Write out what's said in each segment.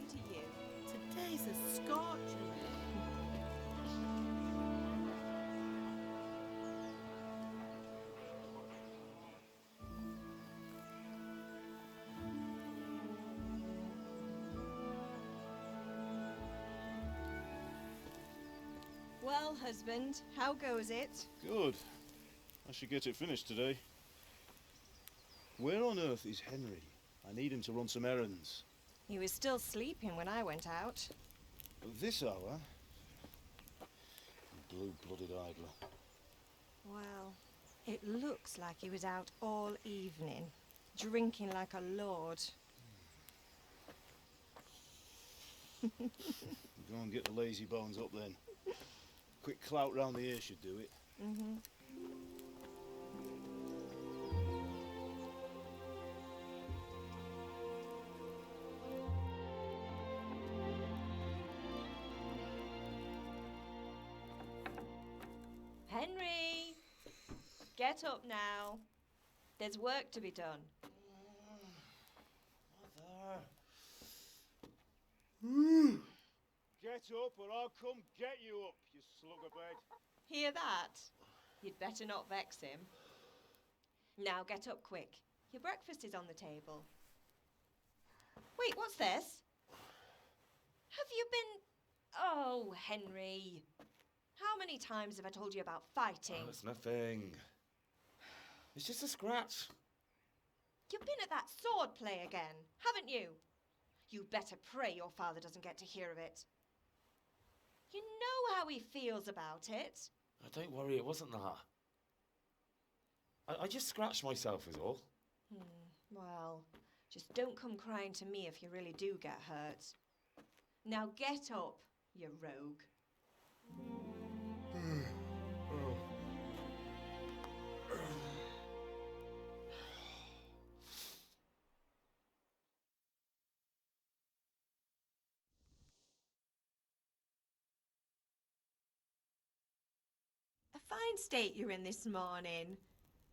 to you. Today's a scorcher. Well, husband, how goes it? Good. I should get it finished today. Where on earth is Henry? I need him to run some errands. He was still sleeping when I went out. At this hour? Blue-blooded idler. Well, it looks like he was out all evening, drinking like a lord. Go and get the lazy bones up then. Quick clout round the ear should do it. Henry! Get up now. There's work to be done. Mother. Get up or I'll come get you up, you sluggerbed. Hear that? You'd better not vex him. Now get up quick. Your breakfast is on the table. Wait, what's this? Have you been... Oh, Henry. How many times have I told you about fighting? Oh, it's nothing. It's just a scratch. You've been at that sword play again, haven't you? You'd better pray your father doesn't get to hear of it. You know how he feels about it. Oh, don't worry, it wasn't that. I just scratched myself is all. Well, just don't come crying to me if you really do get hurt. Now get up, you rogue. A fine state you're in this morning.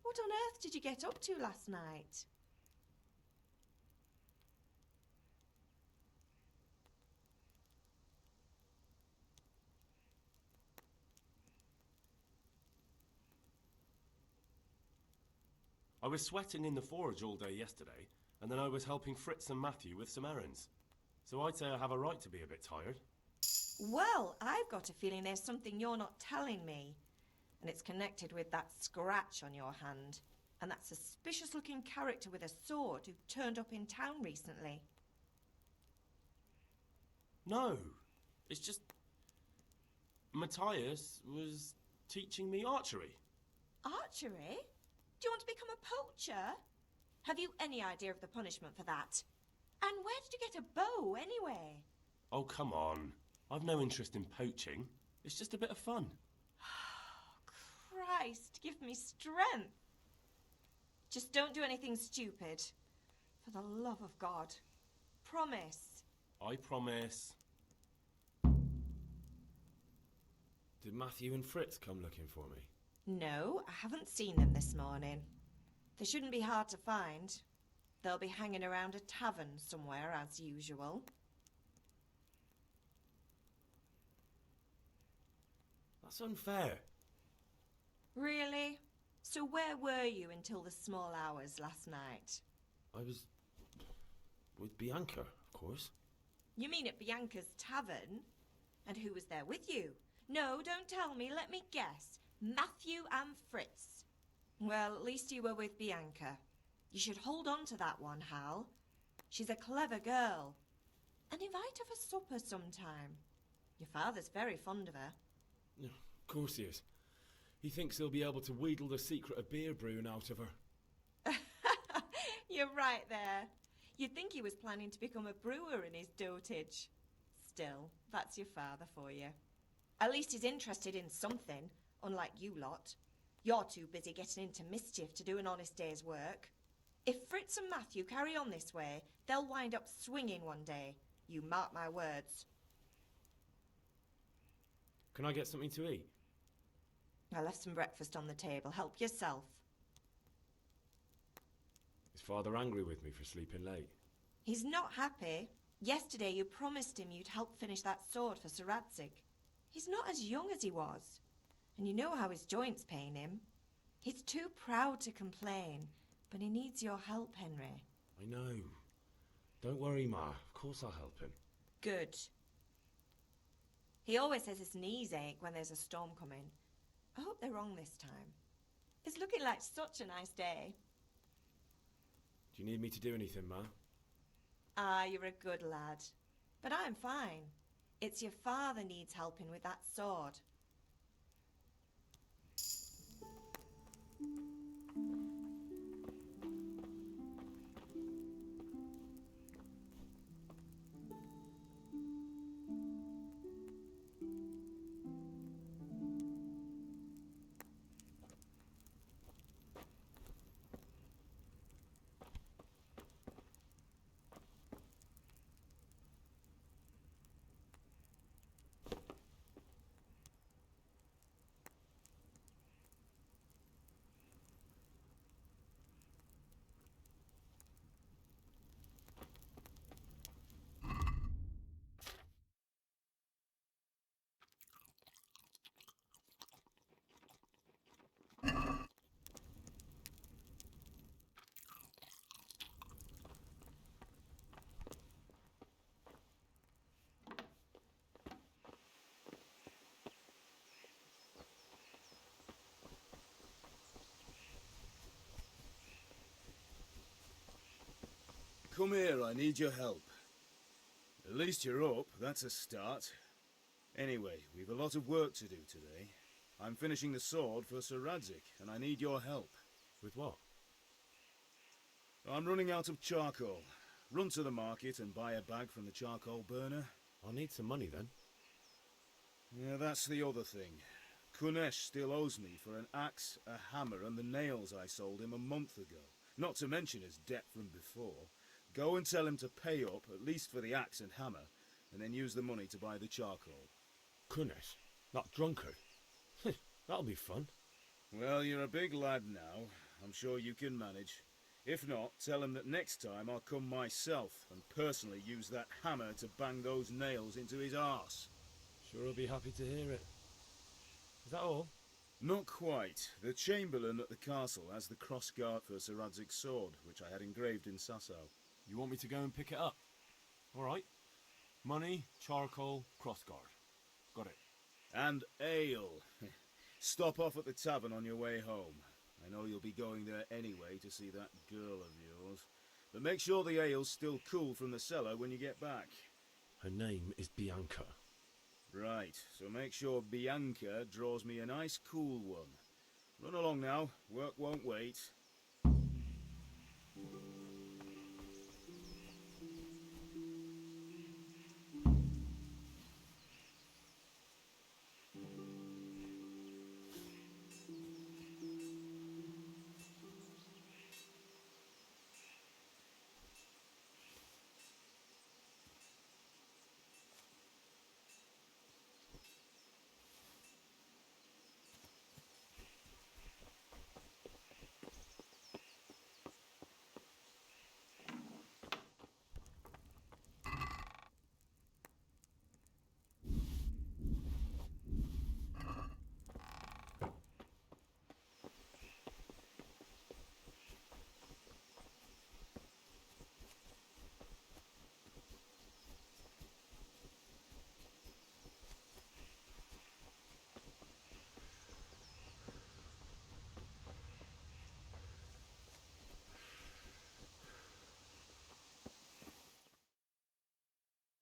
What on earth did you get up to last night? I was sweating in the forge all day yesterday, and then I was helping Fritz and Matthew with some errands. So I'd say I have a right to be a bit tired. Well, I've got a feeling there's something you're not telling me. And it's connected with that scratch on your hand. And that suspicious-looking character with a sword who turned up in town recently. No, it's just... Matthias was teaching me archery. Archery? Do you want to become a poacher? Have you any idea of the punishment for that? And where did you get a bow, anyway? Oh, come on. I've no interest in poaching. It's just a bit of fun. Christ, give me strength. Just don't do anything stupid. For the love of God. Promise. I promise. Did Matthew and Fritz come looking for me? No, I haven't seen them this morning. They shouldn't be hard to find. They'll be hanging around a tavern somewhere, as usual. That's unfair. Really? So where were you until the small hours last night? I was... with Bianca, of course. You mean at Bianca's tavern? And who was there with you? No, don't tell me, let me guess. Matthew and Fritz. Well, at least you were with Bianca. You should hold on to that one, Hal. She's a clever girl. And invite her for supper sometime. Your father's very fond of her. Of course he is. He thinks he'll be able to wheedle the secret of beer brewing out of her. You're right there. You'd think he was planning to become a brewer in his dotage. Still, that's your father for you. At least he's interested in something, unlike you lot. You're too busy getting into mischief to do an honest day's work. If Fritz and Matthew carry on this way, they'll wind up swinging one day. You mark my words. Can I get something to eat? I left some breakfast on the table. Help yourself. Is Father angry with me for sleeping late? He's not happy. Yesterday you promised him you'd help finish that sword for Sir Radzig. He's not as young as he was, and you know how his joints pain him. He's too proud to complain, but he needs your help, Henry. I know. Don't worry, Ma. Of course I'll help him. Good. He always says his knees ache when there's a storm coming. I hope they're wrong this time. It's looking like such a nice day. Do you need me to do anything, Ma? Ah, you're a good lad. But I'm fine. It's your father needs helping with that sword. Come here, I need your help. At least you're up, that's a start. Anyway, we've a lot of work to do today. I'm finishing the sword for Sir Radzig, and I need your help. With what? I'm running out of charcoal. Run to the market and buy a bag from the charcoal burner. I'll need some money then. Yeah, that's the other thing. Kunesh still owes me for an axe, a hammer, and the nails I sold him a month ago. Not to mention his debt from before. Go and tell him to pay up, at least for the axe and hammer, and then use the money to buy the charcoal. Kunesh? That drunkard? That'll be fun. Well, you're a big lad now. I'm sure you can manage. If not, tell him that next time I'll come myself and personally use that hammer to bang those nails into his arse. Sure he'll be happy to hear it. Is that all? Not quite. The Chamberlain at the castle has the crossguard for Sir Radzig's sword, which I had engraved in Sasau. You want me to go and pick it up? All right. Money, charcoal, crossguard. Got it. And ale. Stop off at the tavern on your way home. I know you'll be going there anyway to see that girl of yours. But make sure the ale's still cool from the cellar when you get back. Her name is Bianca. Right, so make sure Bianca draws me a nice cool one. Run along now, work won't wait.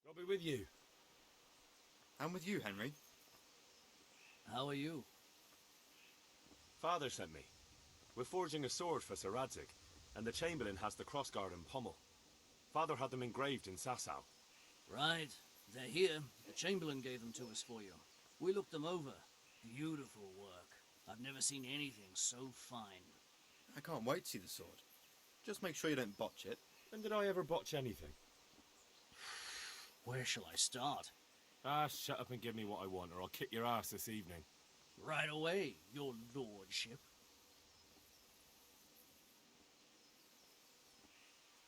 I'll be with you. I'm with you, Henry. How are you? Father sent me. We're forging a sword for Sir Radzig, and the Chamberlain has the crossguard and pommel. Father had them engraved in Sasau. Right. They're here. The Chamberlain gave them to us for you. We looked them over. Beautiful work. I've never seen anything so fine. I can't wait to see the sword. Just make sure you don't botch it. When did I ever botch anything? Where shall I start? Ah, shut up and give me what I want, or I'll kick your ass this evening. Right away, your lordship.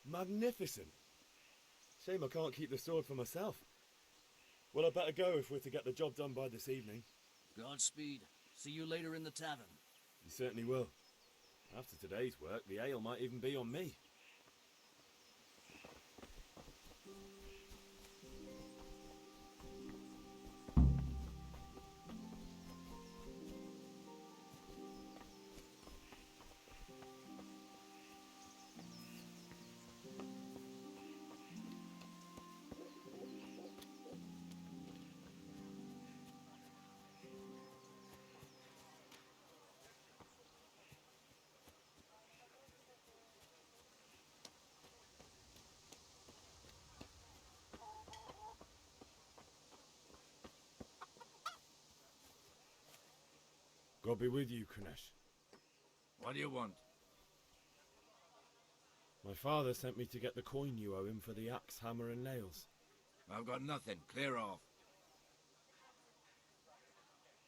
Magnificent. Shame I can't keep the sword for myself. Well, I better go if we're to get the job done by this evening. Godspeed. See you later in the tavern. You certainly will. After today's work, the ale might even be on me. God be with you, Kunesh. What do you want? My father sent me to get the coin you owe him for the axe, hammer and nails. I've got nothing. Clear off.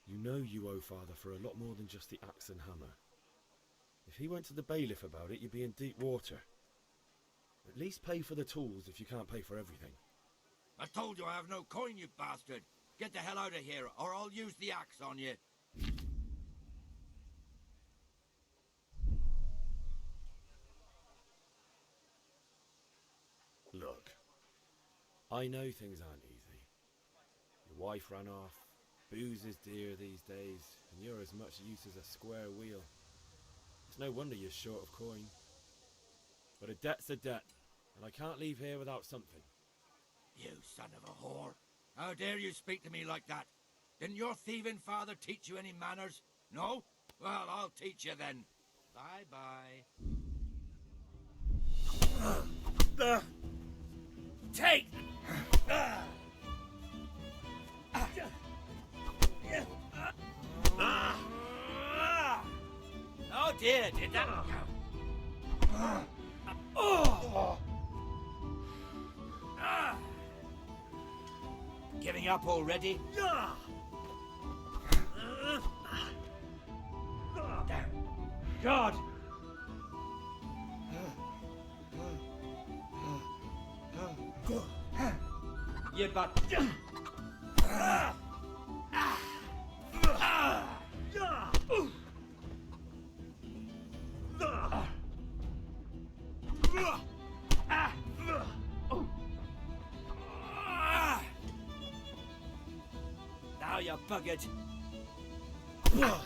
You know you owe father for a lot more than just the axe and hammer. If he went to the bailiff about it, you'd be in deep water. At least pay for the tools if you can't pay for everything. I told you I have no coin, you bastard. Get the hell out of here, or I'll use the axe on you. Look, I know things aren't easy. Your wife ran off, booze is dear these days, and you're as much use as a square wheel. It's no wonder you're short of coin. But a debt's a debt, and I can't leave here without something. You son of a whore. How dare you speak to me like that? Didn't your thieving father teach you any manners? No? Well, I'll teach you then. Bye-bye. Take! Oh dear, did that... Giving up already? God! You but... Now you're buggered. Now.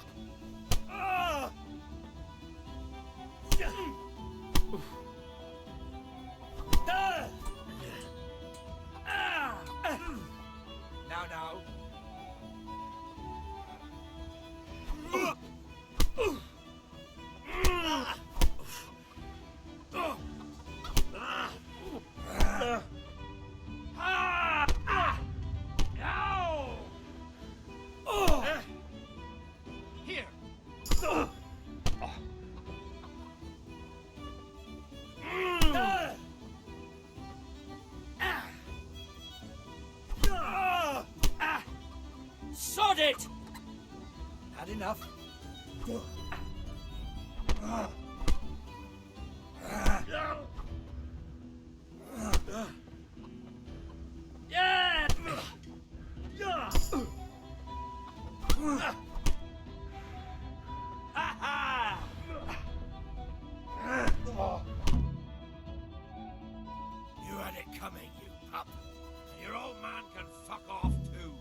Here. Sod it! Had enough? You had it coming, you pup. And your old man can fuck off too.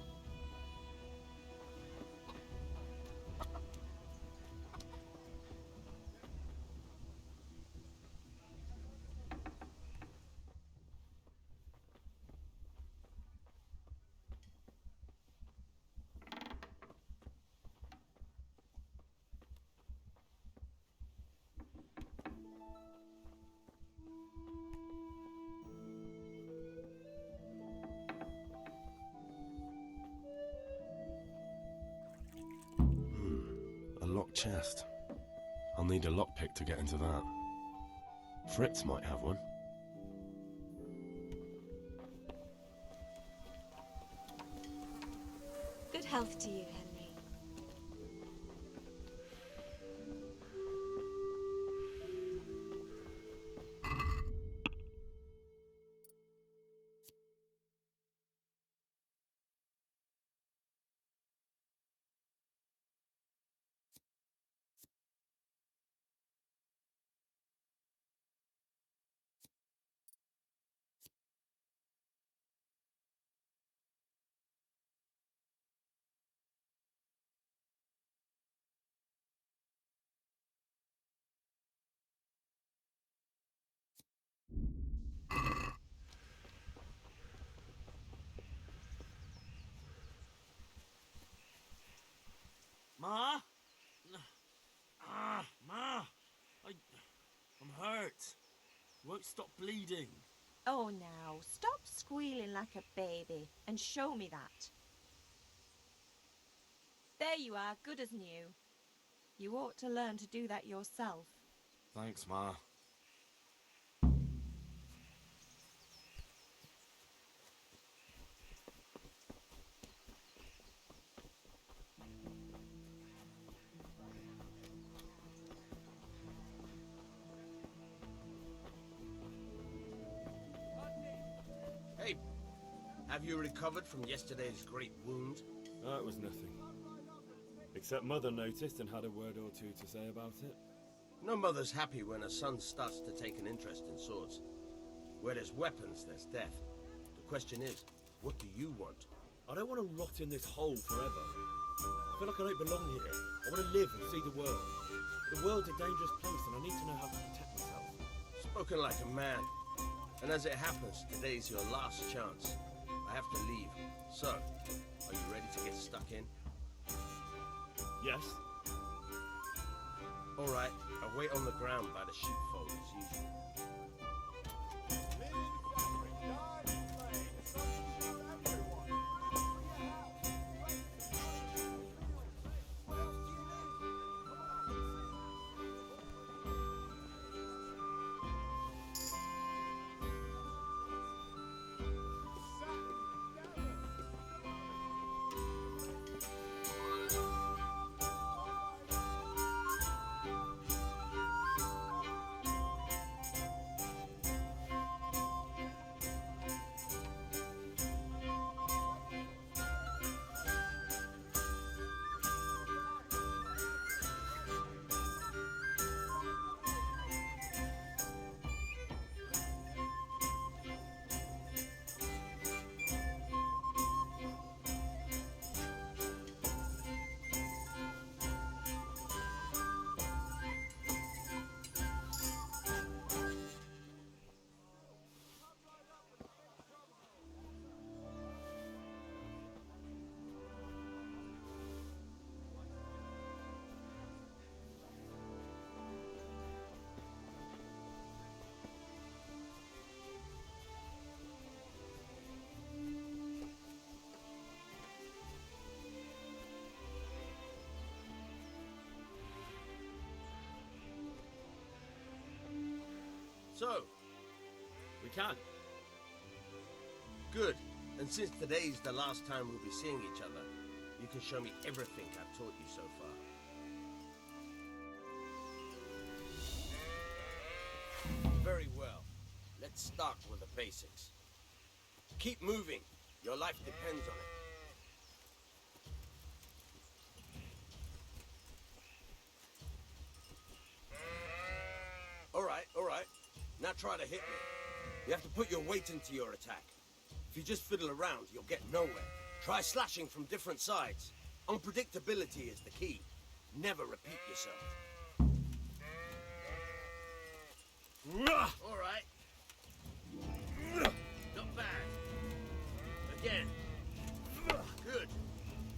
A locked chest. I'll need a lockpick to get into that. Fritz might have one. Good health to you, Henry. won't stop bleeding. Oh, now, stop squealing like a baby and show me that. There you are, good as new. You ought to learn to do that yourself. Thanks, Ma. Hey, have you recovered from yesterday's great wound? That was nothing. Except Mother noticed and had a word or two to say about it. No mother's happy when a son starts to take an interest in swords. Where there's weapons, there's death. The question is, what do you want? I don't want to rot in this hole forever. I feel like I don't belong here. I want to live and see the world. The world's a dangerous place and I need to know how to protect myself. Spoken like a man. And as it happens, today's your last chance. I have to leave. So, are you ready to get stuck in? Yes? All right, I'll wait on the ground by the sheepfold as usual. So, We can. good. And since today's the last time we'll be seeing each other, you can show me everything I've taught you so far. Very well. Let's start with the basics. Keep moving. Your life depends on it. All right. Now try to hit me. You have to put your weight into your attack. If you just fiddle around, you'll get nowhere. Try slashing from different sides. Unpredictability is the key. Never repeat yourself. All right. Not bad. Again. Good.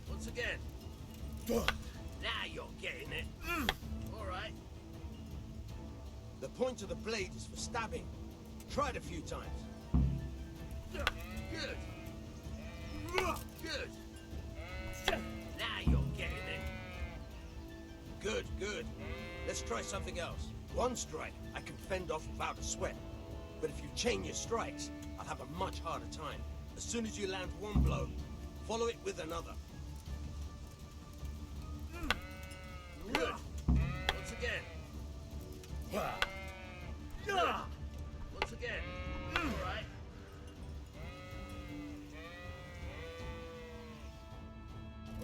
Once again. Now you're getting it. All right. The point of the blade is for stabbing. Try it a few times. Good. Good. Now you're getting it. Good. Let's try something else. One strike, I can fend off without a sweat. But if you chain your strikes, I'll have a much harder time. As soon as you land one blow, follow it with another. Good. Once again. Once again. All right.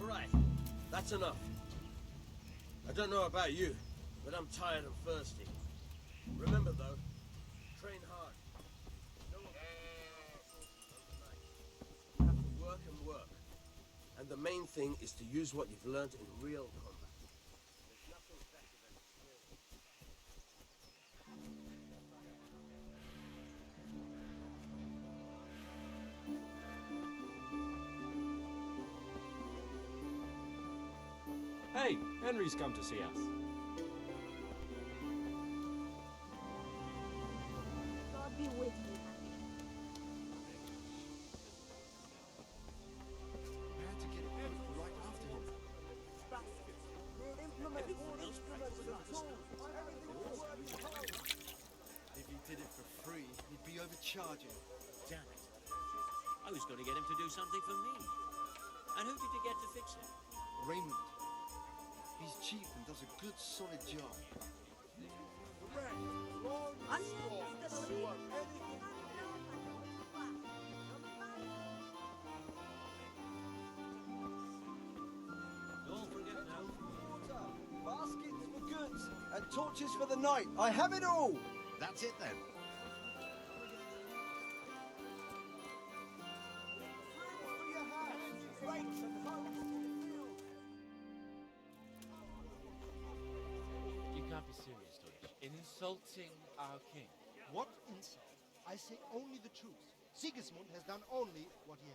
All right. That's enough. I don't know about you, but I'm tired and thirsty. Remember, though, train hard. No one you have to work and work. And the main thing is to use what you've learned in real combat. There's nothing better than experience. Hey, Henry's come to see us. got to get him to do something for me. And who did you get to fix it? Raymond. He's cheap and does a good, solid job. Don't forget now. Baskets for goods and torches for the night. I have it all. That's it then. You can't be serious, Deutsch. In insulting our king. What insult? I say only the truth. Sigismund has done only what he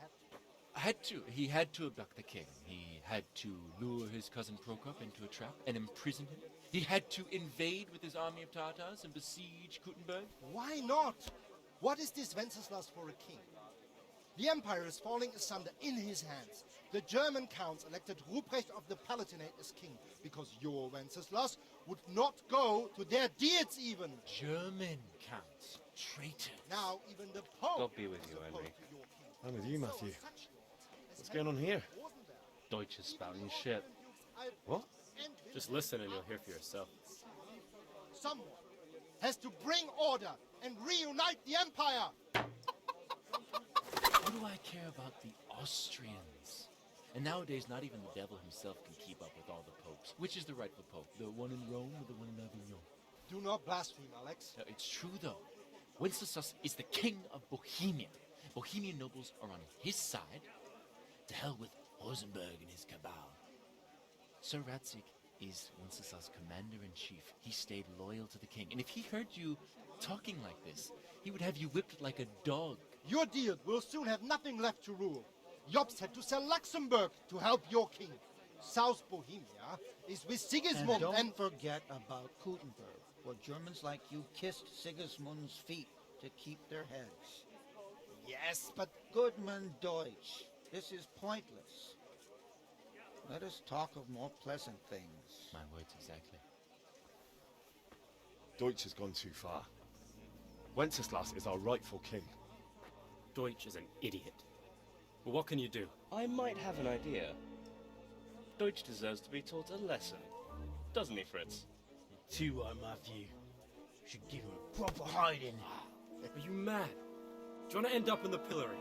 had to. He had to abduct the king. He had to lure his cousin Prokop into a trap and imprison him. He had to invade with his army of Tartars and besiege Kuttenberg. Why not? What is this Wenceslas for a king? The empire is falling asunder in his hands. The German counts elected Ruprecht of the Palatinate as king because your Wenceslas would not go to their deeds even. German counts. Traitor. Now even the Pope. God be with you, is Henry. opposed to your king. I'm with you, Matthew. So such lords as What's going on here? Deutsch is spouting shit. What? Just listen and you'll hear for yourself. Someone has to bring order and reunite the empire. What do I care about the Austrians? And nowadays, not even the devil himself can keep up with all the popes. Which is the rightful pope? The one in Rome or the one in Avignon? Do not blaspheme, Alex. No, it's true, though. Wenceslas is the king of Bohemia. Bohemian nobles are on his side. To hell with Rosenberg and his cabal. Sir Ratzik is Wenceslas' commander-in-chief. He stayed loyal to the king. And if he heard you talking like this, he would have you whipped like a dog. Your deal will soon have nothing left to rule. Jobst had to sell Luxembourg to help your king. South Bohemia is with Sigismund and don't forget about Kuttenberg, where Germans like you kissed Sigismund's feet to keep their heads. Yes, but Goodman Deutsch, this is pointless. Let us talk of more pleasant things. My words exactly. Deutsch has gone too far. Wenceslas is our rightful king. Deutsch is an idiot. But what can you do? I might have an idea. Deutsch deserves to be taught a lesson. Doesn't he, Fritz? Too right, Matthew. Should give him a proper hiding. Are you mad? Do you want to end up in the pillory?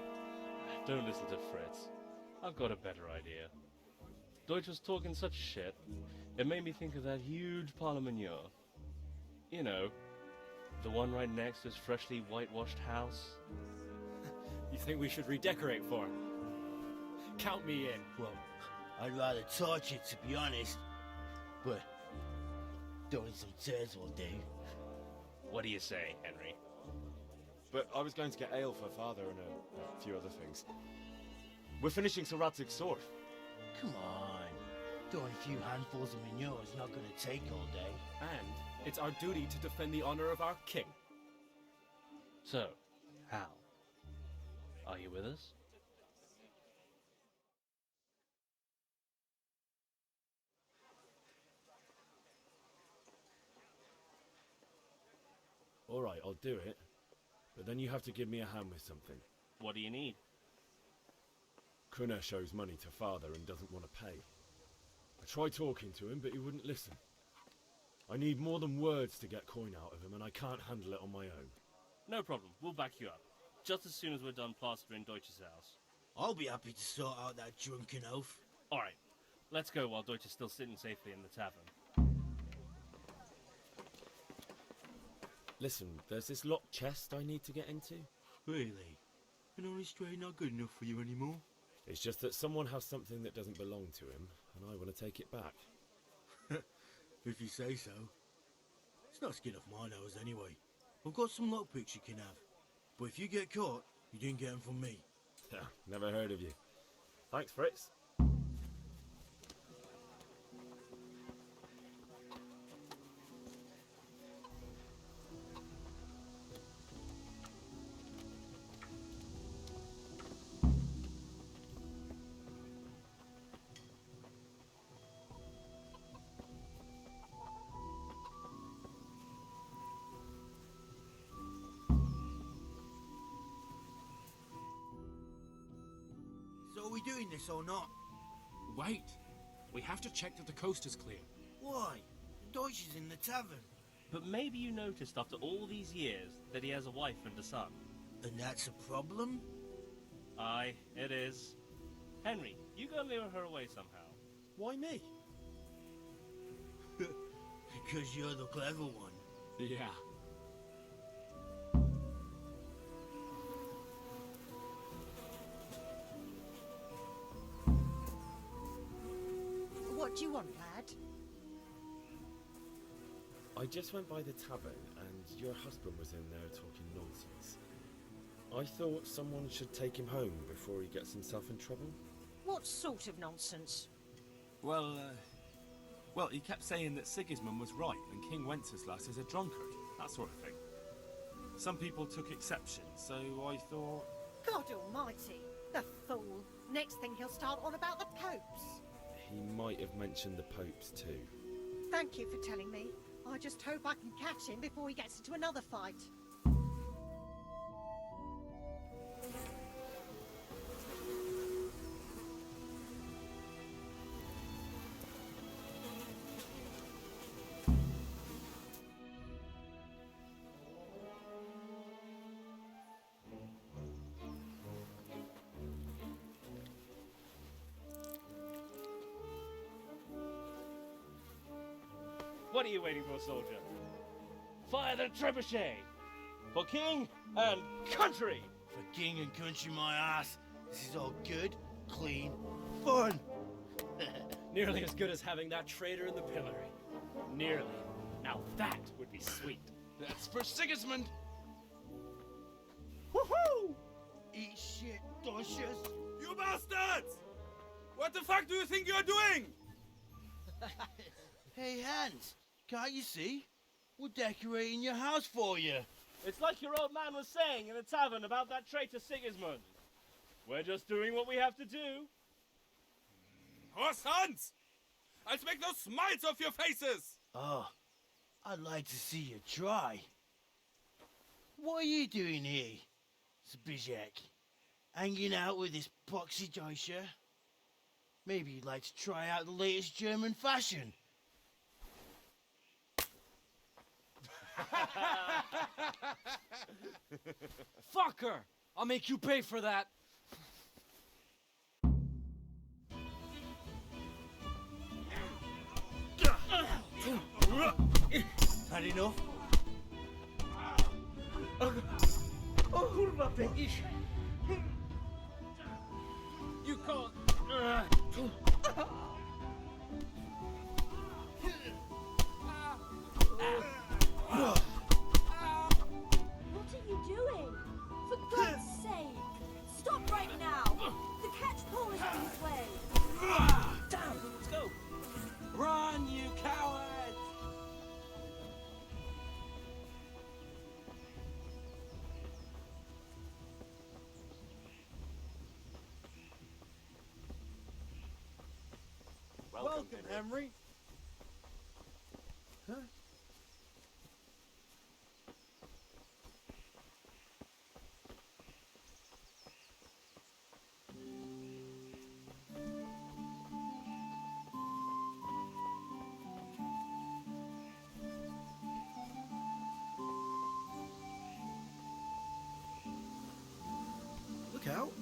Don't listen to Fritz. I've got a better idea. Deutsch was talking such shit, it made me think of that huge parliament. You know, the one right next to his freshly whitewashed house. You think we should redecorate for him? Count me in. Well, I'd rather torch it, to be honest. But throwing some tears will do. What do you say, Henry? But I was going to get ale for father and a few other things. We're finishing Sir Radzig's sword. Come on. Throwing a few handfuls of manure is not going to take all day. And it's our duty to defend the honor of our king. So, Hal, are you with us? All right, I'll do it. But then you have to give me a hand with something. What do you need? Kunesh owes money to father and doesn't want to pay. I tried talking to him, but he wouldn't listen. I need more than words to get coin out of him, and I can't handle it on my own. No problem, we'll back you up. Just as soon as we're done plastering Deutsch's house. I'll be happy to sort out that drunken oaf. Alright, let's go while Deutsch is still sitting safely in the tavern. Listen, there's this locked chest I need to get into. Really? An honest trade not good enough for you anymore? It's just that someone has something that doesn't belong to him, and I want to take it back. If you say so. It's not skin off my nose anyway. I've got some lockpicks you can have. But if you get caught, you didn't get them from me. Never heard of you. Thanks, Fritz. are we doing this or not? Wait. We have to check that the coast is clear. Why? Deutsch is in the tavern. But maybe you noticed after all these years that he has a wife and a son. And that's a problem? Aye, it is. Henry, you go lure her away somehow. Why me? Because you're the clever one. Yeah. What do you want, lad? I just went by the tavern and your husband was in there talking nonsense. I thought someone should take him home before he gets himself in trouble. What sort of nonsense? Well, he kept saying that Sigismund was right and King Wenceslas is a drunkard, that sort of thing. Some people took exception, so I thought... God almighty, the fool. Next thing he'll start on about the popes. He might have mentioned the popes too. Thank you for telling me. I just hope I can catch him before he gets into another fight. What are you waiting for, soldier? Fire the trebuchet! For king and country! For king and country, my ass. This is all good, clean, fun. Nearly as good as having that traitor in the pillory. Nearly. Now that would be sweet. That's for Sigismund! Woohoo! Eat shit, Docious. You bastards! What the fuck do you think you're doing? Hey, Hans, can't you see? We're decorating your house for you. It's like your old man was saying in the tavern about that traitor Sigismund. We're just doing what we have to do. Horse Hans! I'll make those smiles off your faces! Oh, I'd like to see you try. What are you doing here, Zbigniew? Hanging out with this poxy Deutscher? Maybe you'd like to try out the latest German fashion. Fuck her! I'll make you pay for that. Had enough? You can't. What are you doing? For God's sake! Stop right now! The catch pole is on its way! Damn, let's go! Run, you cowards! Welcome, Henry. Huh? Look out.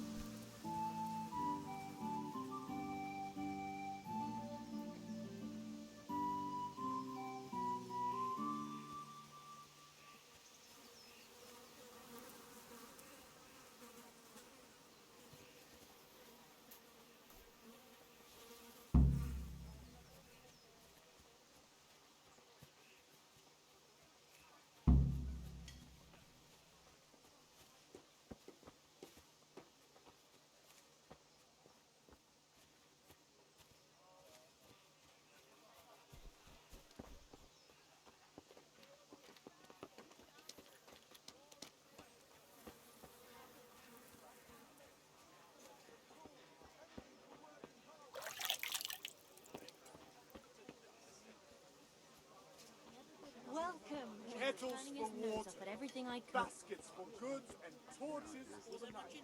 Welcome! Kettles Turning for his nose water, up at everything I cook. baskets for goods, and torches for the night.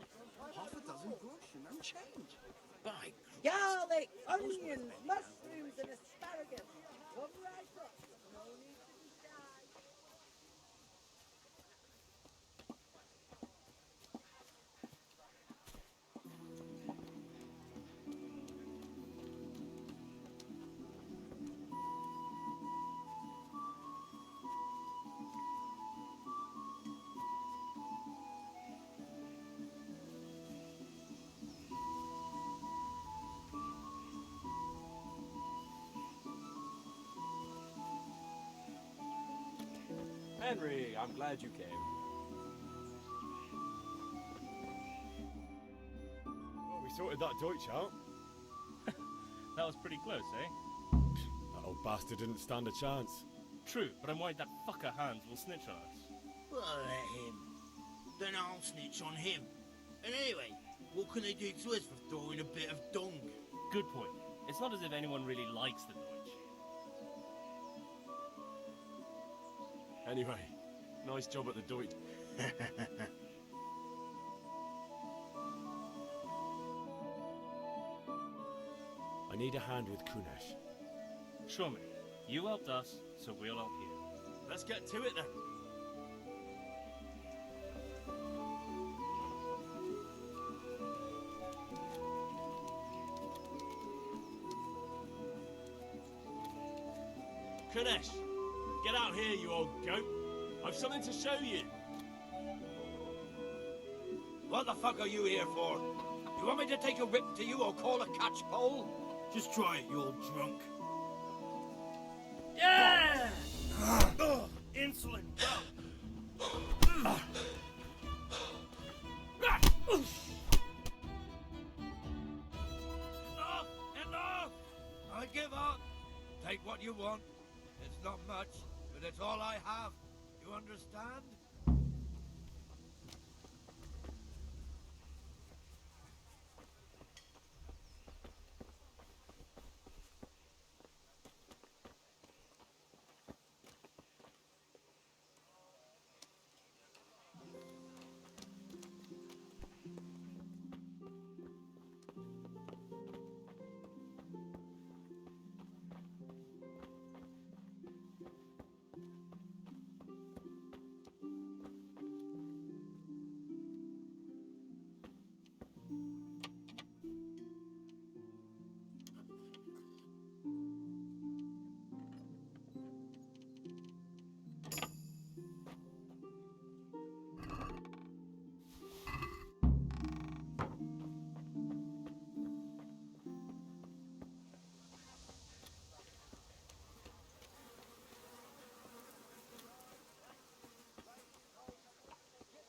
Half a dozen groschen and change. By Garlic, onions, mushrooms, and asparagus. Come right up. No need to be shy. Henry, I'm glad you came. Well, we sorted that Deutsch out. That was pretty close, eh? That old bastard didn't stand a chance. True, but I'm worried that fucker Hans will snitch on us. Well, let him. Then I'll snitch on him. And anyway, what can they do to us for throwing a bit of dung? Good point. It's not as if anyone really likes the Deutsch. Anyway, nice job at the Deutsch. I need a hand with Kunesh. Sure, mate. You helped us, so we'll help you. Let's get to it then. Kunesh, get out here, you old goat. I've something to show you. What the fuck are you here for? Do you want me to take a rip to you or call a catch pole? Just try it, you old drunk. Yeah! Insolent. Enough! I give up. Take what you want. It's not much, but it's all I have. You understand?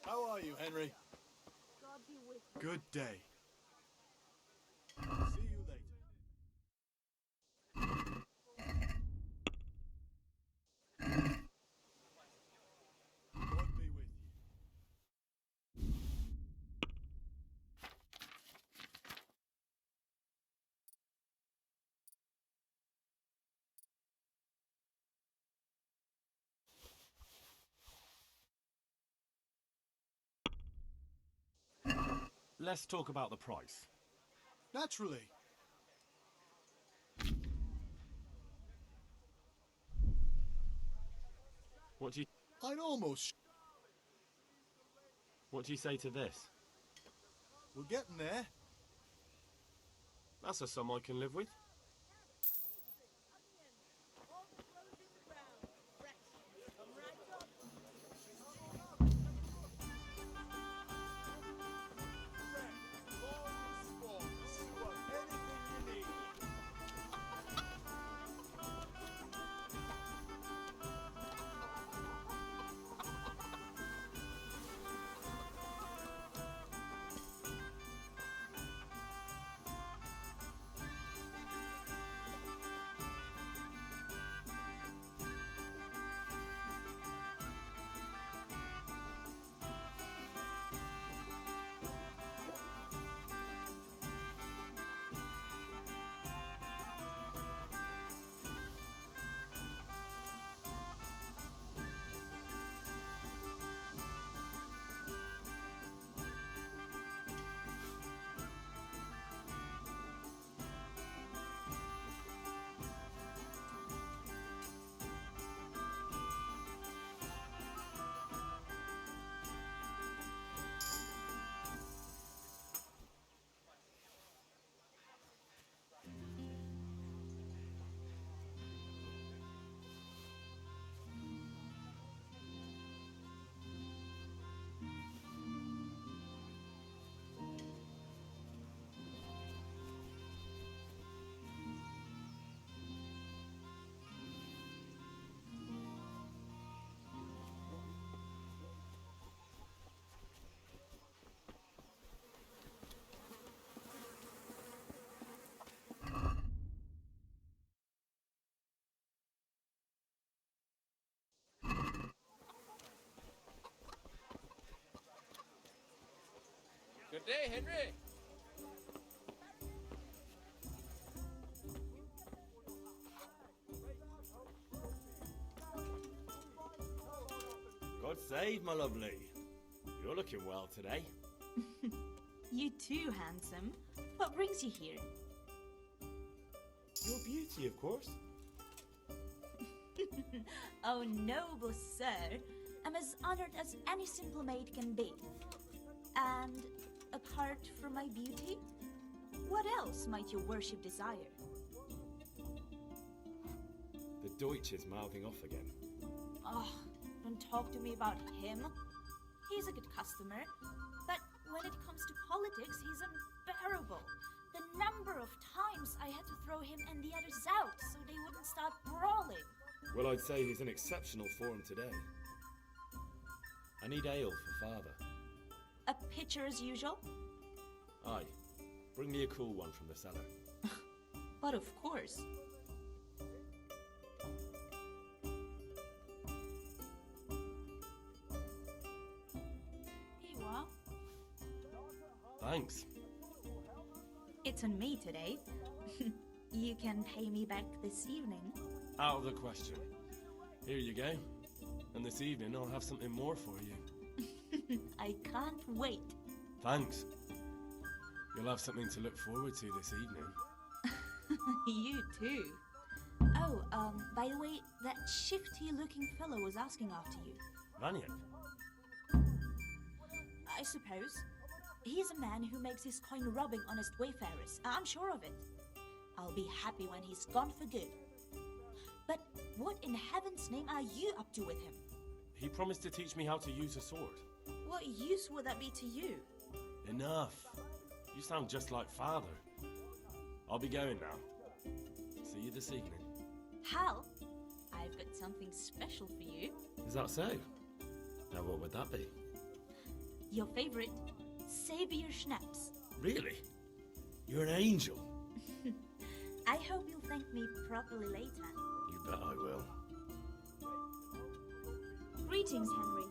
How are you, Henry? God be with you. Good day. See you later. God be with you. Let's talk about the price. Naturally. What do you I'd almost. What do you say to this? We're getting there. That's a sum I can live with. Good day, Henry. God save, my lovely. You're looking well today. You too, handsome. What brings you here? Your beauty, of course. Oh, noble sir. I'm as honored as any simple maid can be. And apart from my beauty, what else might your worship desire? The Deutsch is mouthing off again. Oh, don't talk to me about him. He's a good customer, but when it comes to politics, he's unbearable. The number of times I had to throw him and the others out so they wouldn't start brawling. Well, I'd say he's in exceptional form today. I need ale for father. A pitcher as usual? Aye. Bring me a cool one from the cellar. But of course. Here you are. Thanks. It's on me today. You can pay me back this evening. Out of the question. Here you go. And this evening I'll have something more for you. I can't wait. Thanks. You'll have something to look forward to this evening. You too. Oh, by the way, that shifty-looking fellow was asking after you. Vaniak? I suppose. He's a man who makes his coin robbing honest wayfarers. I'm sure of it. I'll be happy when he's gone for good. But what in heaven's name are you up to with him? He promised to teach me how to use a sword. What use would that be to you? Enough. You sound just like father. I'll be going now. See you this evening. Hal, I've got something special for you. Is that so? Now what would that be? Your favorite, Sabier Schnapps. Really? You're an angel. I hope you'll thank me properly later. You bet I will. Greetings, Henry.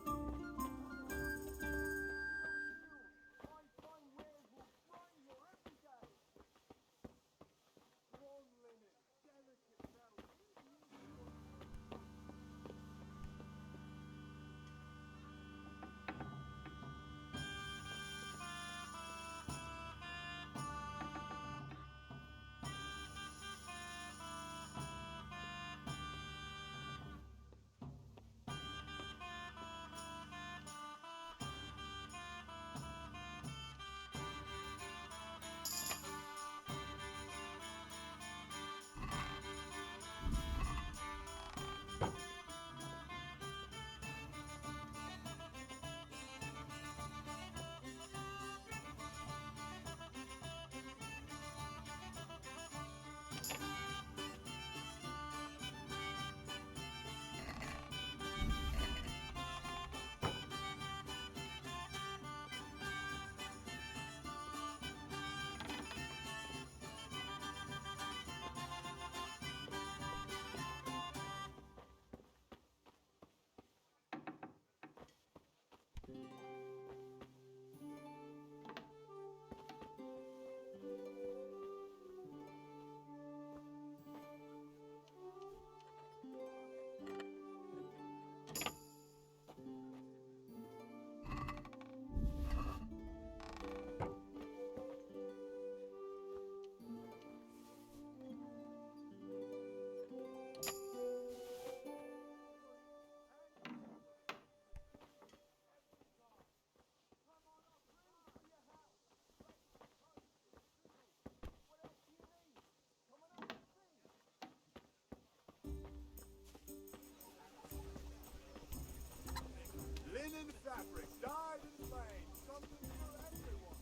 Linen fabric, dyed and plain, something for everyone.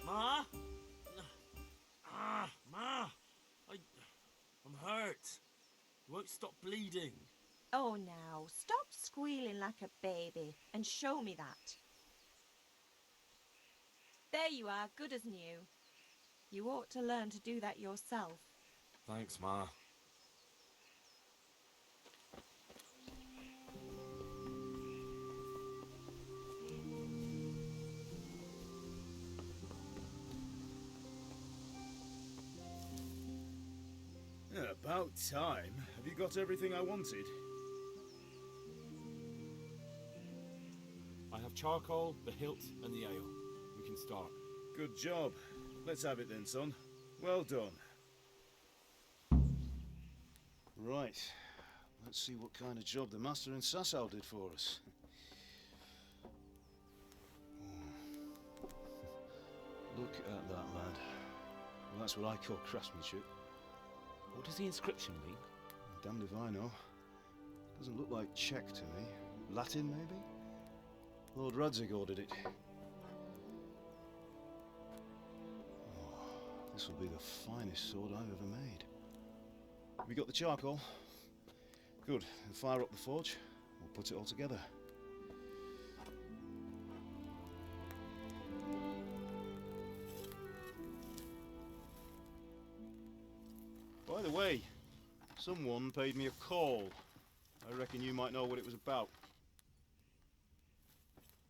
Ma? Ma! I'm hurt. You won't stop bleeding. Oh, now, stop squealing like a baby and show me that. There you are, good as new. You ought to learn to do that yourself. Thanks, Ma. About time. Have you got everything I wanted? I have charcoal, the hilt, and the ale. We can start. Good job. Let's have it then, son. Well done. Right. Let's see what kind of job the Master in Sasau did for us. Look at that, lad. Well, that's what I call craftsmanship. What does the inscription mean? Damned if I know. Doesn't look like Czech to me. Latin, maybe? Lord Radzig ordered it. Oh, this will be the finest sword I've ever made. Have you got the charcoal? Good. Then fire up the forge. We'll put it all together. By the way, someone paid me a call. I reckon you might know what it was about.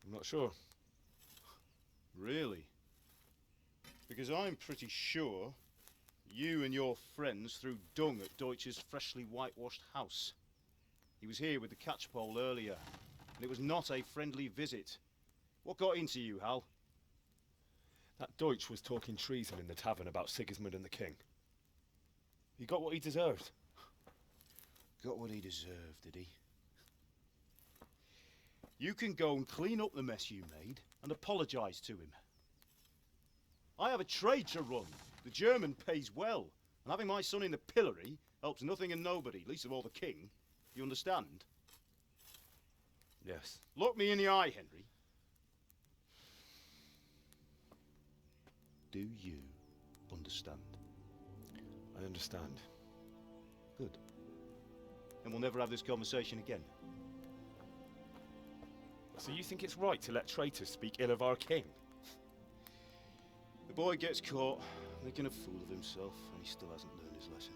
I'm not sure. Really? Because I'm pretty sure you and your friends threw dung at Deutsch's freshly whitewashed house. He was here with the catchpole earlier, and it was not a friendly visit. What got into you, Hal? That Deutsch was talking treason in the tavern about Sigismund and the king. He got what he deserved. Got what he deserved, did he? You can go and clean up the mess you made and apologise to him. I have a trade to run. The German pays well, and having my son in the pillory helps nothing and nobody, least of all the king. You understand? Yes. Look me in the eye, Henry. Do you understand? I understand. Good. Then we'll never have this conversation again. So you think it's right to let traitors speak ill of our king? The boy gets caught, making a fool of himself, and he still hasn't learned his lesson.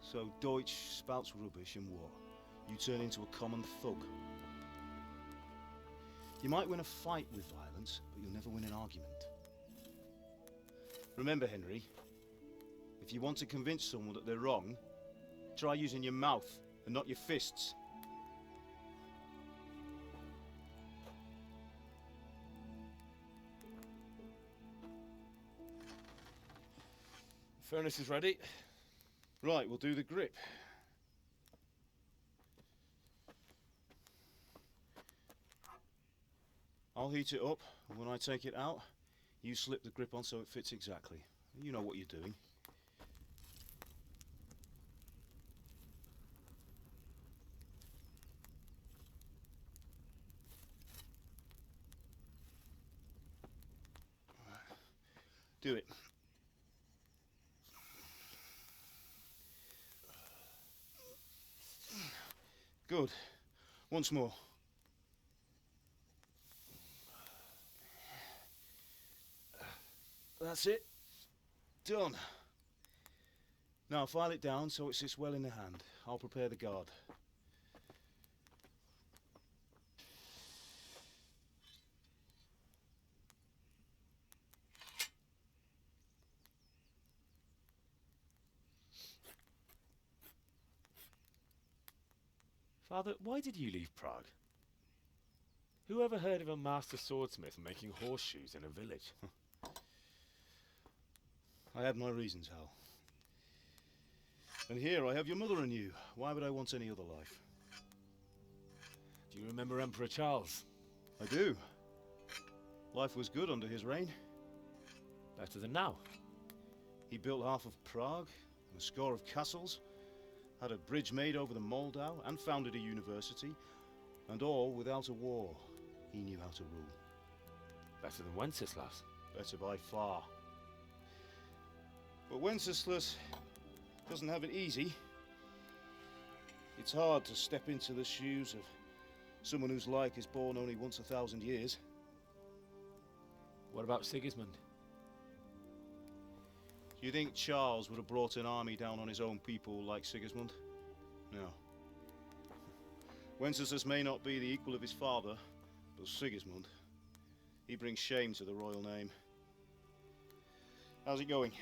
So Deutsch spouts rubbish, and what? You turn into a common thug. You might win a fight with violence, but you'll never win an argument. Remember, Henry, if you want to convince someone that they're wrong, try using your mouth and not your fists. The furnace is ready. Right, we'll do the grip. I'll heat it up, and when I take it out, you slip the grip on so it fits exactly. You know what you're doing. Do it. Good. Once more. That's it. Done. Now file it down so it sits well in the hand. I'll prepare the guard. Father, why did you leave Prague? Who ever heard of a master swordsmith making horseshoes in a village? I had my reasons, Hal. And here I have your mother and you. Why would I want any other life? Do you remember Emperor Charles? I do. Life was good under his reign. Better than now. He built half of Prague, and a score of castles, had a bridge made over the Moldau, and founded a university, and all without a war. He knew how to rule. Better than Wenceslas. Better by far. But Wenceslas doesn't have it easy. It's hard to step into the shoes of someone whose like is born only once 1,000 years. What about Sigismund? Do you think Charles would have brought an army down on his own people like Sigismund? No. Wenceslas may not be the equal of his father, but Sigismund, he brings shame to the royal name. How's it going?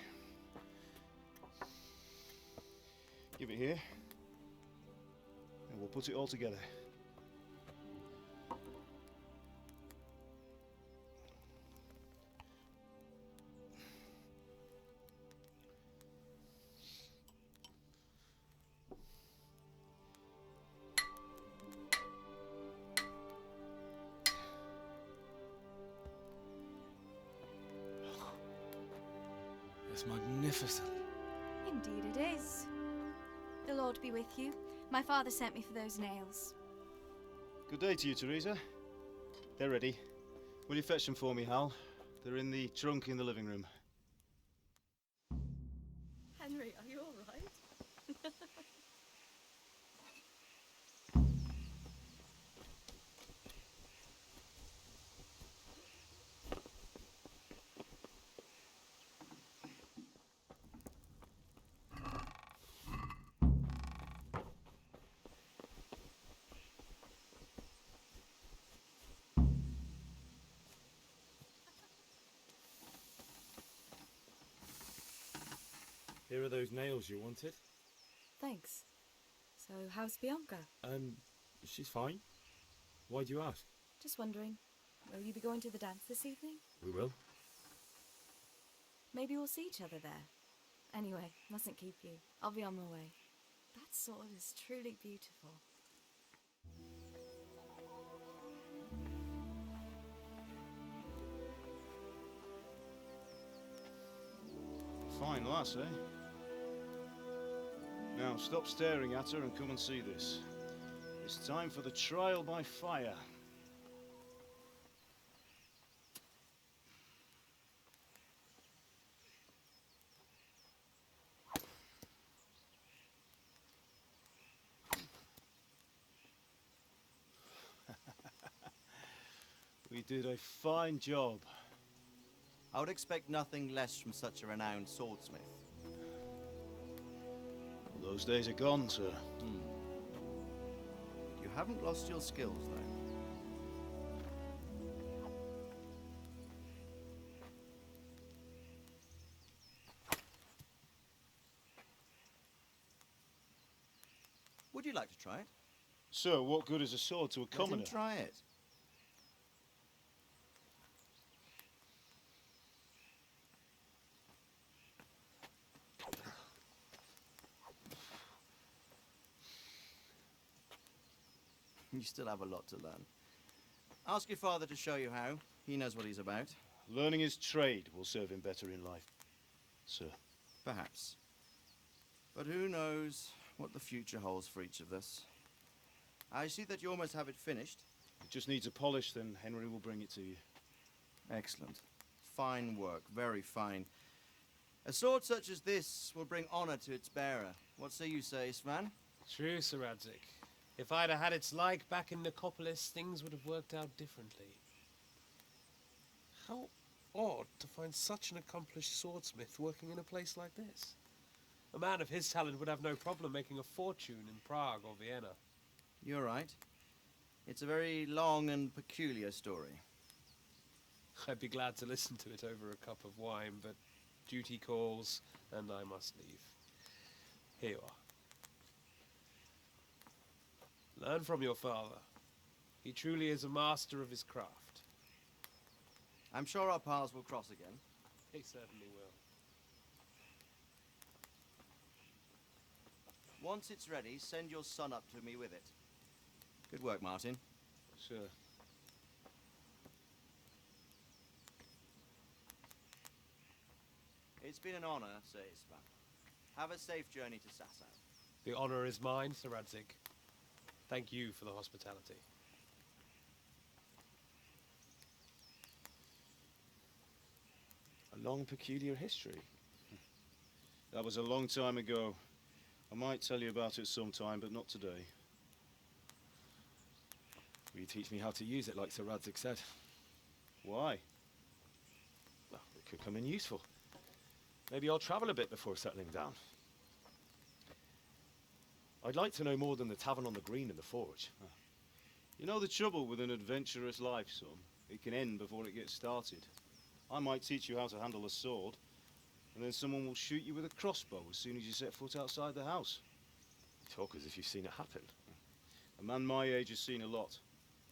Give it here, and we'll put it all together. It's magnificent. Indeed it is. The Lord be with you. My father sent me for those nails. Good day to you, Teresa. They're ready. Will you fetch them for me, Hal? They're in the trunk in the living room. Henry, are you all right? Here are those nails you wanted. Thanks. So, how's Bianca? She's fine. Why do you ask? Just wondering, will you be going to the dance this evening? We will. Maybe we'll see each other there. Anyway, mustn't keep you. I'll be on my way. That sword is truly beautiful. Fine lass, eh? Now, stop staring at her and come and see this. It's time for the trial by fire. We did a fine job. I would expect nothing less from such a renowned swordsmith. Well, those days are gone, sir. You haven't lost your skills, though. Would you like to try it? Sir, what good is a sword to a commoner? Let him try it. You still have a lot to learn. Ask your father to show you how. He knows what he's about. Learning his trade will serve him better in life, sir. Perhaps. But who knows what the future holds for each of us. I see that you almost have it finished. It just needs a polish, then Henry will bring it to you. Excellent. Fine work, very fine. A sword such as this will bring honor to its bearer. What say you, Svan? True, Sir Radzik. If I'd have had its like back in Nicopolis, things would have worked out differently. How odd to find such an accomplished swordsmith working in a place like this. A man of his talent would have no problem making a fortune in Prague or Vienna. You're right. It's a very long and peculiar story. I'd be glad to listen to it over a cup of wine, but duty calls, and I must leave. Here you are. Learn from your father. He truly is a master of his craft. I'm sure our paths will cross again. He certainly will. Once it's ready, send your son up to me with it. Good work, Martin. Sir. It's been an honor, Sir Isvan. Have a safe journey to Sasau. The honor is mine, Sir Radzik. Thank you for the hospitality. A long, peculiar history. That was a long time ago. I might tell you about it sometime, but not today. Will you teach me how to use it like Sir Radzik said? Why? Well, it could come in useful. Maybe I'll travel a bit before settling down. I'd like to know more than the tavern on the green and the forge. You know the trouble with an adventurous life, son? It can end before it gets started. I might teach you how to handle a sword, and then someone will shoot you with a crossbow as soon as you set foot outside the house. You talk as if you've seen it happen. A man my age has seen a lot.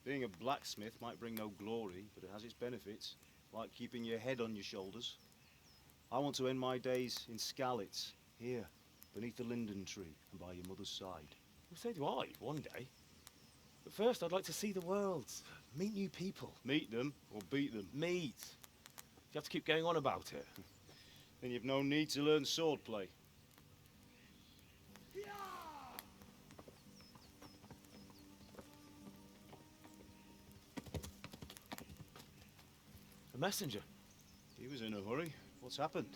Being a blacksmith might bring no glory, but it has its benefits, like keeping your head on your shoulders. I want to end my days in Skalitz, here, beneath the linden tree and by your mother's side. Well, so do I, one day. But first, I'd like to see the world, meet new people. Meet them or beat them? Meet. You have to keep going on about it. Then you've no need to learn swordplay. A messenger. He was in a hurry. What's happened?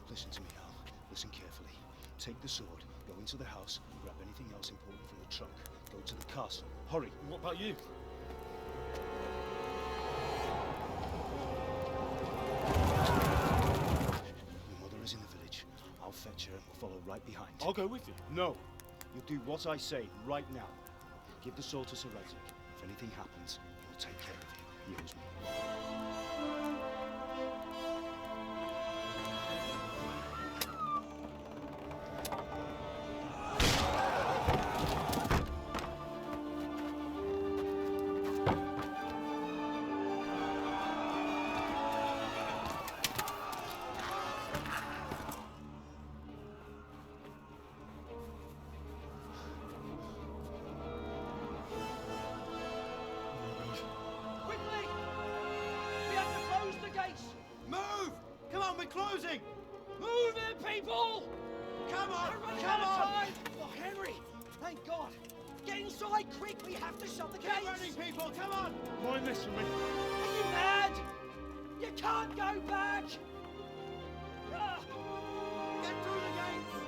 Listen to me, Al. Listen carefully. Take the sword, go into the house, and grab anything else important from the trunk. Go to the castle. Hurry. What about you? Your mother is in the village. I'll fetch her and we'll follow right behind. I'll go with you. No. You'll do what I say right now. Give the sword to Sir Isaac. If anything happens, he'll take care of you. He owes me. Quickly! We have to close the gates! Move! Come on, we're closing! Move it, people! Come on! We're running Come out of on! time! Oh, Henry! Thank God! Get inside, quick! We have to shut the gates! Keep running, people! Come on! Mind this for me. Are you mad? You can't go back! Ah! Get through the gates!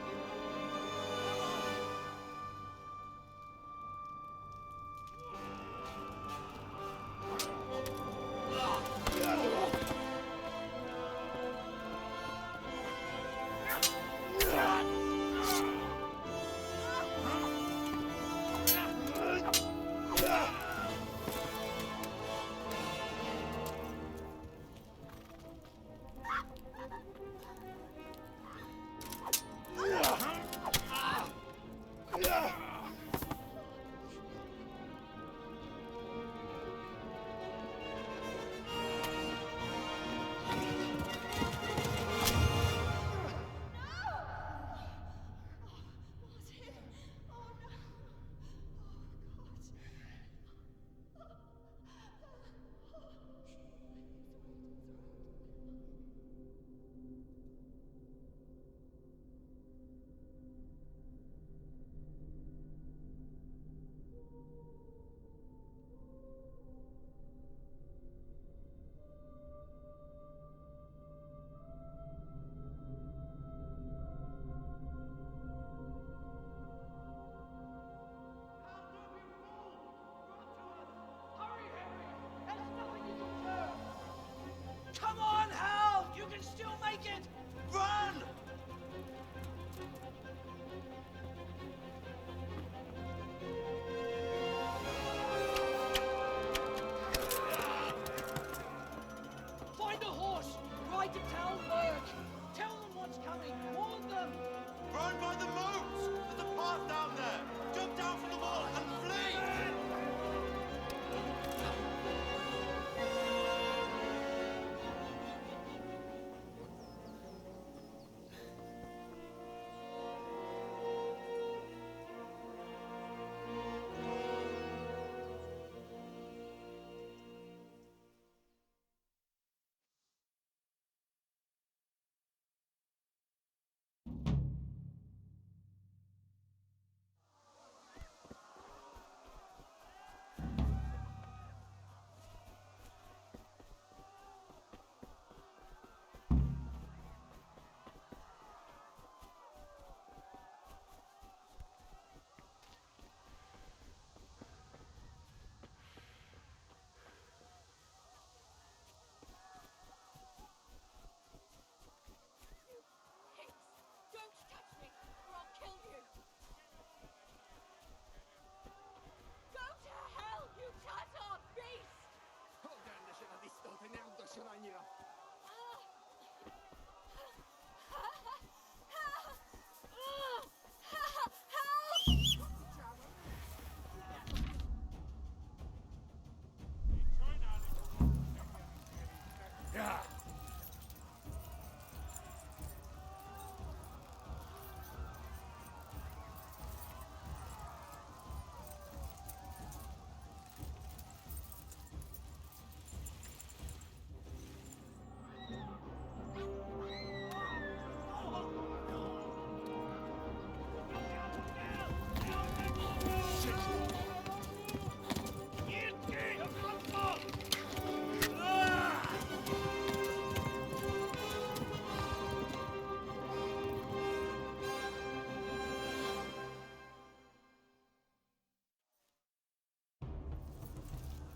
Yeah.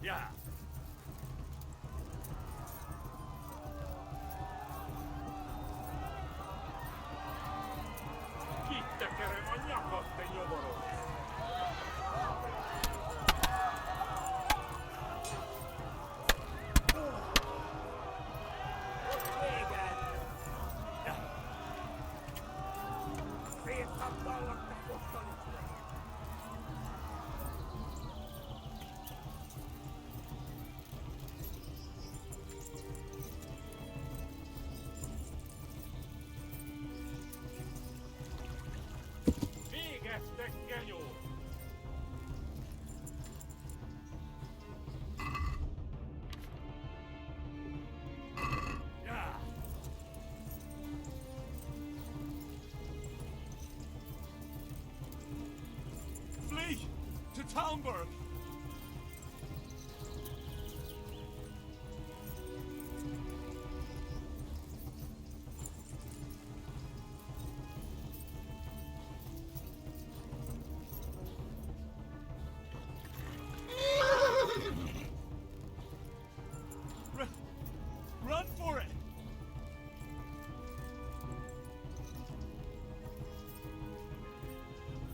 Yeah. Kitte keremanyakatte jovoro. Flee to Talmberg. Run for it!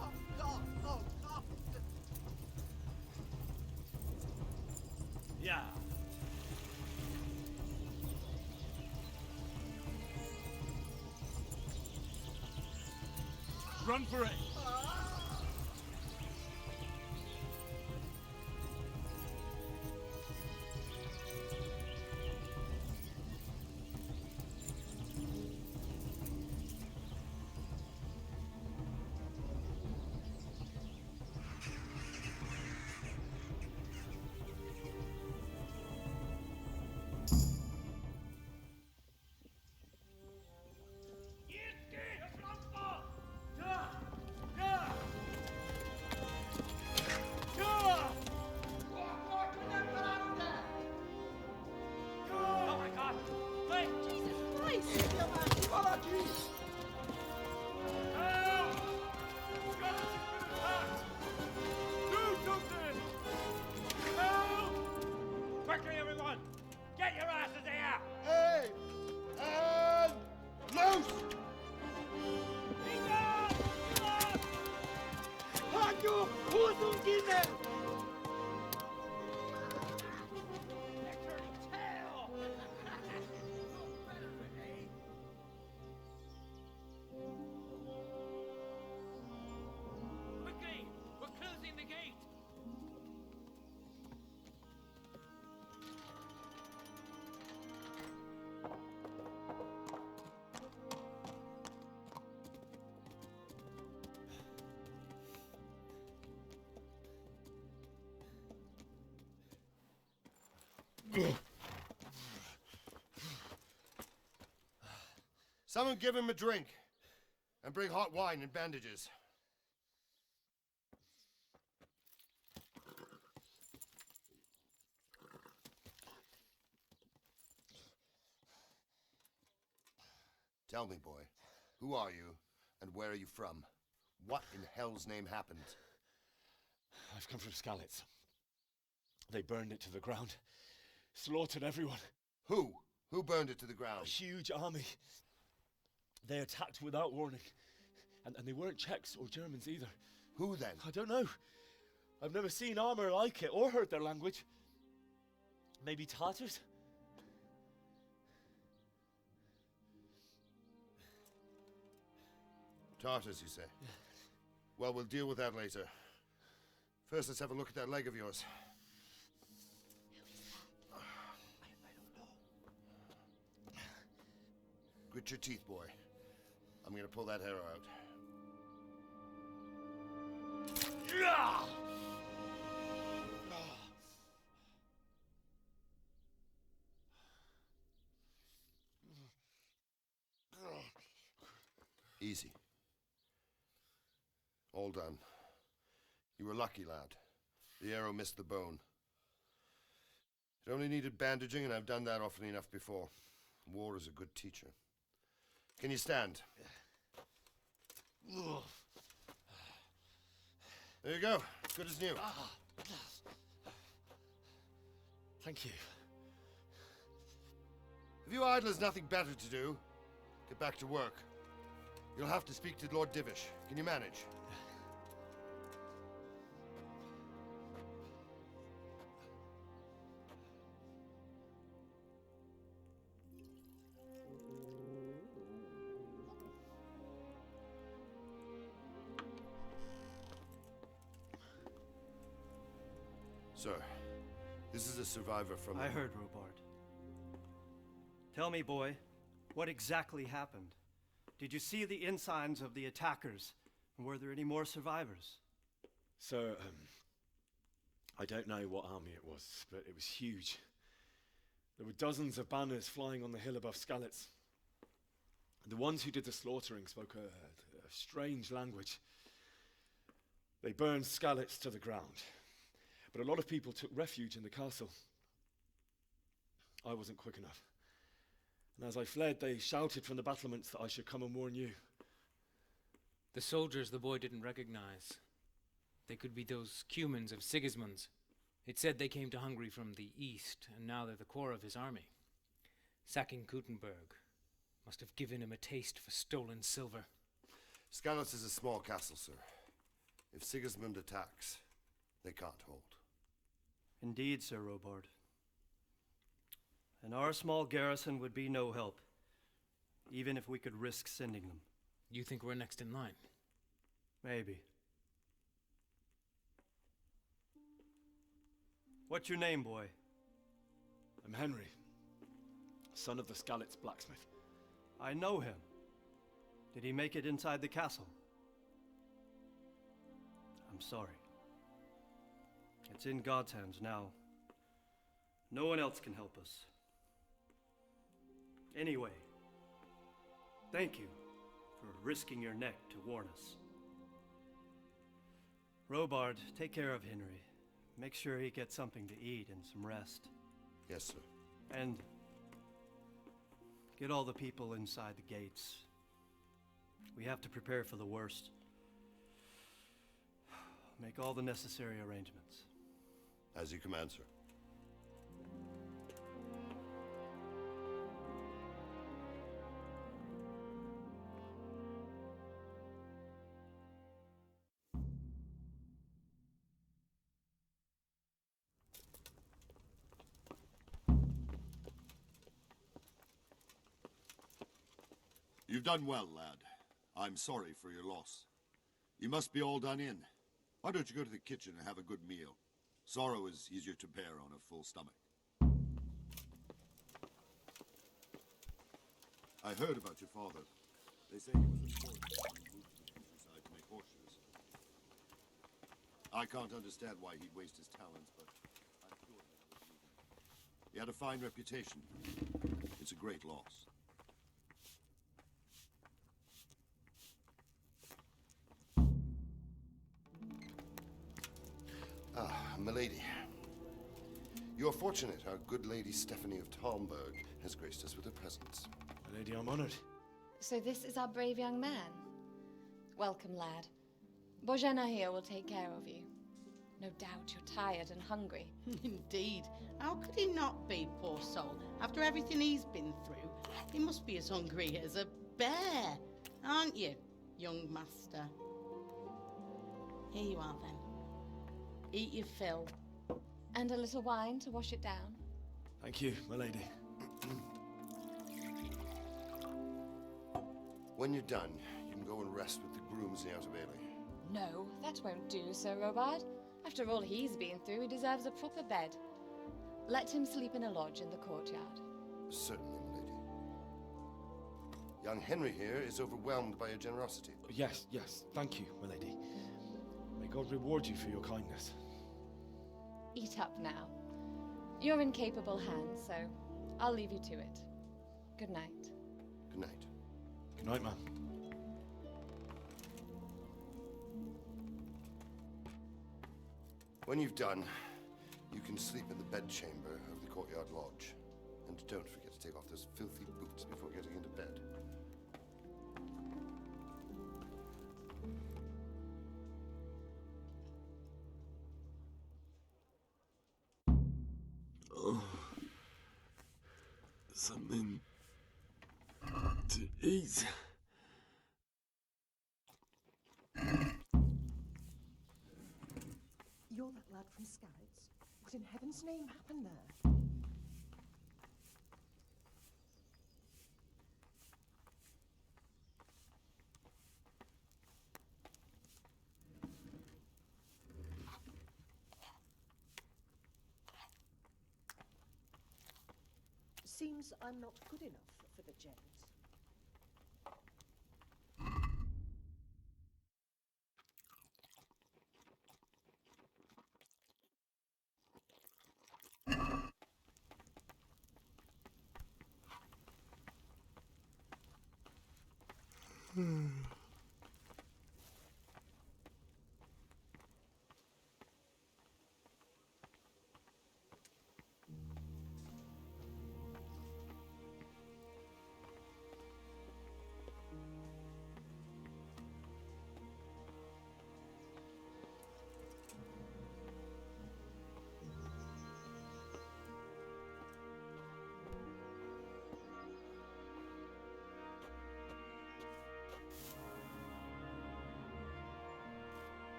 Oh, God! Oh, God! Yeah. Run for it! Oh my God! Hey! Jesus Christ! Help! Scottish has been attacked! Do something! Help! Quickly, everyone! Get your asses here! Hey! And loose! Haku! Huzun gine! Quickly! We're closing the gate! Someone give him a drink. And bring hot wine and bandages. Tell me, boy, who are you and where are you from? What in hell's name happened? I've come from Skalitz. They burned it to the ground. Slaughtered everyone. Who? Who burned it to the ground? A huge army. They attacked without warning. And they weren't Czechs or Germans either. Who then? I don't know. I've never seen armor like it or heard their language. Maybe Tatars? Tartars, you say? Well, we'll deal with that later. First, let's have a look at that leg of yours. Grit your teeth, boy. I'm gonna pull that arrow out. Easy. All done. You were lucky, lad. The arrow missed the bone. It only needed bandaging, and I've done that often enough before. War is a good teacher. Can you stand? There you go. Good as new. Thank you. If you idlers nothing better to do, get back to work. You'll have to speak to Lord Divish. Can you manage? Sir, this is a survivor from... I heard, Robard. Tell me, boy, what exactly happened? Did you see the ensigns of the attackers? And were there any more survivors? Sir, I don't know what army it was, but it was huge. There were dozens of banners flying on the hill above Skalitz. The ones who did the slaughtering spoke a strange language. They burned Skalitz to the ground, but a lot of people took refuge in the castle. I wasn't quick enough. And as I fled, they shouted from the battlements that I should come and warn you. The soldiers the boy didn't recognize. They could be those Cumans of Sigismund's. It said they came to Hungary from the east, and now they're the core of his army. Sacking Gutenberg must have given him a taste for stolen silver. Skalitz is a small castle, sir. If Sigismund attacks, they can't hold. Indeed, Sir Robard. And our small garrison would be no help, even if we could risk sending them. You think we're next in line? Maybe. What's your name, boy? I'm Henry, son of the Skalitz blacksmith. I know him. Did he make it inside the castle? I'm sorry. It's in God's hands now. No one else can help us. Anyway, thank you for risking your neck to warn us. Robard, take care of Henry. Make sure he gets something to eat and some rest. Yes, sir. And get all the people inside the gates. We have to prepare for the worst. Make all the necessary arrangements. As you command, sir. You've done well, lad. I'm sorry for your loss. You must be all done in. Why don't you go to the kitchen and have a good meal? Sorrow is easier to bear on a full stomach. I heard about your father. They say he was a forger who moved to the countryside to make horseshoes. I can't understand why he'd waste his talents, but I'm sure he would need them. He had a fine reputation. It's a great loss. Ah, milady. You're fortunate our good lady Stephanie of Talmberg has graced us with her presence. Lady, I'm honored. So this is our brave young man. Welcome, lad. Bozhena here will take care of you. No doubt you're tired and hungry. Indeed. How could he not be, poor soul? After everything he's been through, he must be as hungry as a bear, aren't you, young master? Here you are, then. Eat your fill. And a little wine to wash it down. Thank you, my lady. When you're done, you can go and rest with the grooms in the Outer Bailey. No, that won't do, Sir Robard. After all he's been through, he deserves a proper bed. Let him sleep in a lodge in the courtyard. Certainly, my lady. Young Henry here is overwhelmed by your generosity. Yes, thank you, my lady. May God reward you for your kindness. Eat up now. You're in capable hands, so I'll leave you to it. Good night. Good night. Good night, ma'am. When you've done, you can sleep in the bedchamber of the courtyard lodge. And don't forget to take off those filthy boots before getting into bed. Oh. Something to eat. You're that lad from Scouts? What in heaven's name happened there? Seems I'm not good enough for the gent.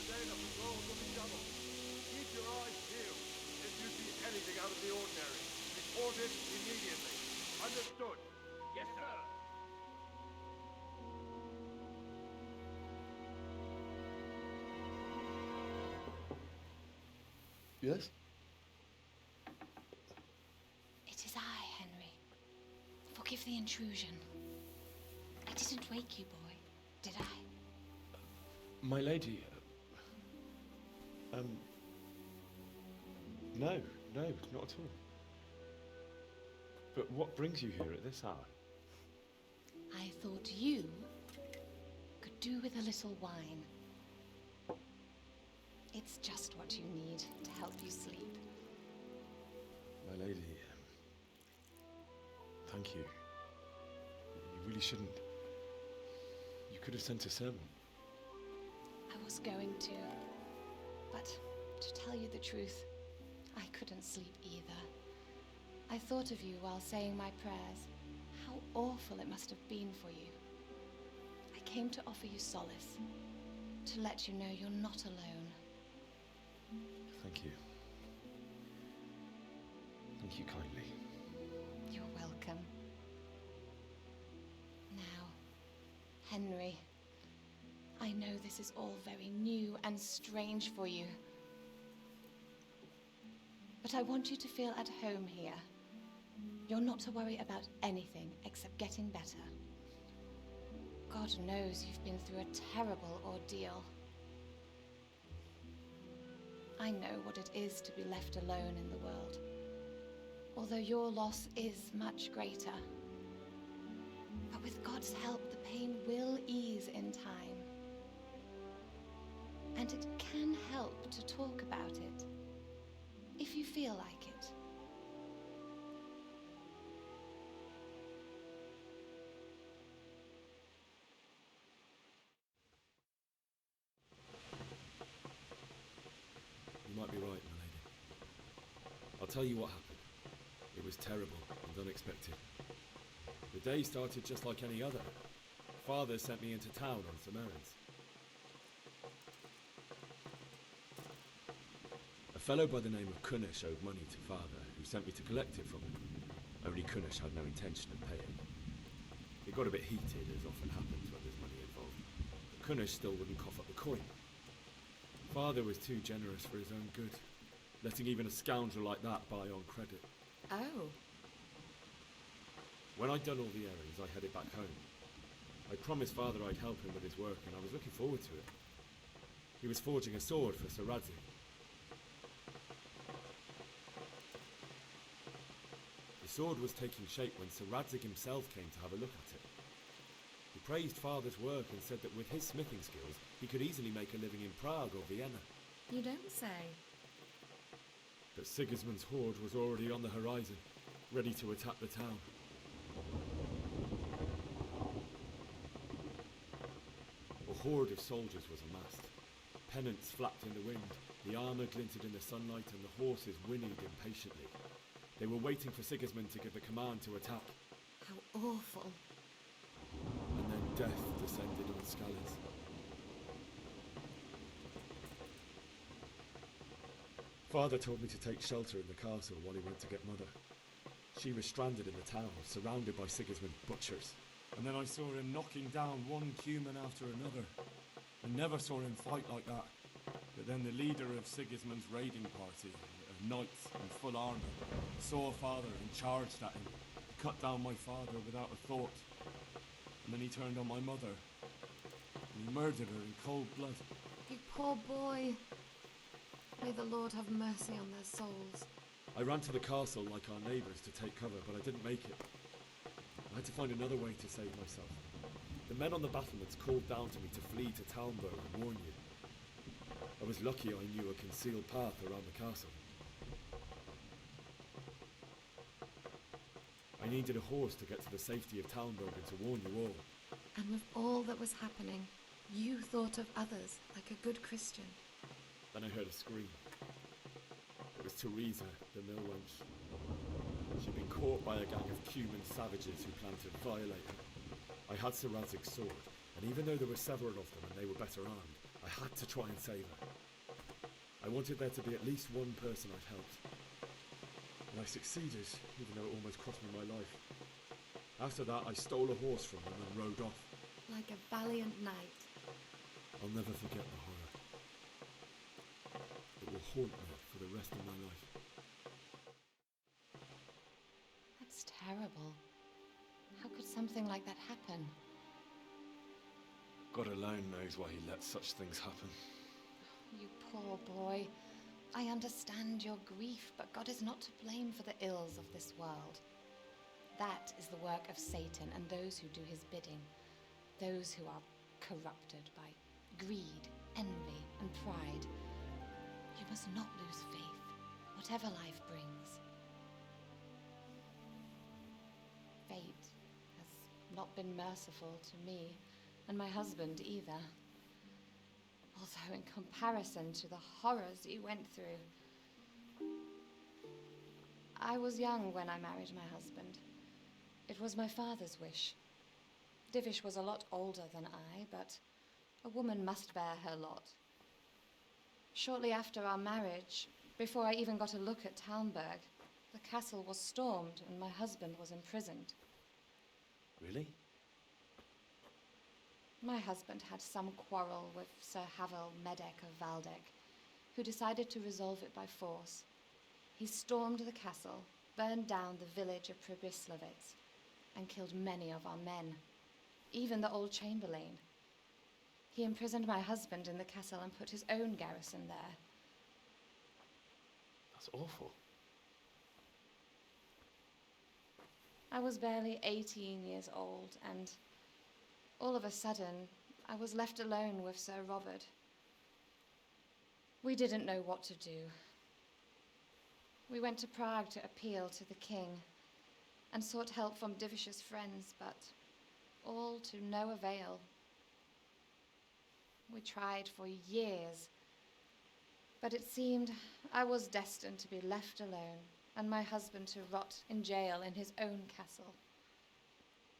Today the patrols will be doubled. Keep your eyes peeled. If you see anything out of the ordinary, report it immediately. Understood? Yes, sir. Yes? It is I, Henry. Forgive the intrusion. I didn't wake you, boy, did I? My lady, no, not at all. But what brings you here at this hour? I thought you could do with a little wine. It's just what you need to help you sleep. My lady, thank you. You really shouldn't. You could have sent a sermon. I was going to, but to tell you the truth, I couldn't sleep either. I thought of you while saying my prayers. How awful it must have been for you. I came to offer you solace, to let you know you're not alone. Thank you. Thank you kindly. You're welcome. Now, Henry, I know this is all very new and strange for you. But I want you to feel at home here. You're not to worry about anything except getting better. God knows you've been through a terrible ordeal. I know what it is to be left alone in the world, although your loss is much greater. But with God's help, the pain will ease in time. And it can help to talk about it, if you feel like it. You might be right, my lady. I'll tell you what happened. It was terrible and unexpected. The day started just like any other. Father sent me into town on some errands. A fellow by the name of Kunish owed money to Father, who sent me to collect it from him. Only Kunish had no intention of paying. It got a bit heated, as often happens when there's money involved. Kunnish still wouldn't cough up the coin. Father was too generous for his own good, letting even a scoundrel like that buy on credit. Oh. When I'd done all the errands, I headed back home. I promised Father I'd help him with his work, and I was looking forward to it. He was forging a sword for Sir Radzig. The sword was taking shape when Sir Radzig himself came to have a look at it. He praised Father's work and said that with his smithing skills, he could easily make a living in Prague or Vienna. You don't say. But Sigismund's horde was already on the horizon, ready to attack the town. A horde of soldiers was amassed. Pennants flapped in the wind, the armour glinted in the sunlight, and the horses whinnied impatiently. They were waiting for Sigismund to give the command to attack. How awful. And then death descended on Scalise. Father told me to take shelter in the castle while he went to get Mother. She was stranded in the town, surrounded by Sigismund's butchers. And then I saw him knocking down one human after another. I never saw him fight like that. But then the leader of Sigismund's raiding party, a knight in full armour, saw Father and charged at him, cut down my father without a thought. And then he turned on my mother, and he murdered her in cold blood. You poor boy. May the Lord have mercy on their souls. I ran to the castle like our neighbours to take cover, but I didn't make it. I had to find another way to save myself. The men on the battlements called down to me to flee to Talmberg and warn you. I was lucky I knew a concealed path around the castle. I needed a horse to get to the safety of Talmberg and to warn you all. And with all that was happening, you thought of others like a good Christian. Then I heard a scream. It was Teresa, the mill wench. She'd been caught by a gang of Cuman savages who planned to violate her. I had Sir Radzig's sword, and even though there were several of them and they were better armed, I had to try and save her. I wanted there to be at least one person I'd helped. And I succeeded, even though it almost cost me my life. After that, I stole a horse from them and rode off. Like a valiant knight. I'll never forget the horror. It will haunt me for the rest of my life. That's terrible. How could something like that happen? God alone knows why he lets such things happen. You poor boy. I understand your grief, but God is not to blame for the ills of this world. That is the work of Satan and those who do his bidding. Those who are corrupted by greed, envy, and pride. You must not lose faith, whatever life brings. Fate has not been merciful to me, and my husband either. Although in comparison to the horrors he went through. I was young when I married my husband. It was my father's wish. Divish was a lot older than I, but a woman must bear her lot. Shortly after our marriage, before I even got a look at Talmberg, the castle was stormed and my husband was imprisoned. Really? My husband had some quarrel with Sir Havel Medek of Valdek, who decided to resolve it by force. He stormed the castle, burned down the village of Pribyslavitz, and killed many of our men, even the old chamberlain. He imprisoned my husband in the castle and put his own garrison there. That's awful. I was barely 18 years old, and all of a sudden, I was left alone with Sir Robert. We didn't know what to do. We went to Prague to appeal to the king and sought help from Divish's friends, but all to no avail. We tried for years, but it seemed I was destined to be left alone and my husband to rot in jail in his own castle.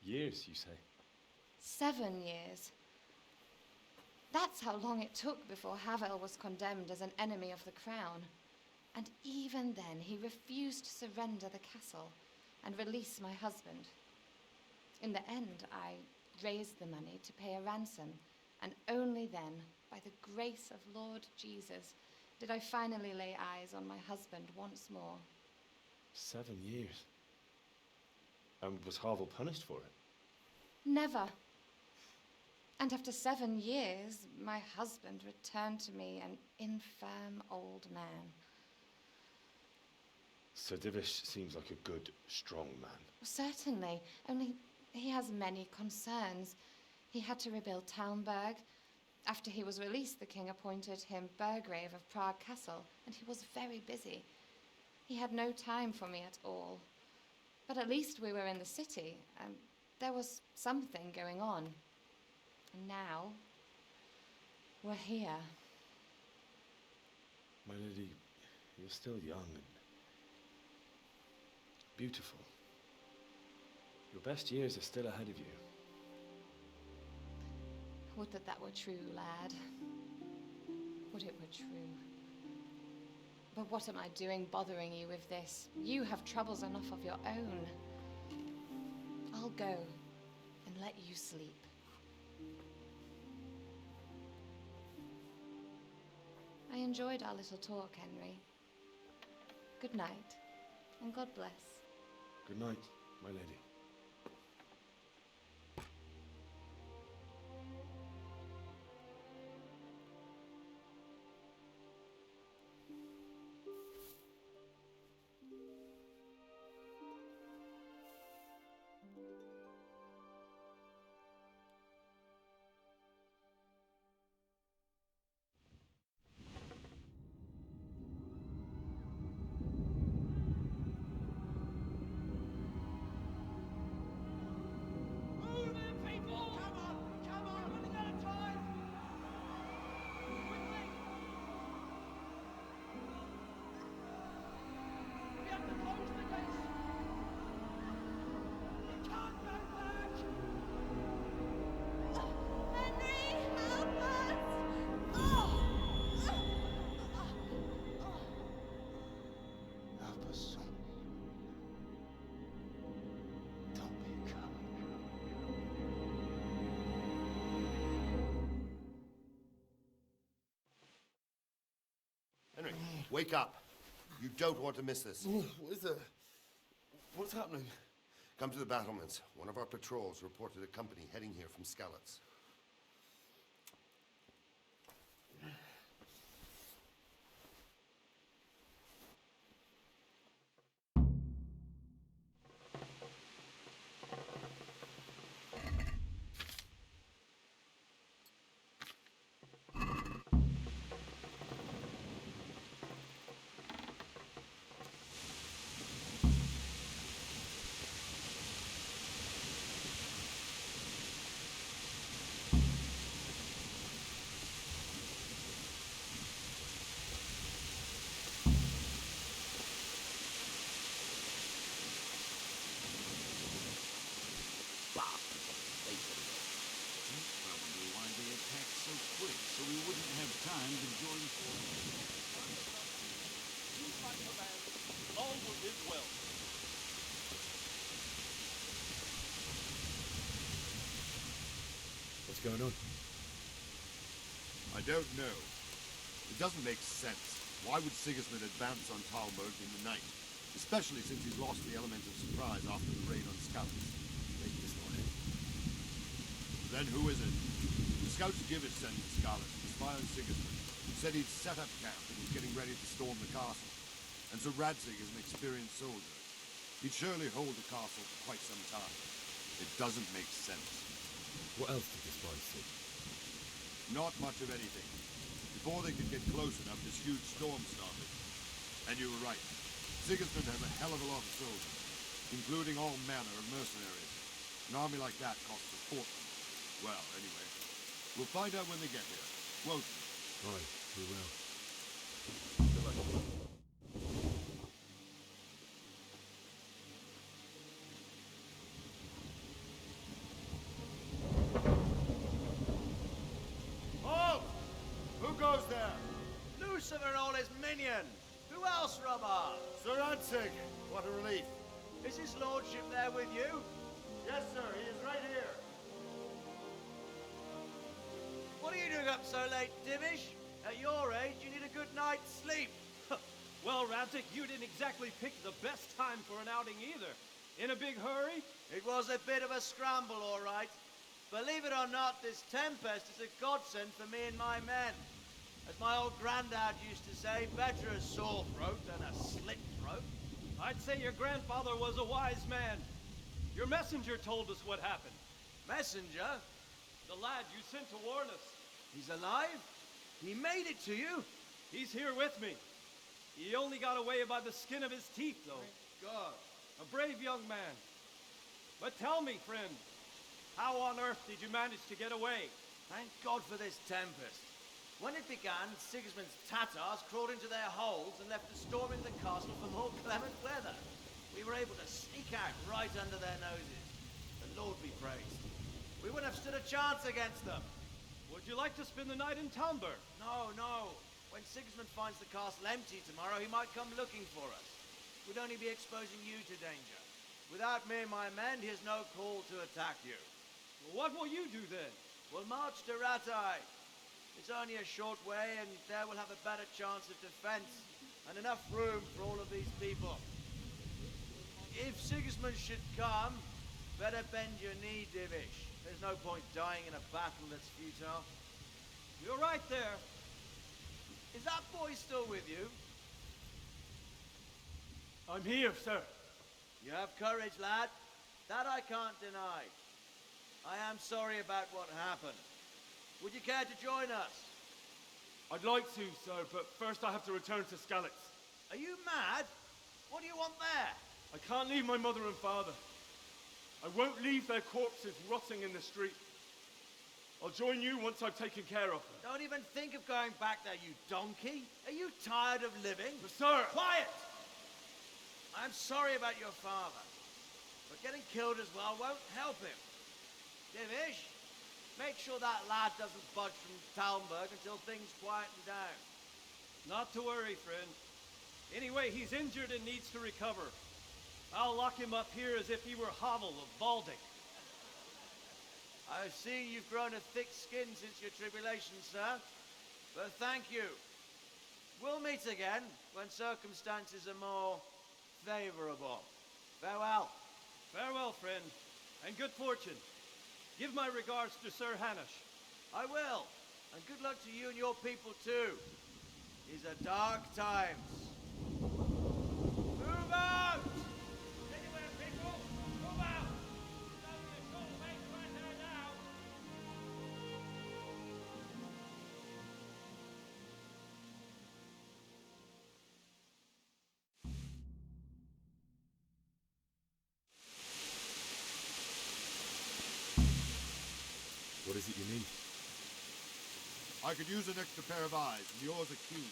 Years, you say? 7 years. That's how long it took before Havel was condemned as an enemy of the crown. And even then, he refused to surrender the castle and release my husband. In the end, I raised the money to pay a ransom And only then, by the grace of Lord Jesus, did I finally lay eyes on my husband once more. 7 years. And was Harville punished for it? Never. And after 7 years, my husband returned to me an infirm old man. Sir Divish seems like a good, strong man. Certainly, only he has many concerns. He had to rebuild Talmberg. After he was released, the king appointed him Burgrave of Prague Castle, and he was very busy. He had no time for me at all. But at least we were in the city, and there was something going on. And now, we're here. My lady, you're still young and beautiful. Your best years are still ahead of you. Would that that were true, lad. Would it were true. But what am I doing bothering you with this? You have troubles enough of your own. I'll go and let you sleep. I enjoyed our little talk, Henry. Good night, and God bless. Good night, my lady. Henry, wake up. You don't want to miss this. What is it? What's happening? Come to the battlements. One of our patrols reported a company heading here from Skalitz. Probably why they attacked so quick, so we wouldn't have time to join forces. All will live well. What's going on? I don't know. It doesn't make sense. Why would Sigismund advance on Talmberg in the night? Especially since he's lost the element of surprise after the raid on Skalitz. Maybe it's not him. Then who is it? The scouts Givis sent to Skalitz to spy on Sigismund, who said he'd set up camp and was getting ready to storm the castle. And so Radzig is an experienced soldier. He'd surely hold the castle for quite some time. It doesn't make sense. What else did the spies see? Not much of anything. Before they could get close enough, this huge storm started. And you were right. Sigismund has a hell of a lot of soldiers, including all manner of mercenaries. An army like that costs a fortune. Well, anyway, we'll find out when they get here, won't we? Aye, we will. Halt! Who goes there? Lucifer and all his minions. Who else, Robber? Sir Radzig, what a relief. Is his lordship there with you? Yes, sir, he is right here. What are you doing up so late, Dimish? At your age, you need a good night's sleep. Well, Radzik, you didn't exactly pick the best time for an outing either. In a big hurry? It was a bit of a scramble, all right. Believe it or not, this tempest is a godsend for me and my men. As my old granddad used to say, better a sore throat than a slit throat. I'd say your grandfather was a wise man. Your messenger told us what happened. Messenger? The lad you sent to warn us. He's alive? He made it to you? He's here with me. He only got away by the skin of his teeth, though. Thank God. A brave young man. But tell me, friend, how on earth did you manage to get away? Thank God for this tempest. When it began, Sigismund's Tatars crawled into their holes and left us storming the castle for more clement weather. We were able to sneak out right under their noses. The Lord be praised. We wouldn't have stood a chance against them. Would you like to spend the night in Talmberg? No, no. When Sigismund finds the castle empty tomorrow, he might come looking for us. We'd only be exposing you to danger. Without me and my men, he has no call to attack you. Well, what will you do then? We'll march to Ratai. It's only a short way, and there we'll have a better chance of defense and enough room for all of these people. If Sigismund should come, better bend your knee, Divish. There's no point dying in a battle that's futile. You're right there. Is that boy still with you? I'm here, sir. You have courage, lad. That I can't deny. I am sorry about what happened. Would you care to join us? I'd like to, sir, but first I have to return to Skalitz. Are you mad? What do you want there? I can't leave my mother and father. I won't leave their corpses rotting in the street. I'll join you once I've taken care of them. Don't even think of going back there, you donkey. Are you tired of living? But sir! Quiet! I'm sorry about your father, but getting killed as well won't help him. Divish, make sure that lad doesn't budge from Talmberg until things quieten down. Not to worry, friend. Anyway, he's injured and needs to recover. I'll lock him up here as if he were Havel of Baldic. I've seen you've grown a thick skin since your tribulation, sir. But thank you. We'll meet again when circumstances are more favorable. Farewell. Farewell, friend, and good fortune. Give my regards to Sir Hanush. I will. And good luck to you and your people, too. These are dark times. Move out! Anywhere, people! Move out! It's only a short way to enter now. What is it you need? I could use an extra pair of eyes, and yours are keen.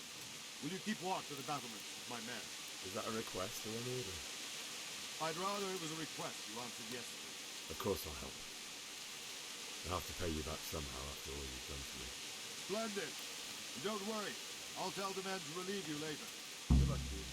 Will you keep watch of the battlements with my men? Is that a request or an order? I'd rather it was a request you answered yesterday. Of course I'll help. I'll have to pay you back somehow after all you've done for me. Splendid. And don't worry. I'll tell the men to relieve you later. Good luck to you.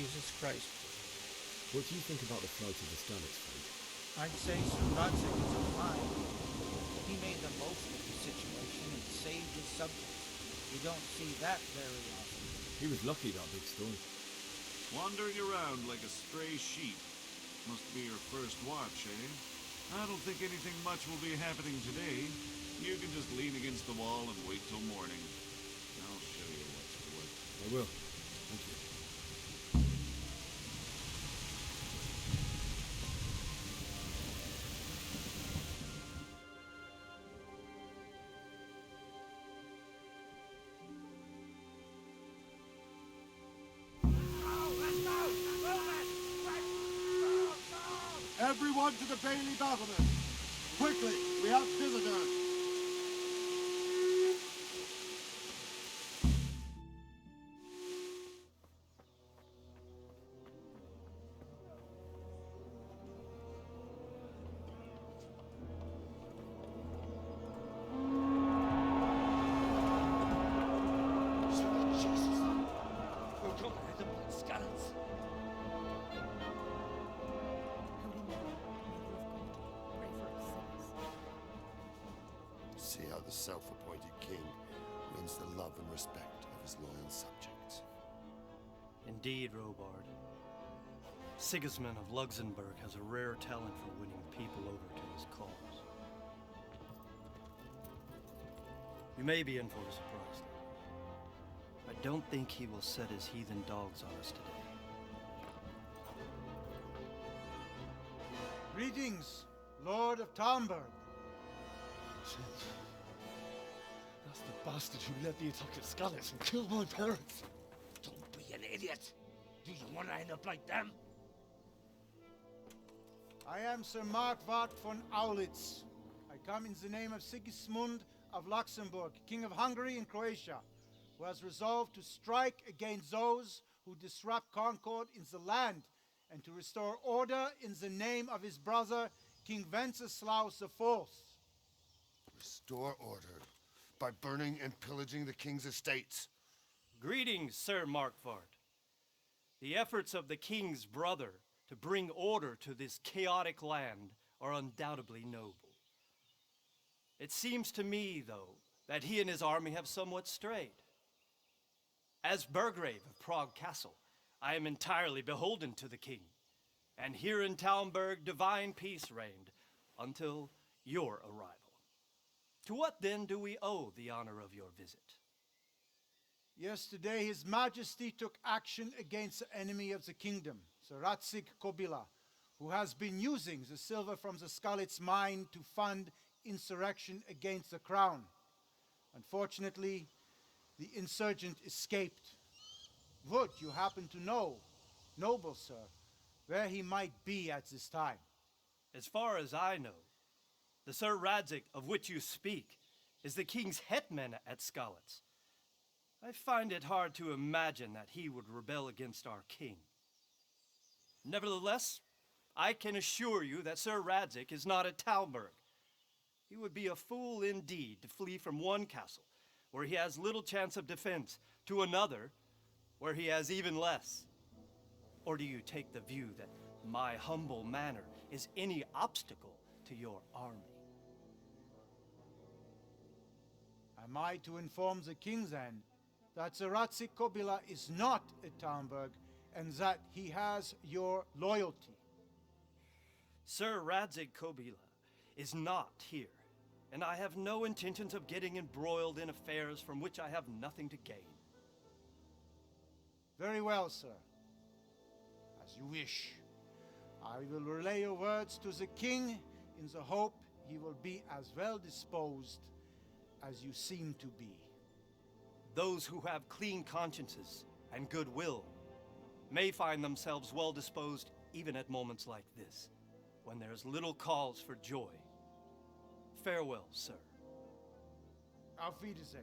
Jesus Christ. What do you think about the flight of the Skalitz fleet? I'd say Sir Rodzik is a fine. He made the most of the situation and saved his subjects. You don't see that very often. He was lucky, that big storm. Wandering around like a stray sheep. Must be your first watch, eh? I don't think anything much will be happening today. You can just lean against the wall and wait till morning. I'll show you what's what. I will. Thank you. Everyone to the Bailey battlement! Quickly, we have visitors! See how the self-appointed king wins the love and respect of his loyal subjects. Indeed, Robard. Sigismund of Luxembourg has a rare talent for winning people over to his cause. We may be in for a surprise, though. I don't think he will set his heathen dogs on us today. Greetings, Lord of Talmberg. That's the bastard who led the attack at Scarlet and killed my parents. Don't be an idiot. Do you want to end up like them? I am Sir Markwart von Aulitz. I come in the name of Sigismund of Luxembourg, King of Hungary and Croatia, who has resolved to strike against those who disrupt concord in the land and to restore order in the name of his brother, King Wenceslaus IV. Restore order by burning and pillaging the king's estates. Greetings, Sir Markwart. The efforts of the king's brother to bring order to this chaotic land are undoubtedly noble. It seems to me, though, that he and his army have somewhat strayed. As Burgrave of Prague Castle, I am entirely beholden to the king, and here in Talmberg divine peace reigned until your arrival. To what then do we owe the honor of your visit? Yesterday, His Majesty took action against the enemy of the kingdom, Sir Radzig Kobyla, who has been using the silver from the Skalitz mine to fund insurrection against the crown. Unfortunately, the insurgent escaped. Would you happen to know, noble sir, where he might be at this time? As far as I know, the Sir Radzig of which you speak is the king's hetman at Skalitz. I find it hard to imagine that he would rebel against our king. Nevertheless, I can assure you that Sir Radzig is not at Talmberg. He would be a fool indeed to flee from one castle, where he has little chance of defense, to another, where he has even less. Or do you take the view that my humble manner is any obstacle to your army? Am I to inform the king then that Sir Radzig Kobyla is not at Talmberg and that he has your loyalty? Sir Radzig Kobyla is not here, and I have no intentions of getting embroiled in affairs from which I have nothing to gain. Very well, sir. As you wish. I will relay your words to the king in the hope he will be as well disposed as you seem to be. Those who have clean consciences and goodwill may find themselves well disposed even at moments like this, when there is little cause for joy. Farewell, sir. Auf Wiedersehen.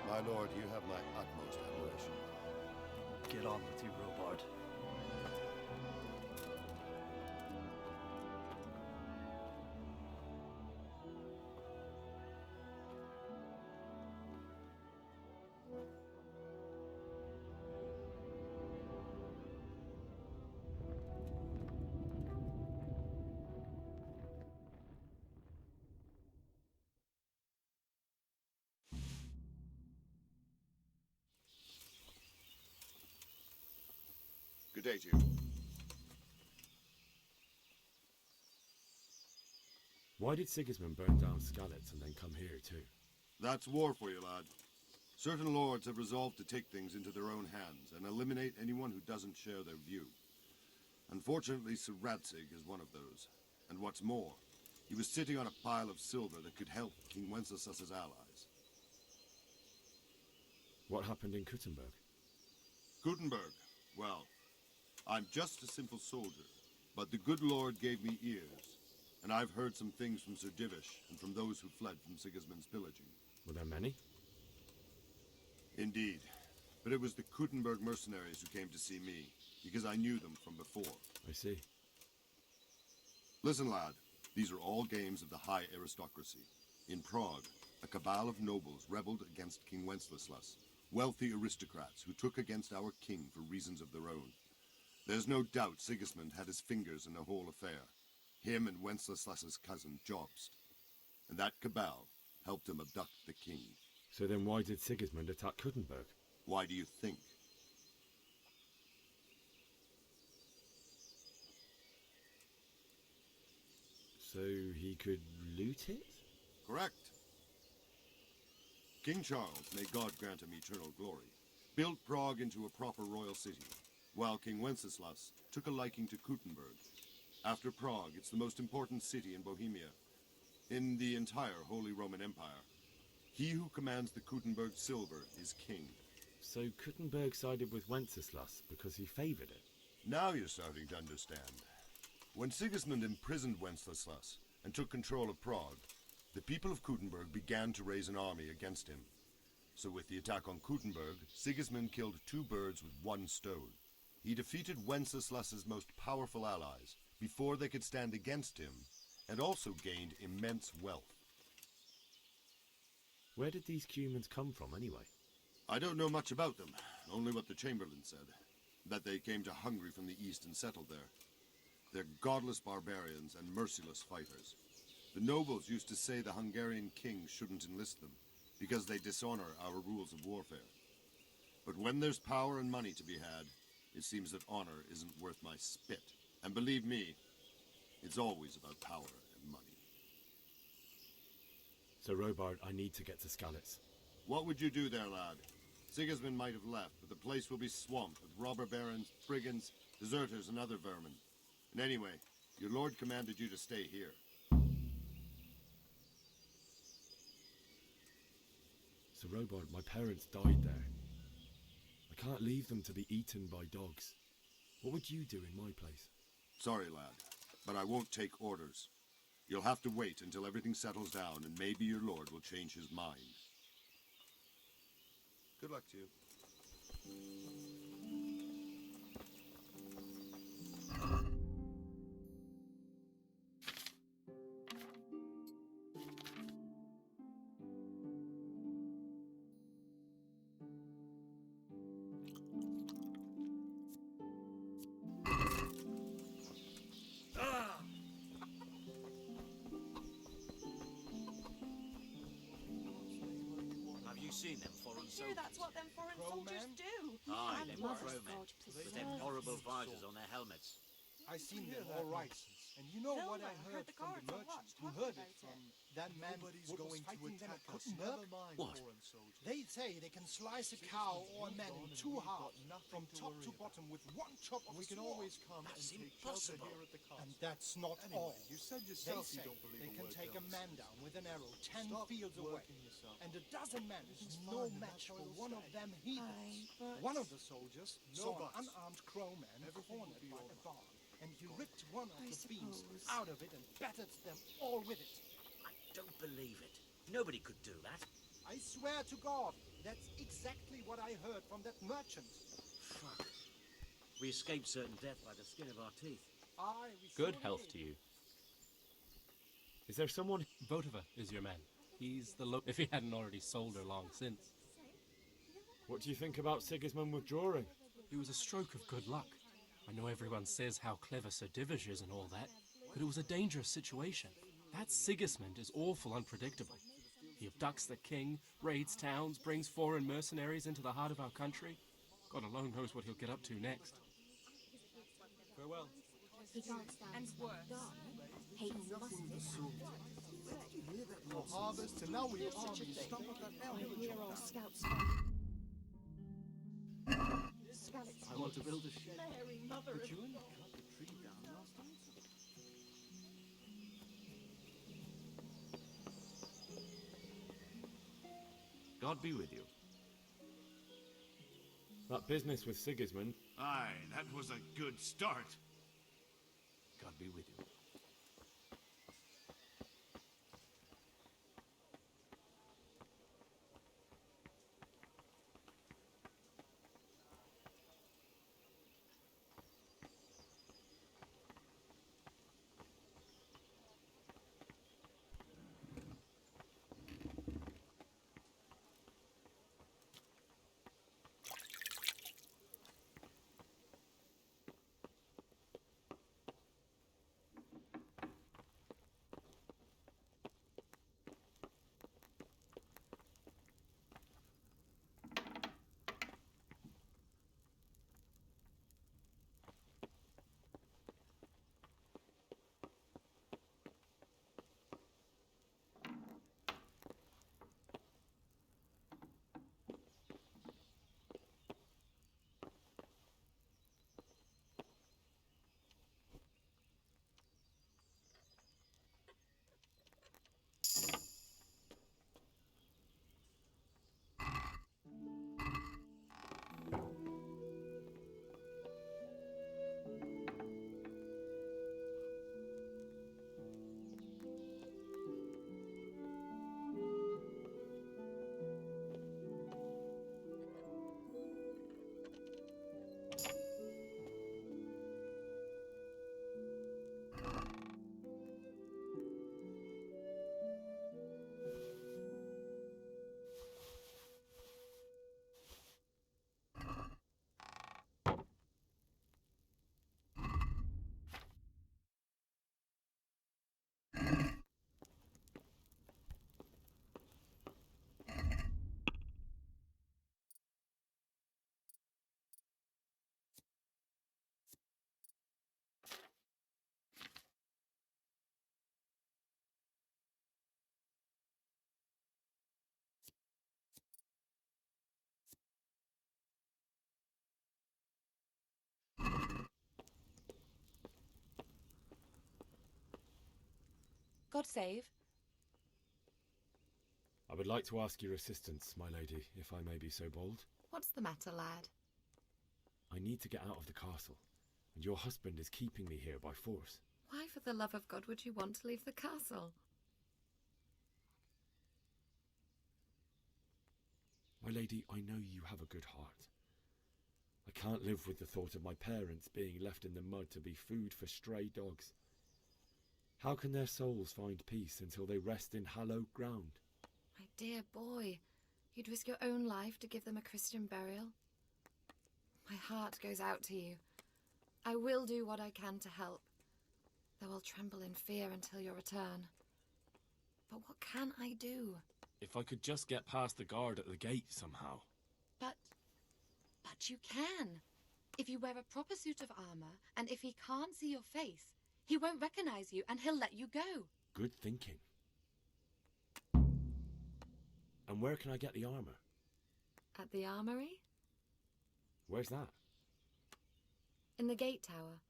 My lord, you have my utmost admiration. Get on with you, Robard. Good day to you. Why did Sigismund burn down Skalitz and then come here too? That's war for you, lad. Certain lords have resolved to take things into their own hands and eliminate anyone who doesn't share their view. Unfortunately, Sir Radzig is one of those. And what's more, he was sitting on a pile of silver that could help King Wenceslas's allies. What happened in Kuttenberg? Gutenberg, well, I'm just a simple soldier, but the good Lord gave me ears, and I've heard some things from Sir Divish and from those who fled from Sigismund's pillaging. Were there many? Indeed, but it was the Kuttenberg mercenaries who came to see me, because I knew them from before. I see. Listen, lad, these are all games of the high aristocracy. In Prague, a cabal of nobles rebelled against King Wenceslas, wealthy aristocrats who took against our king for reasons of their own. There's no doubt Sigismund had his fingers in the whole affair. Him and Wenceslas's cousin, Jobst. And that cabal helped him abduct the king. So then why did Sigismund attack Kuttenberg? Why do you think? So he could loot it? Correct. King Charles, may God grant him eternal glory, built Prague into a proper royal city, while King Wenceslas took a liking to Kuttenberg. After Prague, it's the most important city in Bohemia, in the entire Holy Roman Empire. He who commands the Kuttenberg silver is king. So Kuttenberg sided with Wenceslas because he favoured it? Now you're starting to understand. When Sigismund imprisoned Wenceslas and took control of Prague, the people of Kuttenberg began to raise an army against him. So with the attack on Kuttenberg, Sigismund killed 2 birds with 1 stone. He defeated Wenceslas's most powerful allies before they could stand against him, and also gained immense wealth. Where did these Cumans come from anyway? I don't know much about them, only what the Chamberlain said, that they came to Hungary from the east and settled there. They're godless barbarians and merciless fighters. The nobles used to say the Hungarian king shouldn't enlist them, because they dishonor our rules of warfare. But when there's power and money to be had, it seems that honor isn't worth my spit. And believe me, it's always about power and money. So Robard, I need to get to Skalitz. What would you do there, lad? Sigismund might have left, but the place will be swamped with robber barons, brigands, deserters, and other vermin. And anyway, your lord commanded you to stay here. So Robard, my parents died there. I can't leave them to be eaten by dogs. What would you do in my place? Sorry, lad, but I won't take orders. You'll have to wait until everything settles down, and maybe your lord will change his mind. Good luck to you. Have you seen them foreign Sure, soldiers? that's what them foreign soldiers do. Aye, Yeah, them Mother's crowmen, God, please. with them horrible visors on their helmets. I seen them all right. And you know what I heard the from the guards merchant on who watch heard talking it about from that man Nobody's what was going to fighting them at attack us. Kuttenberg? Never mind What? foreign soldiers. They say they can slice a cow or a man in 2 halves, from top to bottom, with 1 chop of We can sword. always come That's and take shelter impossible. here at the castle. And that's not Anyway, all. you said They yourself say you don't believe they a can word take a else. man down with an arrow 10 Stop fields away. working yourself. And a dozen men is It's no fine, and match that's for why one we'll of stay. them heathens. Aye, but- One of the soldiers No saw buts. an unarmed crowman Everything will cornered be by all a right. barn, and he ripped one of I the beams suppose. out of it and battered them all with it. I don't believe it. Nobody could do that. I swear to God, that's exactly what I heard from that merchant. Fuck. We escaped certain death by the skin of our teeth. Aye, we Good surely health did. to you. Is there someone... Votova is your man. He's the if he hadn't already sold her long since. What do you think about Sigismund withdrawing? It was a stroke of good luck. I know everyone says how clever Sir Divish is and all that, but it was a dangerous situation. That Sigismund is awful unpredictable. He abducts the king, raids towns, brings foreign mercenaries into the heart of our country. God alone knows what he'll get up to next. Farewell. He can't stand And smell worse. God. Hates mustard. No harvest, and now we armies stump up that I elder hear job all down. scouts. I want to build a shed. Mary, mother But of you only God. cut the tree down last time. God be with you. That business with Sigismund. Aye, that was a good start. God be with you. God save. I would like to ask your assistance, my lady, if I may be so bold. What's the matter, lad? I need to get out of the castle, and your husband is keeping me here by force. Why, for the love of God, would you want to leave the castle? My lady, I know you have a good heart. I can't live with the thought of my parents being left in the mud to be food for stray dogs. How can their souls find peace until they rest in hallowed ground? My dear boy, you'd risk your own life to give them a Christian burial? My heart goes out to you. I will do what I can to help, though I'll tremble in fear until your return. But what can I do? If I could just get past the guard at the gate somehow. But you can. If you wear a proper suit of armor, and if he can't see your face, he won't recognize you and he'll let you go. Good thinking. And where can I get the armor? At the armory? Where's that? In the gate tower.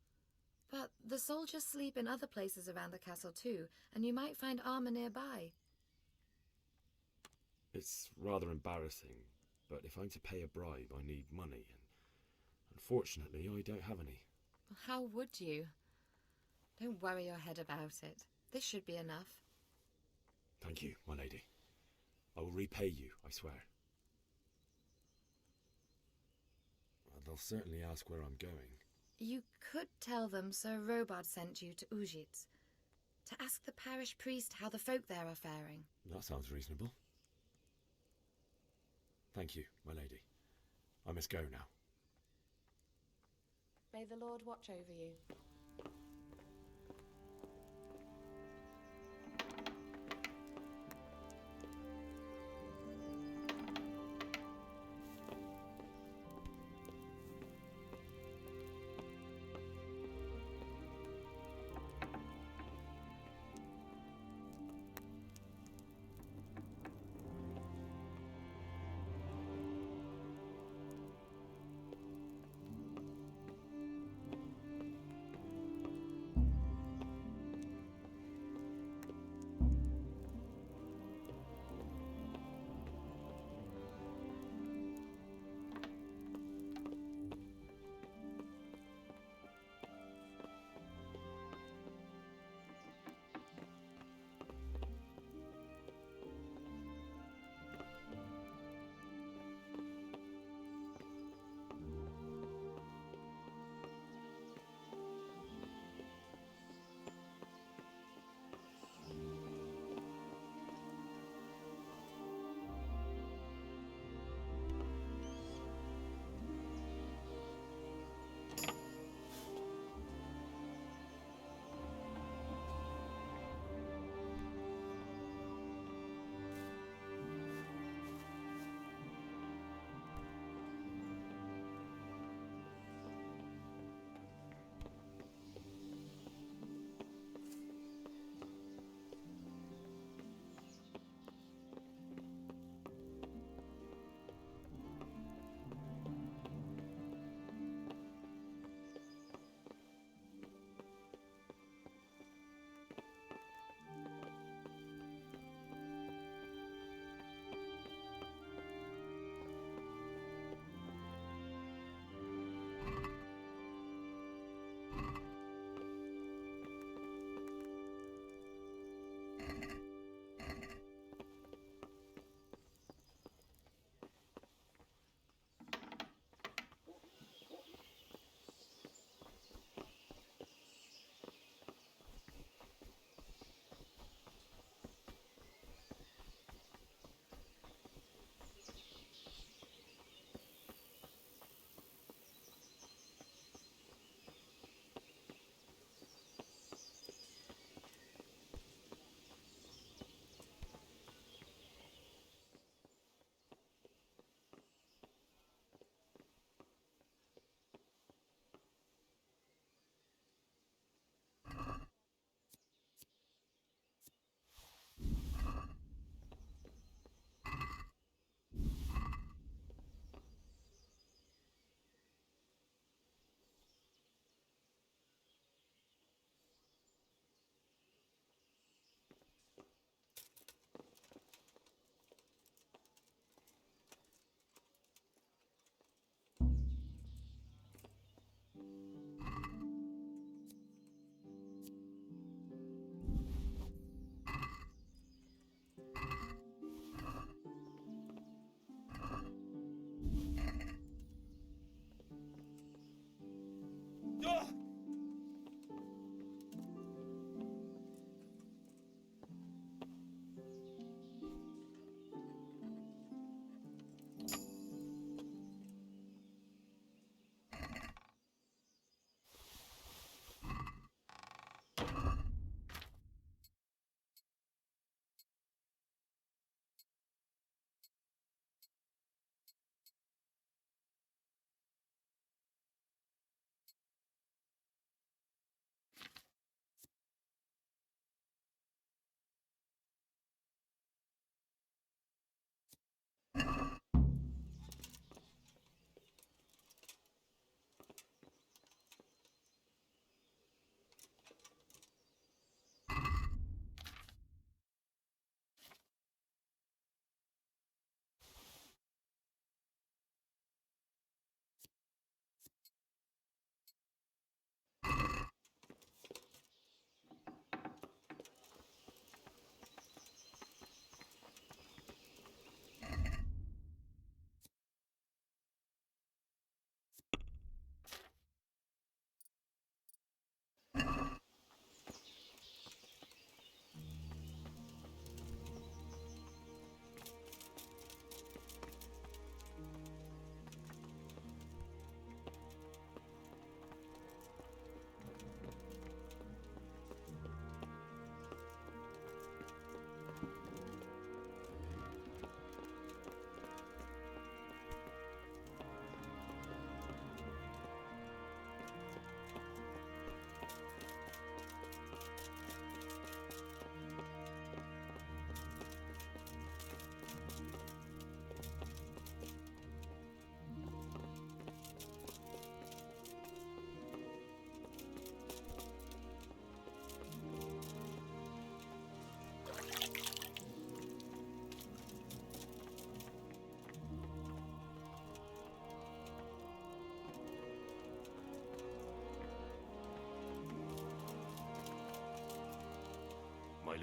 But the soldiers sleep in other places around the castle too, and you might find armor nearby. It's rather embarrassing, but if I'm to pay a bribe, I need money, and unfortunately, I don't have any. How would you? Don't worry your head about it. This should be enough. Thank you, my lady. I will repay you, I swear. They'll certainly ask where I'm going. You could tell them Sir Robard sent you to Ujits, to ask the parish priest how the folk there are faring. That sounds reasonable. Thank you, my lady. I must go now. May the Lord watch over you.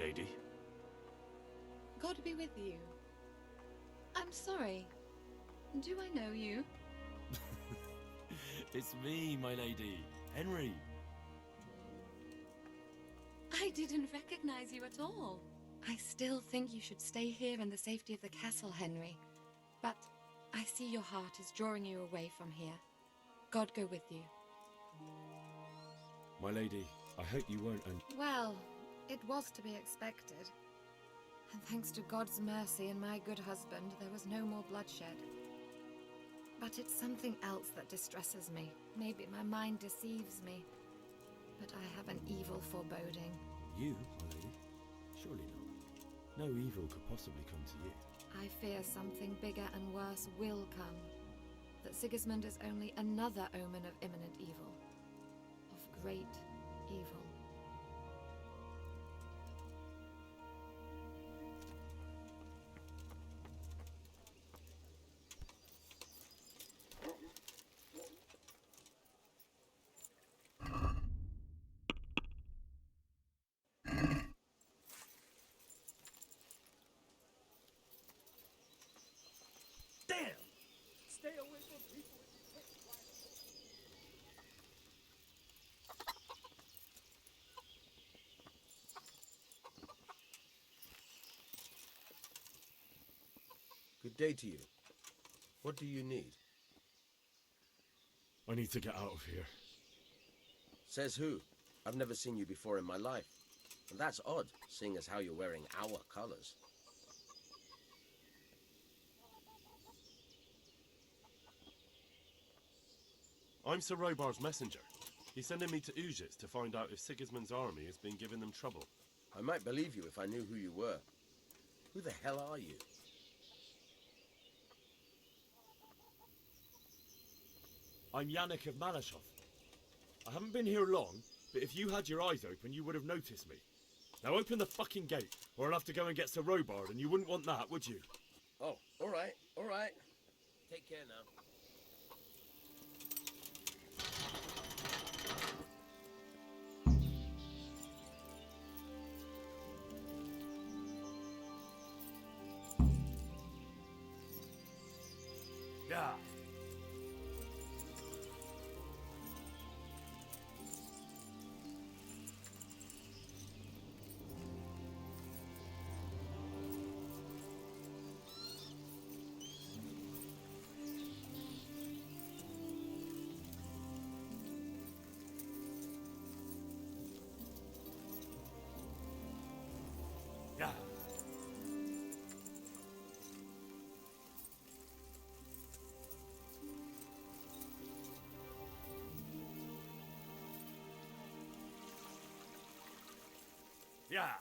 lady. God be with you. I'm sorry. Do I know you? It's me, my lady. Henry. I didn't recognize you at all. I still think you should stay here in the safety of the castle, Henry. But I see your heart is drawing you away from here. God go with you. My lady, I hope you won't Well, it was to be expected. And thanks to God's mercy and my good husband, there was no more bloodshed. But it's something else that distresses me. Maybe my mind deceives me. But I have an evil foreboding. You, my lady? Surely not. No evil could possibly come to you. I fear something bigger and worse will come. That Sigismund is only another omen of imminent evil. Of great evil. Damn! Stay away from people. Good day to you. What do you need? I need to get out of here. Says who? I've never seen you before in my life. And that's odd, seeing as how you're wearing our colors. I'm Sir Robar's messenger. He's sending me to Ujits to find out if Sigismund's army has been giving them trouble. I might believe you if I knew who you were. Who the hell are you? I'm Yannick of Malashov. I haven't been here long, but if you had your eyes open, you would have noticed me. Now open the fucking gate, or I'll have to go and get Sir Robard, and you wouldn't want that, would you? Oh, all right, all right. Take care now. Yeah. Yeah. Yeah.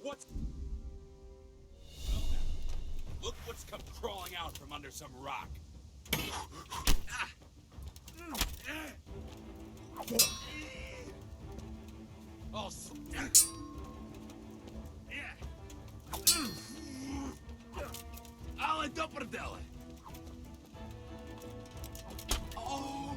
What's... Well, now, look what's come crawling out from under some rock. Oh, Alla dopperdelle. Oh.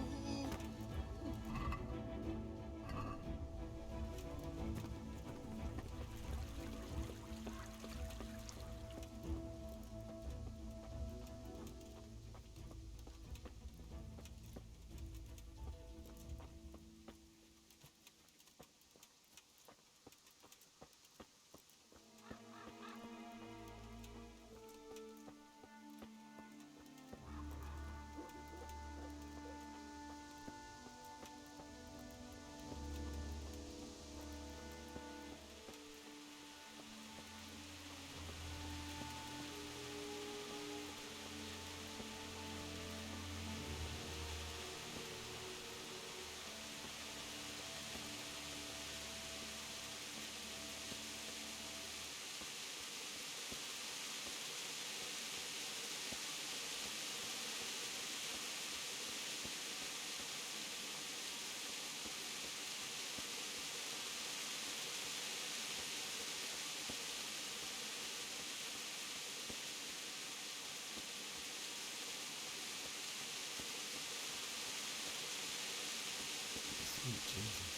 Sweet Jesus.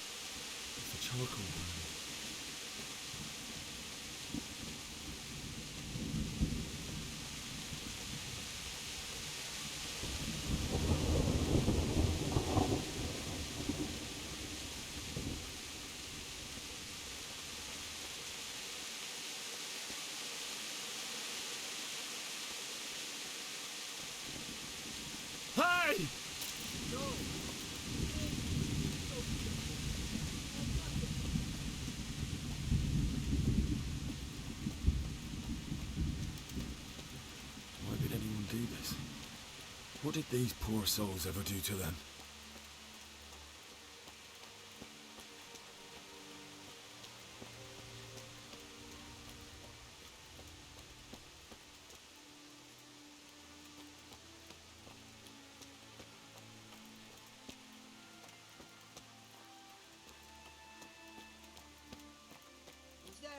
It's a charcoal burning. Hey! Why would anyone do this? What did these poor souls ever do to them? Who's there?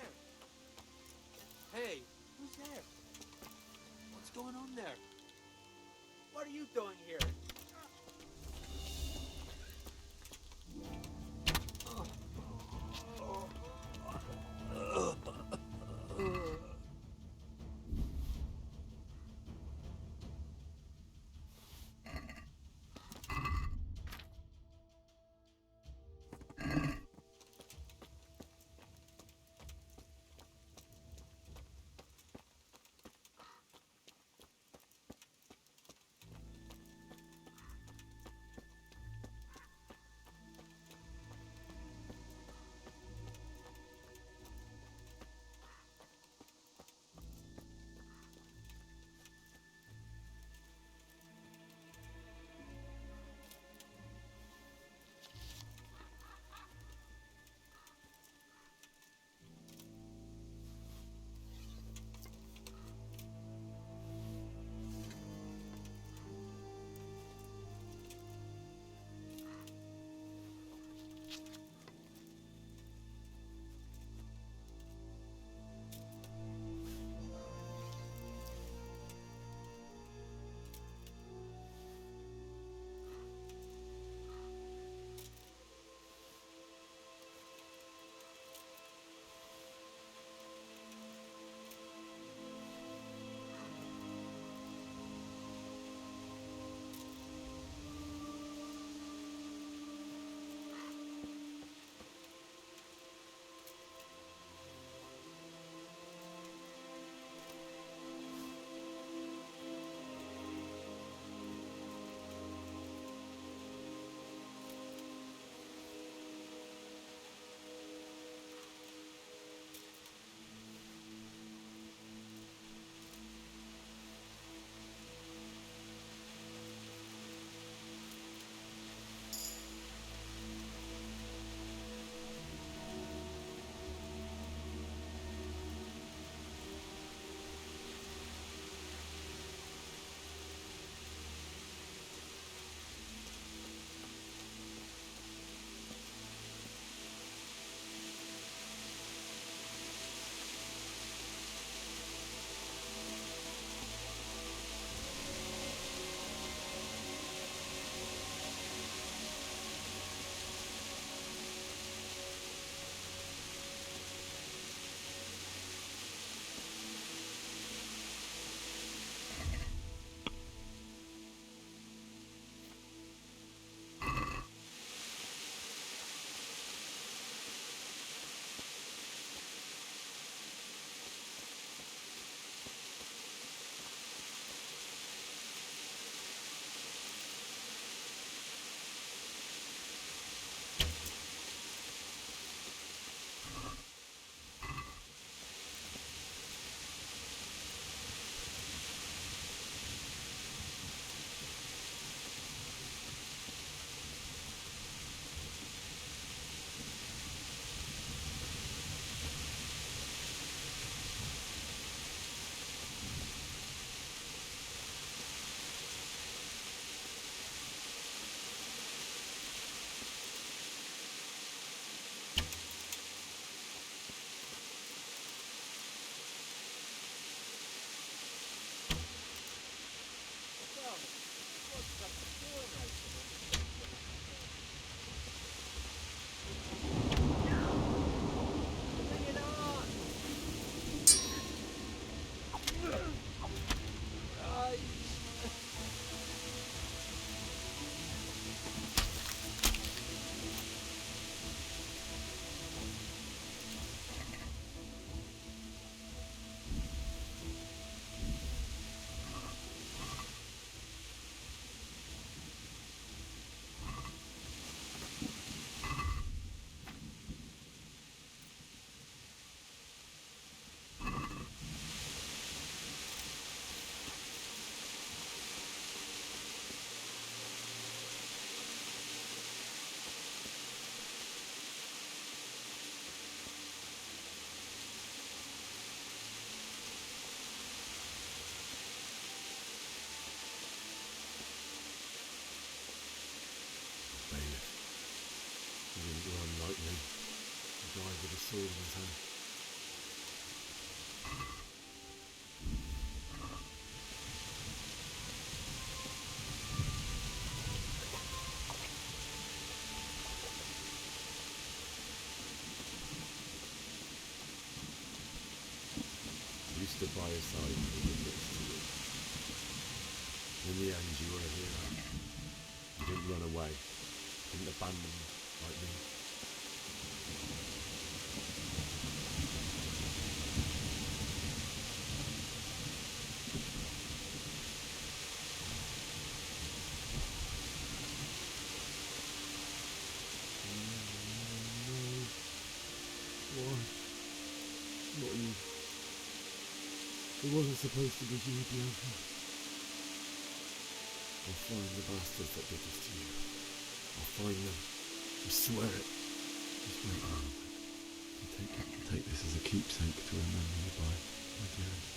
Hey, who's there? What's going on there? What are you doing here? king's son. You stood by his side when he did this to you. In the end, you were a hero. You didn't run away. Didn't abandon me like me. No. Why? Not you. It wasn't supposed to be you, Bianca. I'll find the bastards that did this to you. I'll find them. I swear it. Just wait a little bit. Take this as a keepsake to remember you by, my dearest.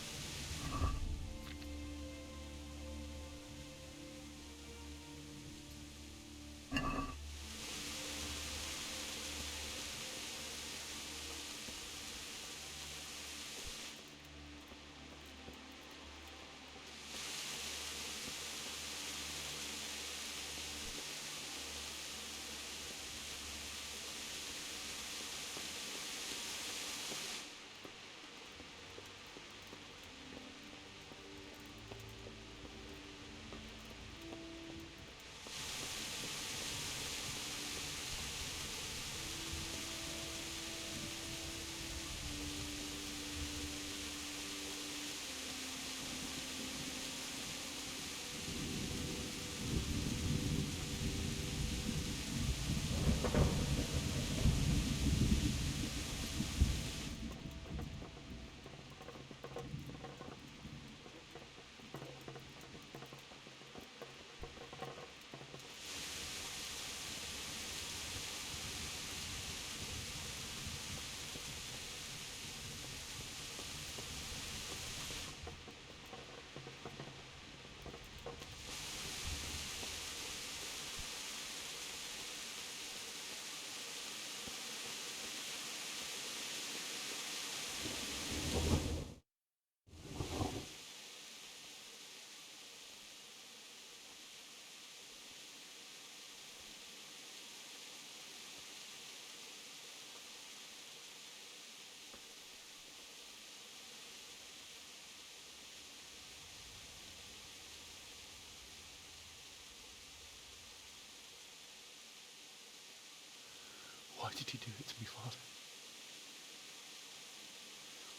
Why did you do it to me, Father?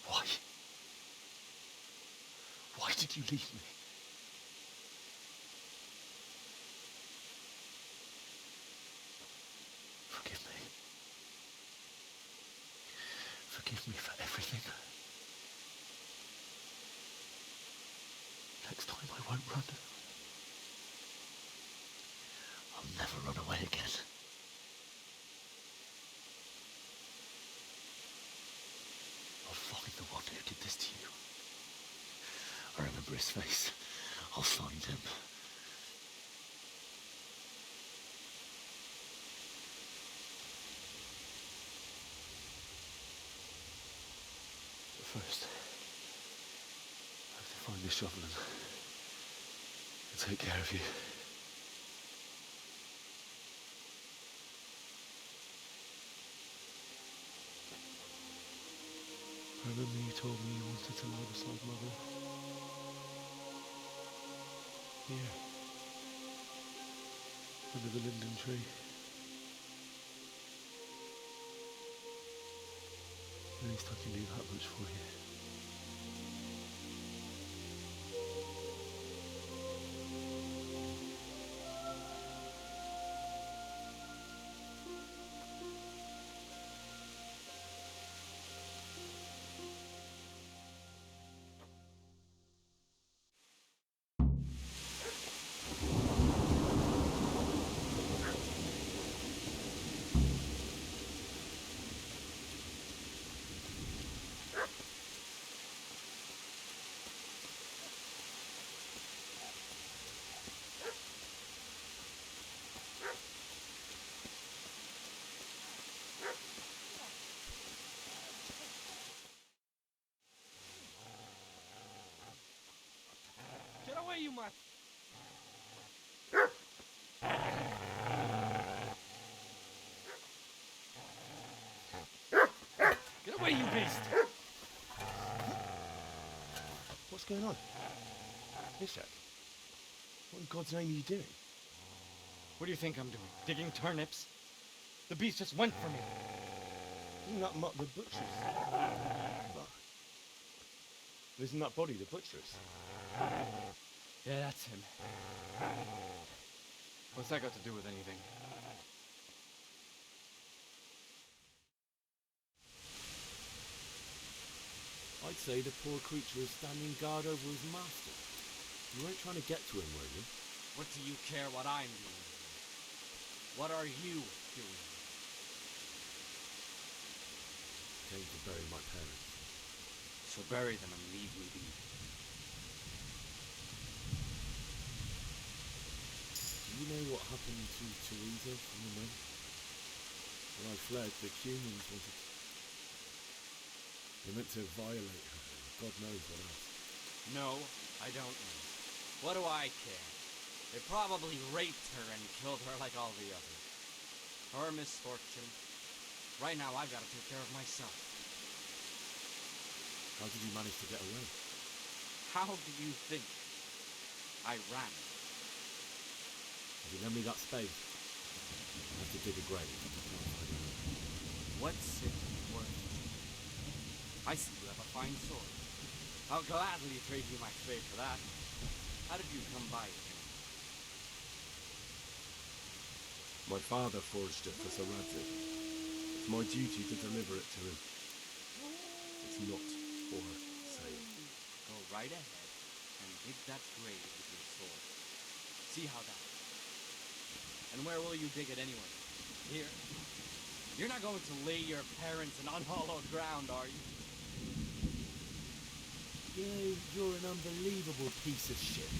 Why? Why did you leave me? Forgive me. Forgive me for everything. Next time I won't run. I'll never run away again. I'll find the one who did this to you. I remember his face. I'll find him. But first, I have to find this shovel and take care of you. I remember you told me you wanted to lie beside Mother. Here. Under the linden tree. At least I can do that much for you. much. Get away, you beast! What's going on? Ishak, what in God's name are you doing? What do you think I'm doing? Digging turnips? The beast just went for me. Isn't that not the butcher's? What? Isn't that body the butcher's? Yeah, that's him. What's that got to do with anything? I'd say the poor creature is standing guard over his master. You weren't trying to get to him, were you? What do you care what I'm doing? What are you doing? Came to bury my parents. So bury them and leave me be. Do you know what happened to Teresa from the men? When I fled, the humans wanted to... They meant to violate her, God knows what else. No, I don't know. What do I care? They probably raped her and killed her like all the others. Her misfortune. Right now, I've got to take care of myself. How did you manage to get away? How do you think? I ran. If you lend me that spade, I have to dig a grave. What's it worth? I see you have a fine sword. I'll gladly trade you my spade for that. How did you come by it? My father forged it for Sir Radzik. It's my duty to deliver it to him. It's not for sale. Go right ahead and dig that grave with your sword. See how that is. And where will you dig it anyway? Here? You're not going to lay your parents in unhallowed ground, are you? You're an unbelievable piece of shit.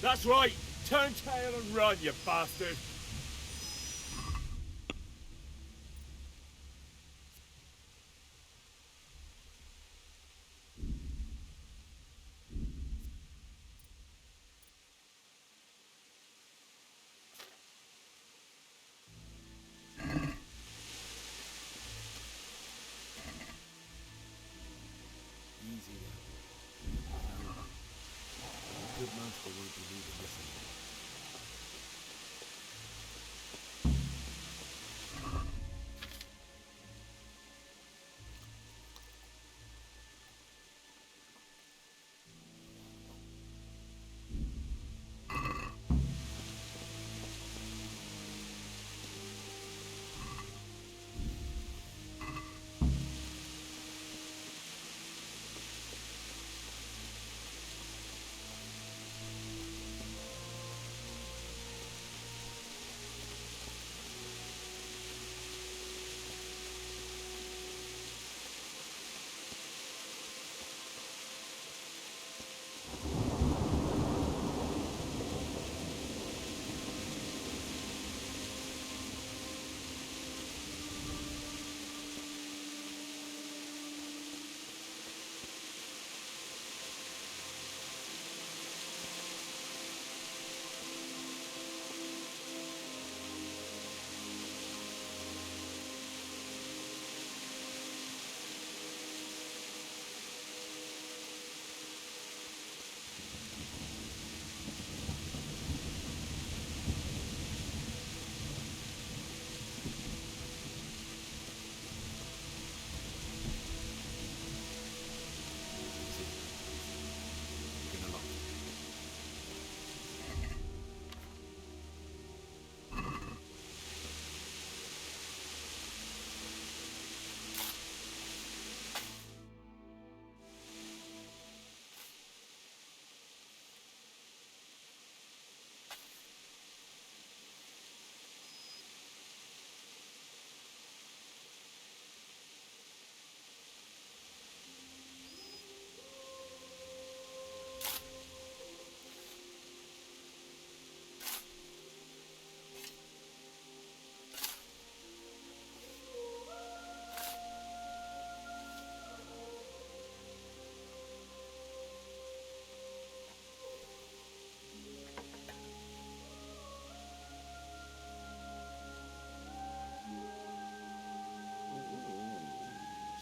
That's right! Turn tail and run, you bastard! good master won't be needing this anymore.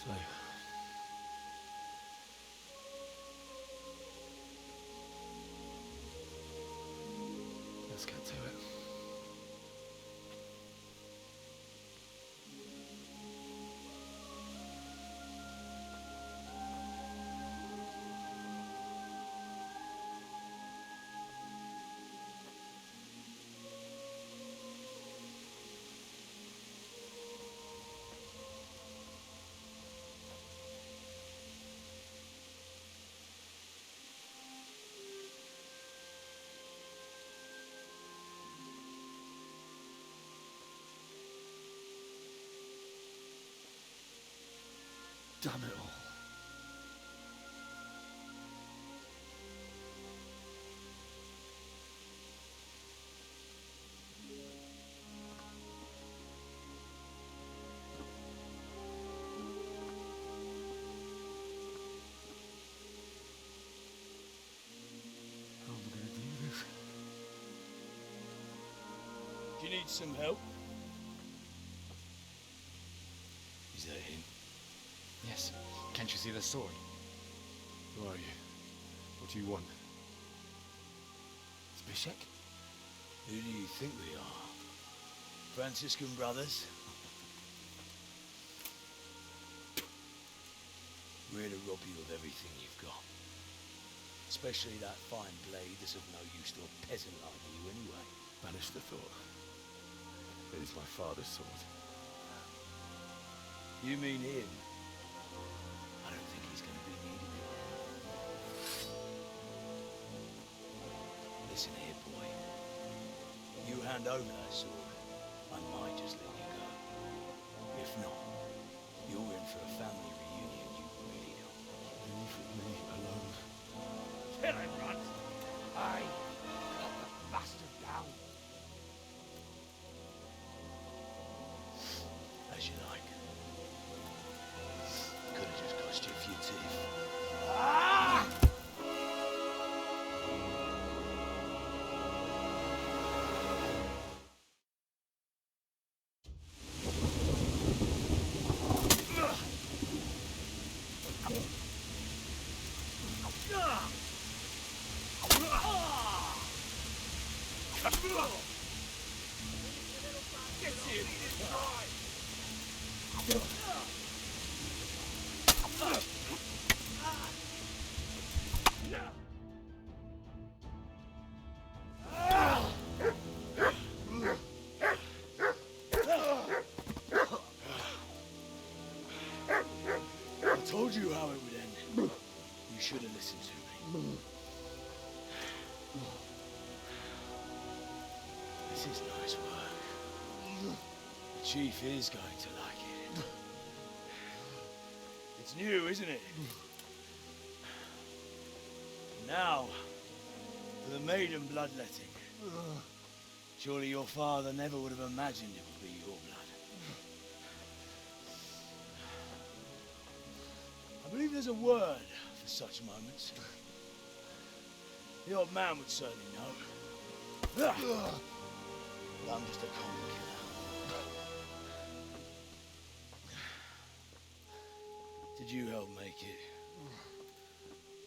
So, let's get to it. Damn it all. How am I going to do this? Do you need some help? Is that him? Yes. Can't you see the sword? Who are you? What do you want? Zbyszek? Who do you think we are? Franciscan brothers? We're here to rob you of everything you've got. Especially that fine blade that's of no use to a peasant like you anyway. Banish the thought. It is my father's sword. You mean him? I don't think he's going to be needing it. Listen here, boy. You hand over that sword, I might just let you go. If not, you're in for a family reunion you really don't want. Leave me alone. Kill him, Runt! Aye! Cut the bastard down! As you like. Could have just cost you a few teeth. Ah! I told you how it would end. You should have listened to me. This is nice work. The chief is going to like it. It's new, isn't it? Now, for the maiden bloodletting. Surely your father never would have imagined it would be your blood. I believe there's a word for such moments. The old man would certainly know. But I'm just a common killer. Did you help make it?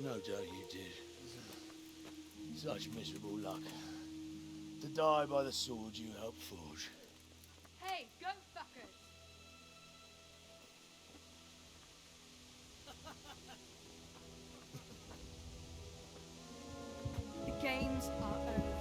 No doubt you did. Such miserable luck. To die by the sword you helped forge. Hey, go fuckers! The games are over.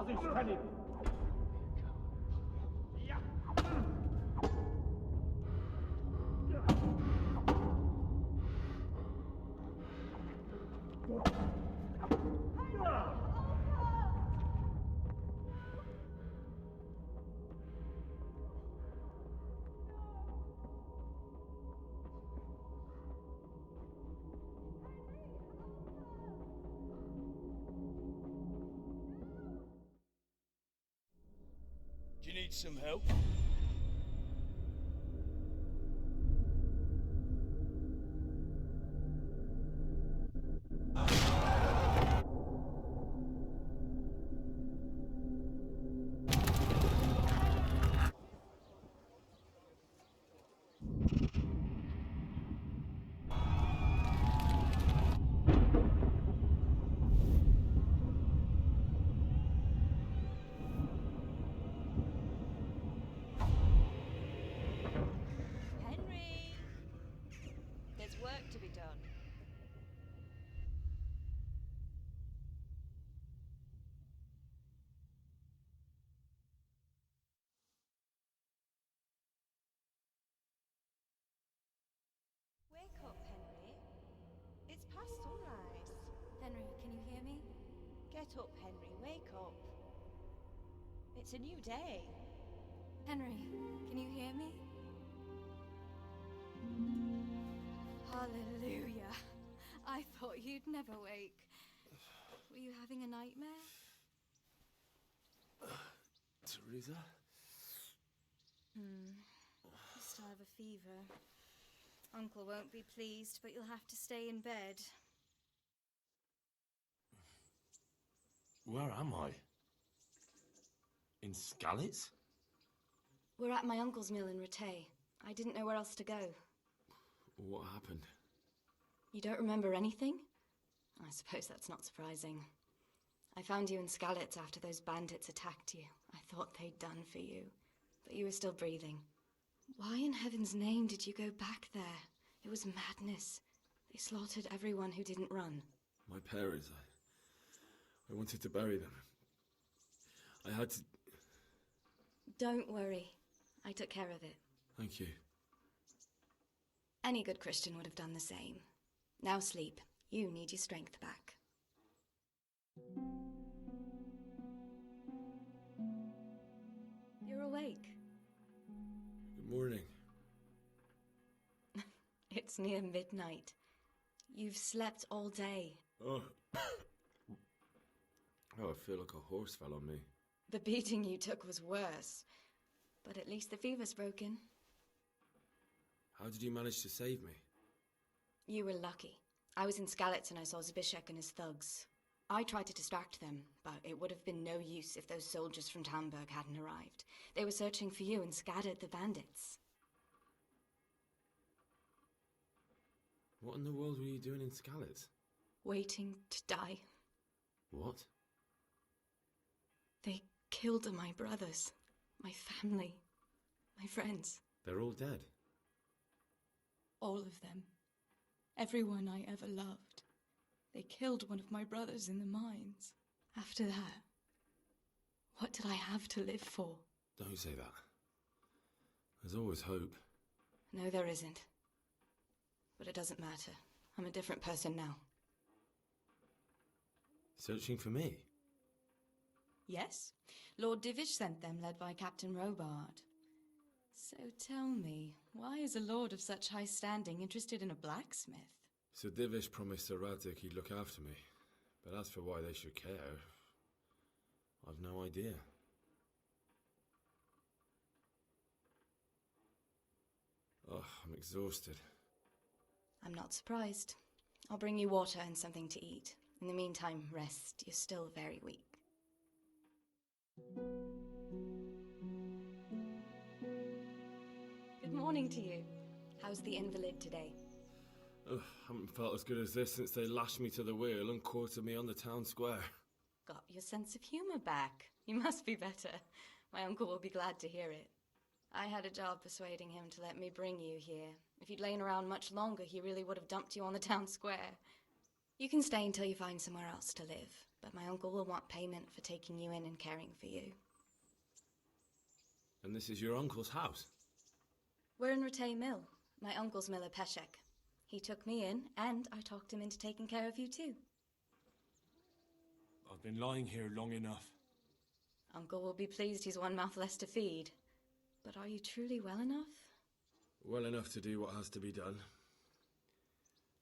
Was ich kenne ihn. Do you need some help? Henry! There's work to be done. Wake up, Henry. It's past sunrise. Henry, can you hear me? Get up, Henry. Wake up. It's a new day. Henry, can you hear me? Hallelujah. I thought you'd never wake. Were you having a nightmare? Teresa? You still have a fever. Uncle won't be pleased, but you'll have to stay in bed. Where am I? In Skalitz? We're at my uncle's mill in Rattay. I didn't know where else to go. What happened? You don't remember anything? I suppose that's not surprising. I found you in Skalitz after those bandits attacked you. I thought they'd done for you, but you were still breathing. Why in heaven's name did you go back there? It was madness. They slaughtered everyone who didn't run. My parents, I wanted to bury them. I had to... Don't worry. I took care of it. Thank you. Any good Christian would have done the same. Now sleep. You need your strength back. You're awake. Good morning. It's near midnight. You've slept all day. Oh. Oh, I feel like a horse fell on me. The beating you took was worse. But at least the fever's broken. How did you manage to save me? You were lucky. I was in Skalitz and I saw Zbyszek and his thugs. I tried to distract them, but it would have been no use if those soldiers from Tamburg hadn't arrived. They were searching for you and scattered the bandits. What in the world were you doing in Skalitz? Waiting to die. What? They killed my brothers, my family, my friends. They're all dead. All of them. Everyone I ever loved. They killed one of my brothers in the mines. After that, what did I have to live for? Don't say that. There's always hope. No, there isn't. But it doesn't matter. I'm a different person now. Searching for me? Yes. Lord Divish sent them, led by Captain Robard. So tell me, why is a lord of such high standing interested in a blacksmith? Sir Divish promised Sir Radzig he'd look after me. But as for why they should care, I've no idea. Oh, I'm exhausted. I'm not surprised. I'll bring you water and something to eat. In the meantime, rest. You're still very weak. Good morning to you. How's the invalid today? Ugh, haven't felt as good as this since they lashed me to the wheel and quartered me on the town square. Got your sense of humour back. You must be better. My uncle will be glad to hear it. I had a job persuading him to let me bring you here. If you'd lain around much longer, he really would have dumped you on the town square. You can stay until you find somewhere else to live. but my uncle will want payment for taking you in and caring for you. And this is your uncle's house? We're in Ratay Mill, my uncle's mill at Peshek. He took me in, and I talked him into taking care of you too. I've been lying here long enough. Uncle will be pleased he's one mouth less to feed. But are you truly well enough? Well enough to do what has to be done.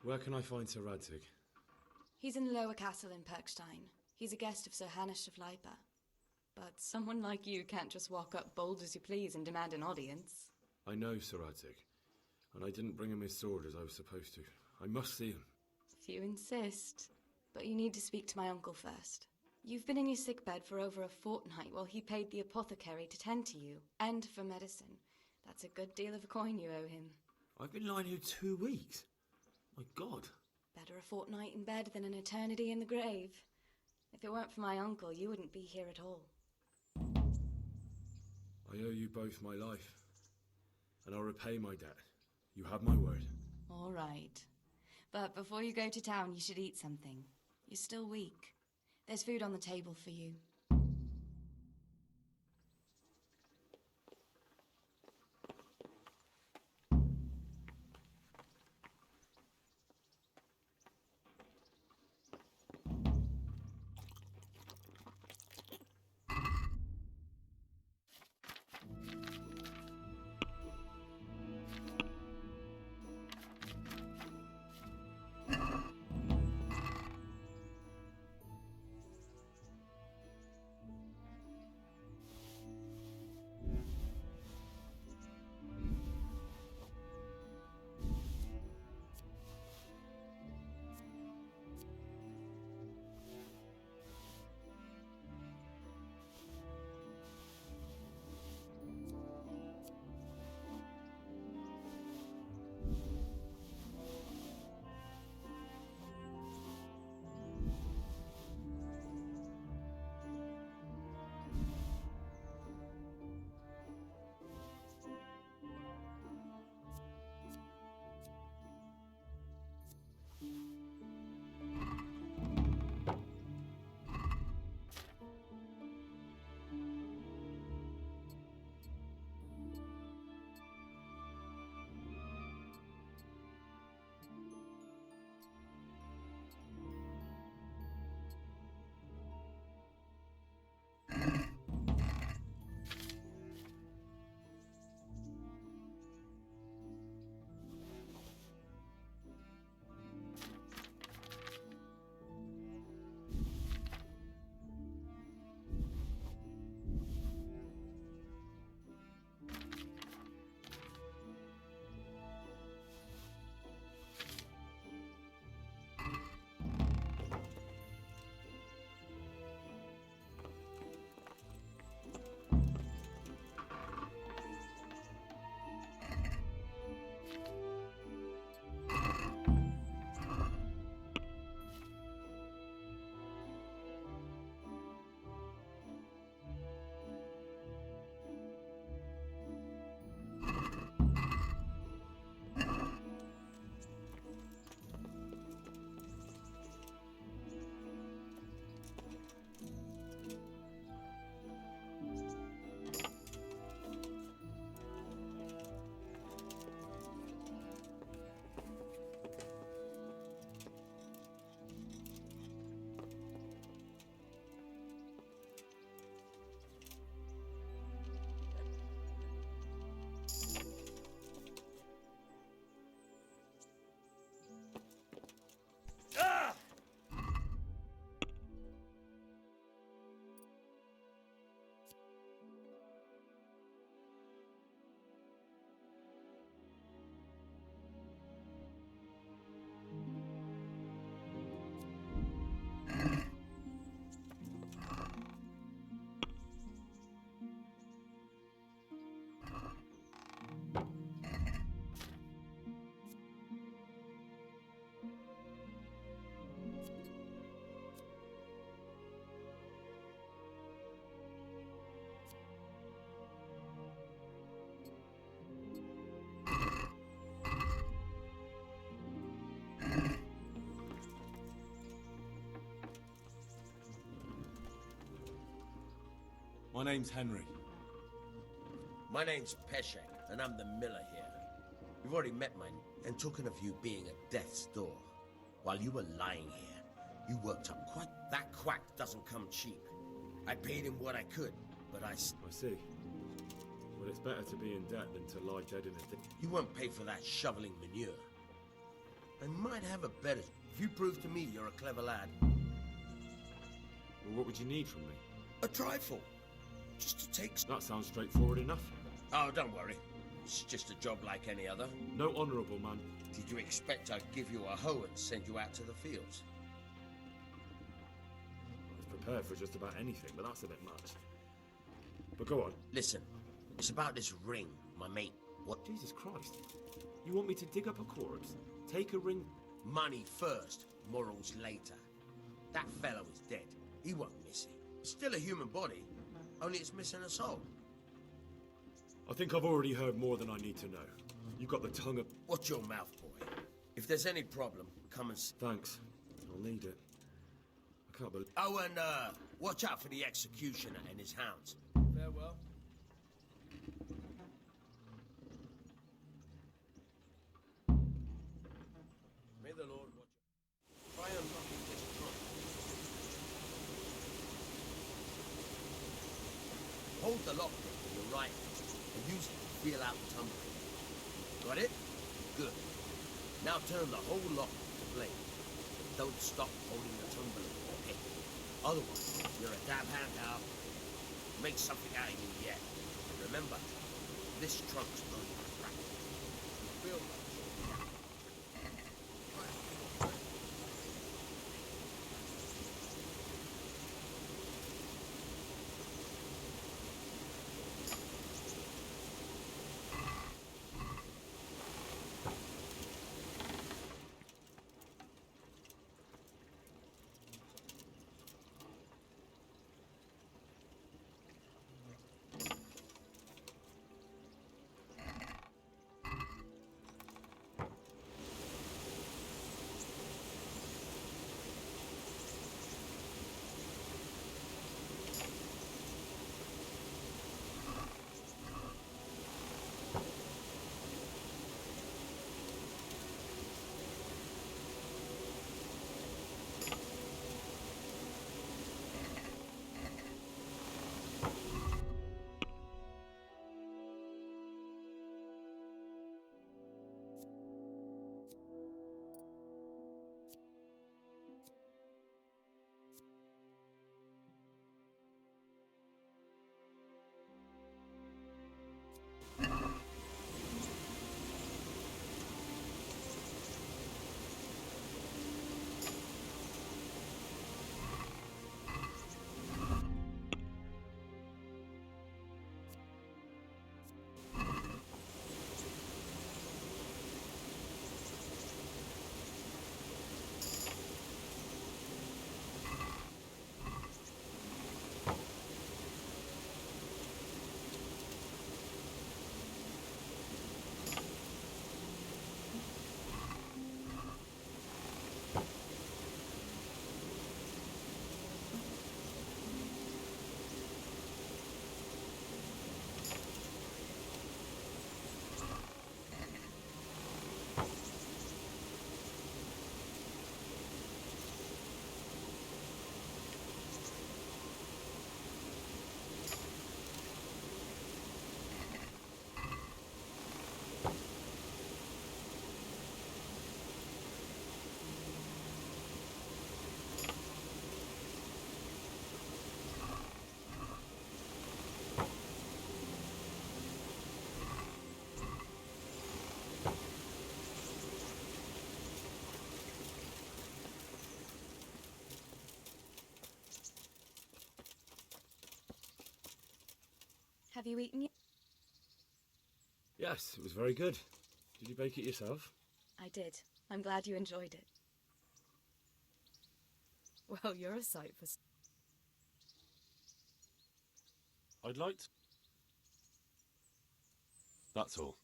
Where can I find Sir Radzig? He's in Lower Castle in Perkstein. He's a guest of Sir Hanush of Leipa. But someone like you can't just walk up bold as you please and demand an audience. I know Sir Radzig, and I didn't bring him his sword as I was supposed to. I must see him. If you insist. But you need to speak to my uncle first. You've been in your sickbed for over a fortnight while he paid the apothecary to tend to you, and for medicine. That's a good deal of a coin you owe him. I've been lying here 2 weeks. My God. Better a fortnight in bed than an eternity in the grave. If it weren't for my uncle, you wouldn't be here at all. I owe you both my life, and I'll repay my debt. You have my word. All right. But before you go to town, you should eat something. You're still weak. There's food on the table for you. My name's Henry. My name's Peshek, and I'm the miller here. You've already met mine, and talking of you being at death's door, while you were lying here, you worked up quite... That quack doesn't come cheap. I paid him what I could, but I see. Well, it's better to be in debt than to lie dead in a ditch. You won't pay for that shoveling manure. I might have a better... If you prove to me you're a clever lad... Well, what would you need from me? A trifle. Just to take... That sounds straightforward enough. Oh, don't worry. It's just a job like any other. No honourable man. Did you expect I'd give you a hoe and send you out to the fields? I was prepared for just about anything, but that's a bit much. But go on. Listen, it's about this ring, my mate. What? Jesus Christ. You want me to dig up a corpse? Take a ring? Money first, morals later. That fellow is dead. He won't miss it. It's still a human body, only it's missing a soul. I think I've already heard more than I need to know. You've got the tongue of... Watch your mouth, boy. If there's any problem, come and... Thanks. I'll need it. I can't believe... Oh, and, watch out for the executioner and his hounds. Farewell. May the Lord watch you. Try unlocking this trunk. Hold the lock with your right and use it to feel out the tumbler. Got it? Good. Now turn the whole lock to blade. Don't stop holding the tumbler or hit. Otherwise, you're a damn handheld. Make something out of you yet. Remember, this trunk's only for practice. You feel like Have you eaten yet? Yes, it was very good. Did you bake it yourself? I did. I'm glad you enjoyed it. Well, you're a sight for... I'd like to... That's all.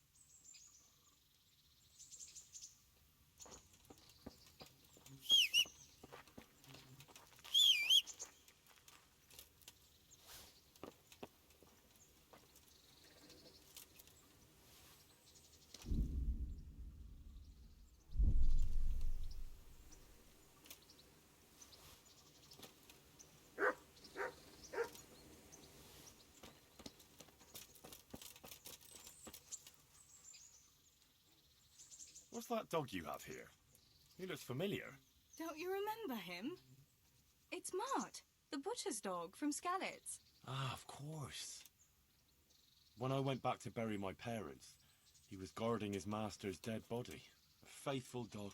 What's that dog you have here? He looks familiar. Don't you remember him? It's Mart, the butcher's dog from Skalitz. Ah, of course. When I went back to bury my parents, he was guarding his master's dead body. A faithful dog.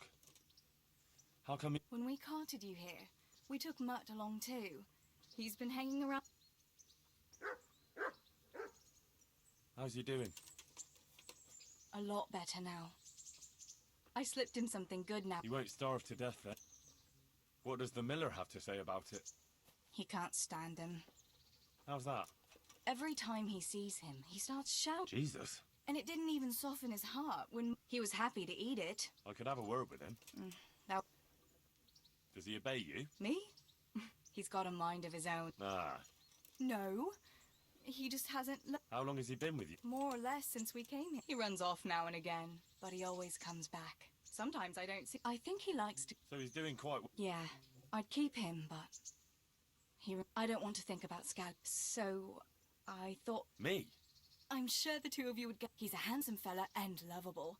How come he... When we carted you here, we took Mart along too. He's been hanging around. How's he doing? A lot better now. I slipped him something good now. He won't starve to death then. What does the miller have to say about it? He can't stand him. How's that? Every time he sees him, he starts shouting. Jesus. And it didn't even soften his heart when he was happy to eat it. I could have a word with him. Now, Does he obey you? me? He's got a mind of his own. Ah. No, he just hasn't. How long has he been with you? More or less since we came here. He runs off now and again, but he always comes back. Sometimes I don't see. I think he likes to. So he's doing quite well. Yeah, I'd keep him, but I don't want to think about Scal. So I thought. Me? I'm sure the two of you would get. He's a handsome fella and lovable.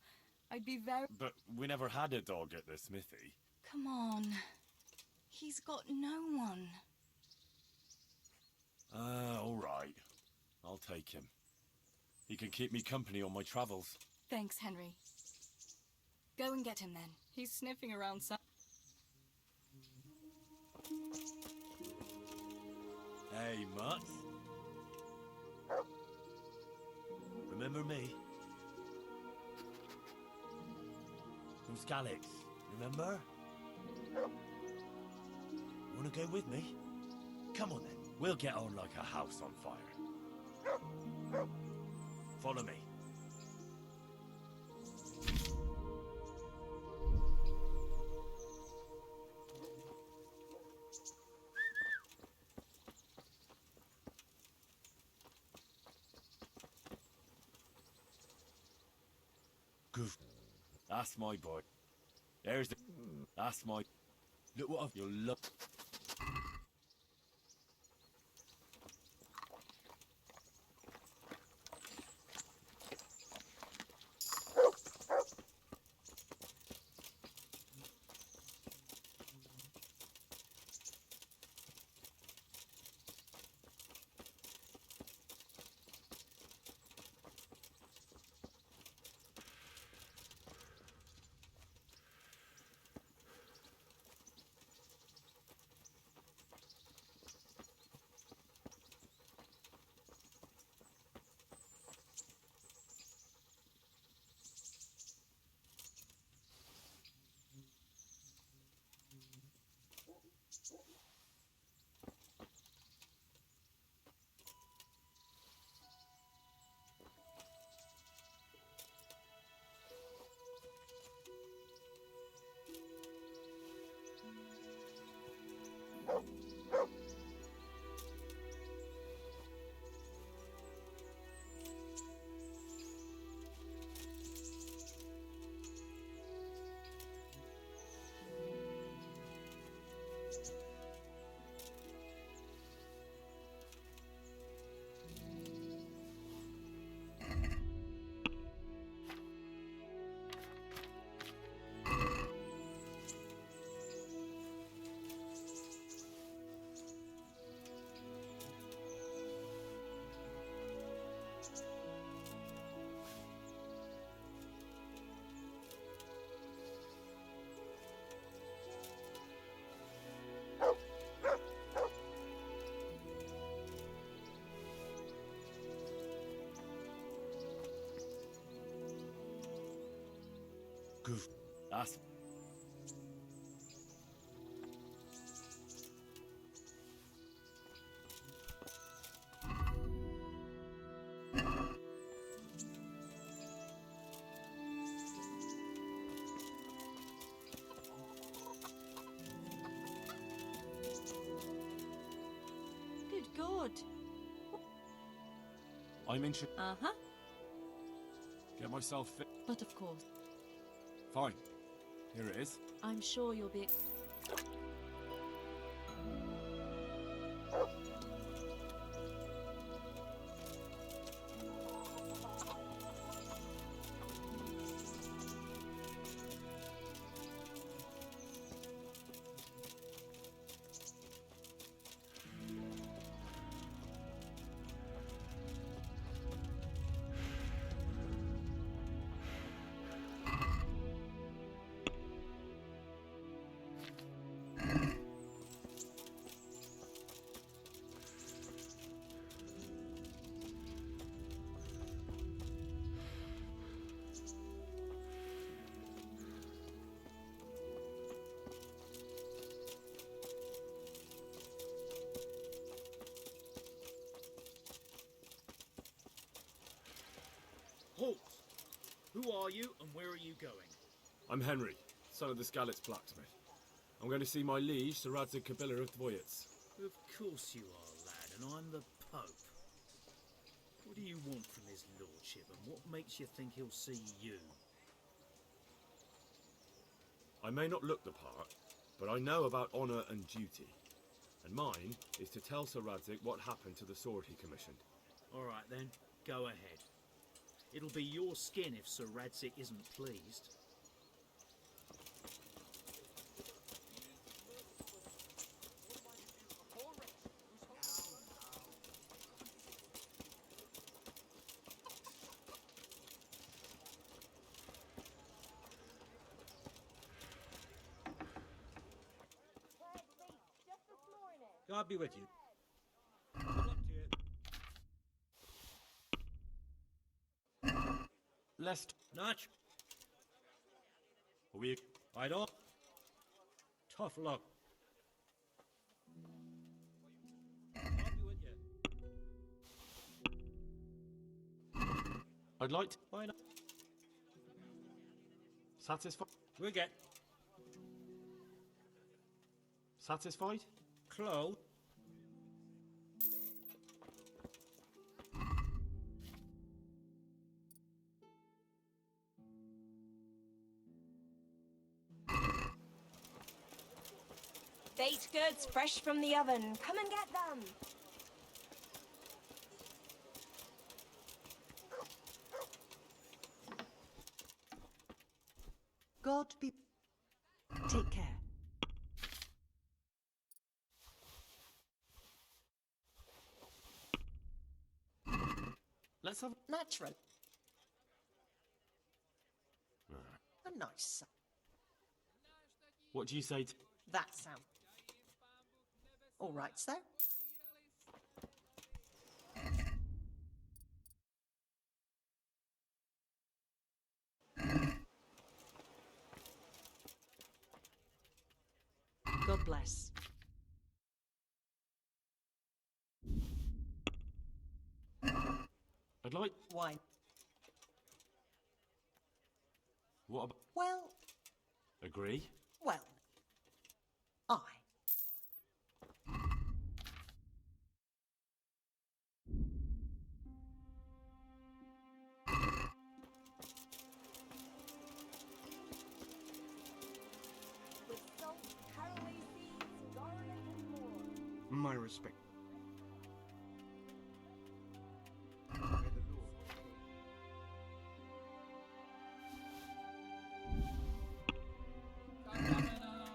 I'd be very. But we never had a dog at the smithy. Come on. He's got no one. All right. I'll take him. He can keep me company on my travels. Thanks, Henry. Go and get him then. He's sniffing around some. Hey, Mutt. Remember me? From Skalitz, remember? Wanna go with me? Come on then. We'll get on like a house on fire. Follow me. Goof. That's my boy. There's the... That's my... Look what I've... You'll look... Goof. That's... Good God. I'm interested. Uh-huh. Get myself fit. But of course, Fine. Here it is. I'm sure you'll be... Who are you, and where are you going? I'm Henry, son of the Skalitz blacksmith. I'm going to see my liege, Sir Radzig Kobyla of Dvoyets. Of course you are, lad, and I'm the Pope. What do you want from his lordship, and what makes you think he'll see you? I may not look the part, but I know about honour and duty. And mine is to tell Sir Radzig what happened to the sword he commissioned. All right then, go ahead. It'll be your skin if Sir Radzig isn't pleased. God be with you. Lest. Notch. We. I don't. Tough luck. God be with you. I'd like to. Why not? Satisfied? We get. Satisfied? Close. Baked goods fresh from the oven. Come and get them. God be... Take care. Let's have... Natural. A nice son. What do you say to... That sound. All right, sir. God bless. I'd like... Wine. What about... Well, Agree? well. I. With salt, caraway seeds, garlic, and more. My respect.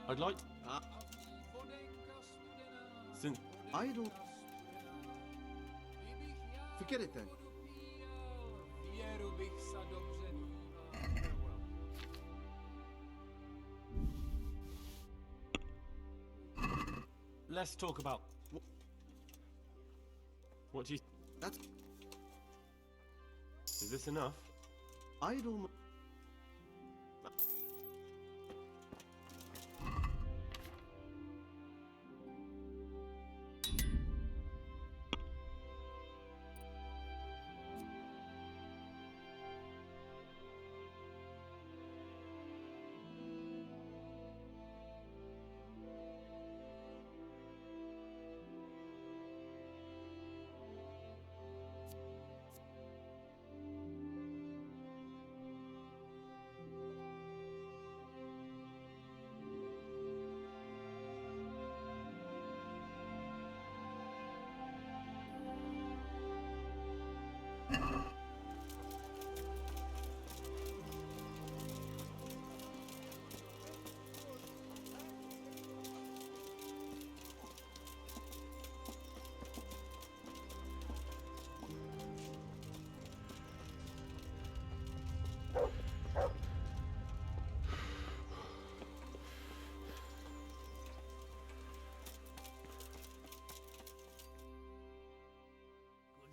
I'd like... Since... Idle. Forget it then. Let's talk about... What do you... That's... Is this enough? Idle.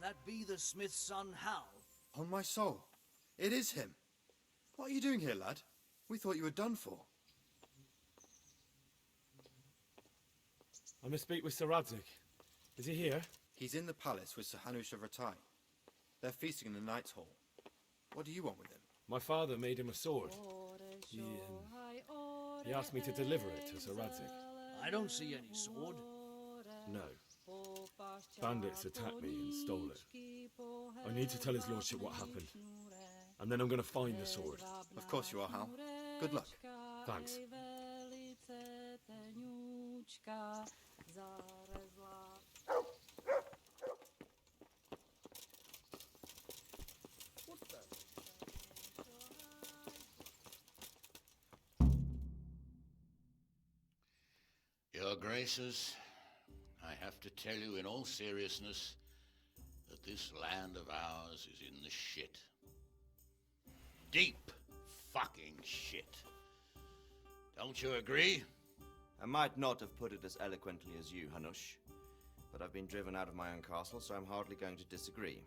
That be the smith's son, Hal? On my soul, it is him. What are you doing here, lad? We thought you were done for. I must speak with Sir Radzig. Is he here? He's in the palace with Sir Hanush of Ratai. They're feasting in the Knight's Hall. What do you want with him? My father made him a sword. He asked me to deliver it to Sir Radzig. I don't see any sword. No. Bandits attacked me and stole it. I need to tell his lordship what happened. And then I'm going to find the sword. Of course you are, Hal. Good luck. Thanks. Your Graces, I have to tell you in all seriousness that this land of ours is in the shit. Deep fucking shit. Don't you agree? I might not have put it as eloquently as you, Hanush, but I've been driven out of my own castle, so I'm hardly going to disagree.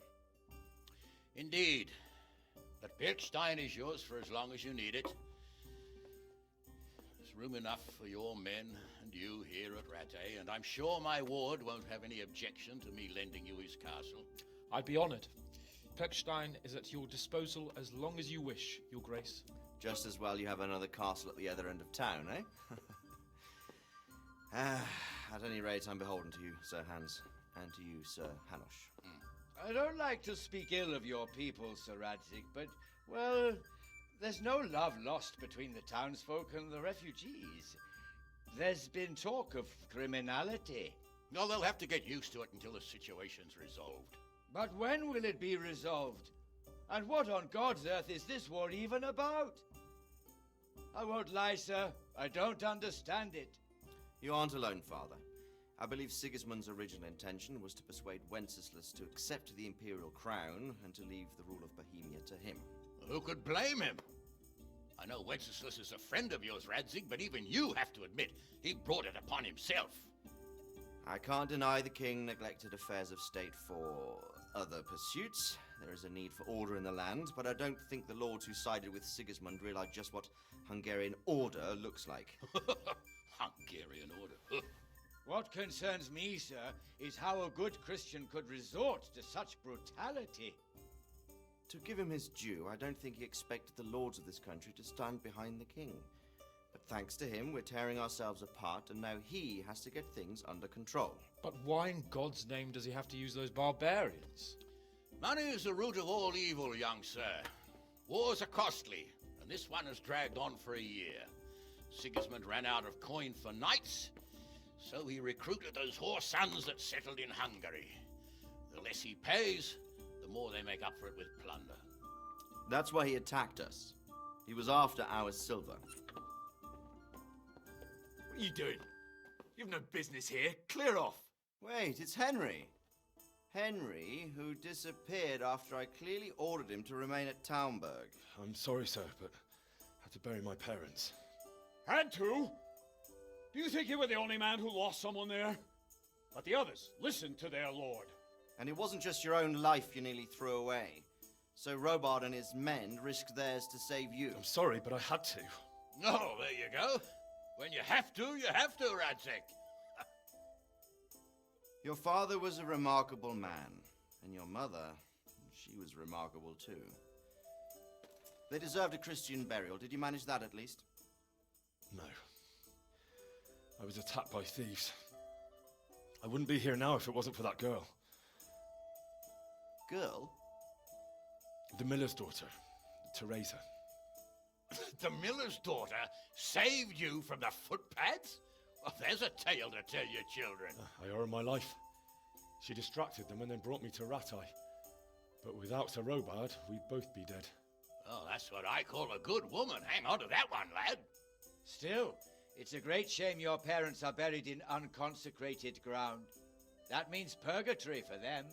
Indeed. But Birkstein is yours for as long as you need it. There's room enough for your men and you here at Rattay, and I'm sure my ward won't have any objection to me lending you his castle. I'd be honoured. Pechstein is at your disposal as long as you wish, Your Grace. Just as well you have another castle at the other end of town, eh? At any rate, I'm beholden to you, Sir Hans, and to you, Sir Hanush. I don't like to speak ill of your people, Sir Radzig, but, well, there's no love lost between the townsfolk and the refugees. There's been talk of criminality. No, they'll have to get used to it until the situation's resolved. But when will it be resolved? And what on God's earth is this war even about? I won't lie, sir. I don't understand it. You aren't alone, Father. I believe Sigismund's original intention was to persuade Wenceslas to accept the imperial crown and to leave the rule of Bohemia to him. Who could blame him? I know Wenceslas is a friend of yours, Radzig, but even you have to admit he brought it upon himself. I can't deny the king neglected affairs of state for other pursuits. There is a need for order in the land, but I don't think the lords who sided with Sigismund realize just what Hungarian order looks like. Hungarian order? What concerns me, sir, is how a good Christian could resort to such brutality. To give him his due, I don't think he expected the lords of this country to stand behind the king. But thanks to him, we're tearing ourselves apart, and now he has to get things under control. But why in God's name does he have to use those barbarians? Money is the root of all evil, young sir. Wars are costly, and this one has dragged on for a year. Sigismund ran out of coin for knights, so he recruited those whore sons that settled in Hungary. The less he pays, the more they make up for it with plunder. That's why he attacked us. He was after our silver. What are you doing? You've no business here. Clear off. Wait, it's Henry. Henry, who disappeared after I clearly ordered him to remain at Townburg. I'm sorry, sir, but I had to bury my parents. Had to? Do you think you were the only man who lost someone there? But the others listened to their lord. And it wasn't just your own life you nearly threw away. So Robard and his men risked theirs to save you. I'm sorry, but I had to. Oh, there you go. When you have to, Radzig. Your father was a remarkable man, and your mother, she was remarkable too. They deserved a Christian burial. Did you manage that at least? No. I was attacked by thieves. I wouldn't be here now if it wasn't for that girl. Girl? The miller's daughter, Teresa. The miller's daughter saved you from the footpads? Well, there's a tale to tell your children. I owe her my life. She distracted them and then brought me to Rattay. But without Sir Robard, we'd both be dead. Oh, that's what I call a good woman. Hang on to that one, lad. Still, it's a great shame your parents are buried in unconsecrated ground. That means purgatory for them.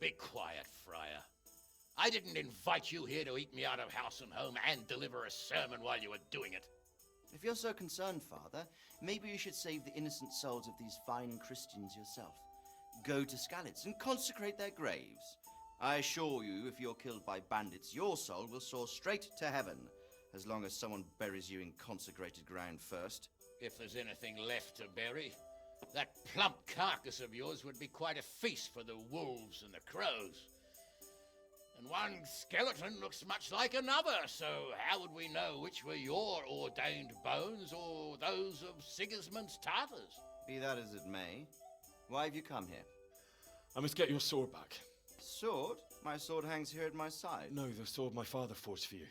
Be quiet, Friar. I didn't invite you here to eat me out of house and home and deliver a sermon while you were doing it. If you're so concerned, Father, maybe you should save the innocent souls of these fine Christians yourself. Go to Skalitz and consecrate their graves. I assure you, if you're killed by bandits, your soul will soar straight to heaven, as long as someone buries you in consecrated ground first. If there's anything left to bury, that plump carcass of yours would be quite a feast for the wolves and the crows. and one skeleton looks much like another, so how would we know which were your ordained bones or those of Sigismund's Tartars? Be that as it may, why have you come here? I must get your sword back. Sword? My sword hangs here at my side. No, the sword my father forged for you.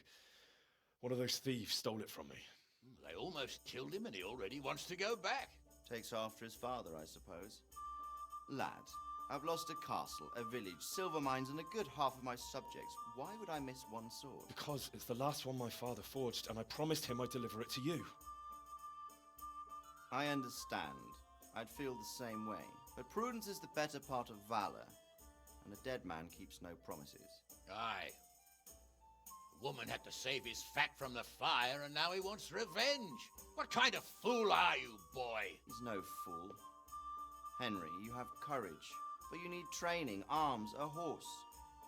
One of those thieves stole it from me. They almost killed him and he already wants to go back. Takes after his father, I suppose. Lad, I've lost a castle, a village, silver mines, and a good half of my subjects. Why would I miss one sword? Because it's the last one my father forged, and I promised him I'd deliver it to you. I understand. I'd feel the same way. But prudence is the better part of valor, and a dead man keeps no promises. Aye. The woman had to save his fat from the fire, and now he wants revenge. What kind of fool are you, boy? He's no fool. Henry, you have courage, but you need training, arms, a horse.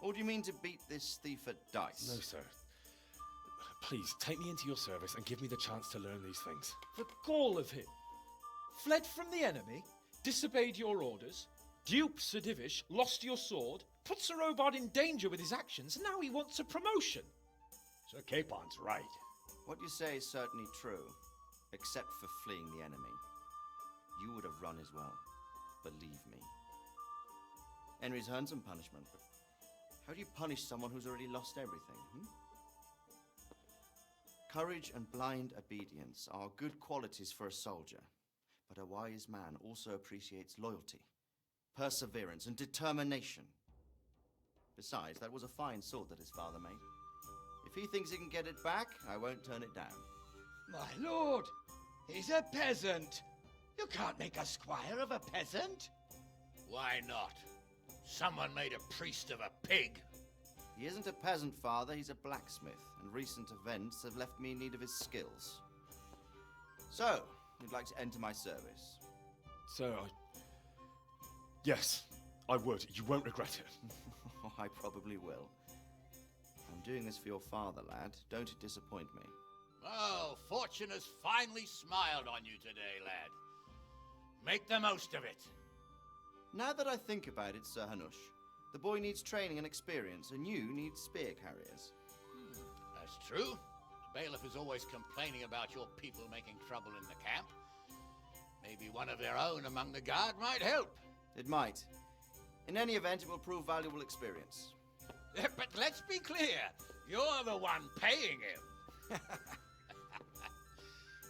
Or do you mean to beat this thief at dice? No, sir. Please, take me into your service and give me the chance to learn these things. The gall of him. Fled from the enemy, disobeyed your orders, duped Sir Divish, lost your sword, put Sir Robard in danger with his actions, and now he wants a promotion. Sir Capon's right. What you say is certainly true, except for fleeing the enemy. You would have run as well. Believe me. Henry's earned some punishment, but how do you punish someone who's already lost everything, Courage and blind obedience are good qualities for a soldier, but a wise man also appreciates loyalty, perseverance, and determination. Besides, that was a fine sword that his father made. If he thinks he can get it back, I won't turn it down. My lord, he's a peasant. You can't make a squire of a peasant. Why not? Someone made a priest of a pig. He isn't a peasant, father. He's a blacksmith, and recent events have left me in need of his skills. So, you'd like to enter my service? Sir, Yes, I would. You won't regret it. I probably will. I'm doing this for your father, lad. Don't it disappoint me. Oh, fortune has finally smiled on you today, lad. Make the most of it. Now that I think about it, Sir Hanush, the boy needs training and experience, and you need spear carriers. That's true. The bailiff is always complaining about your people making trouble in the camp. Maybe one of their own among the guard might help. It might. In any event, it will prove valuable experience. But let's be clear, you're the one paying him.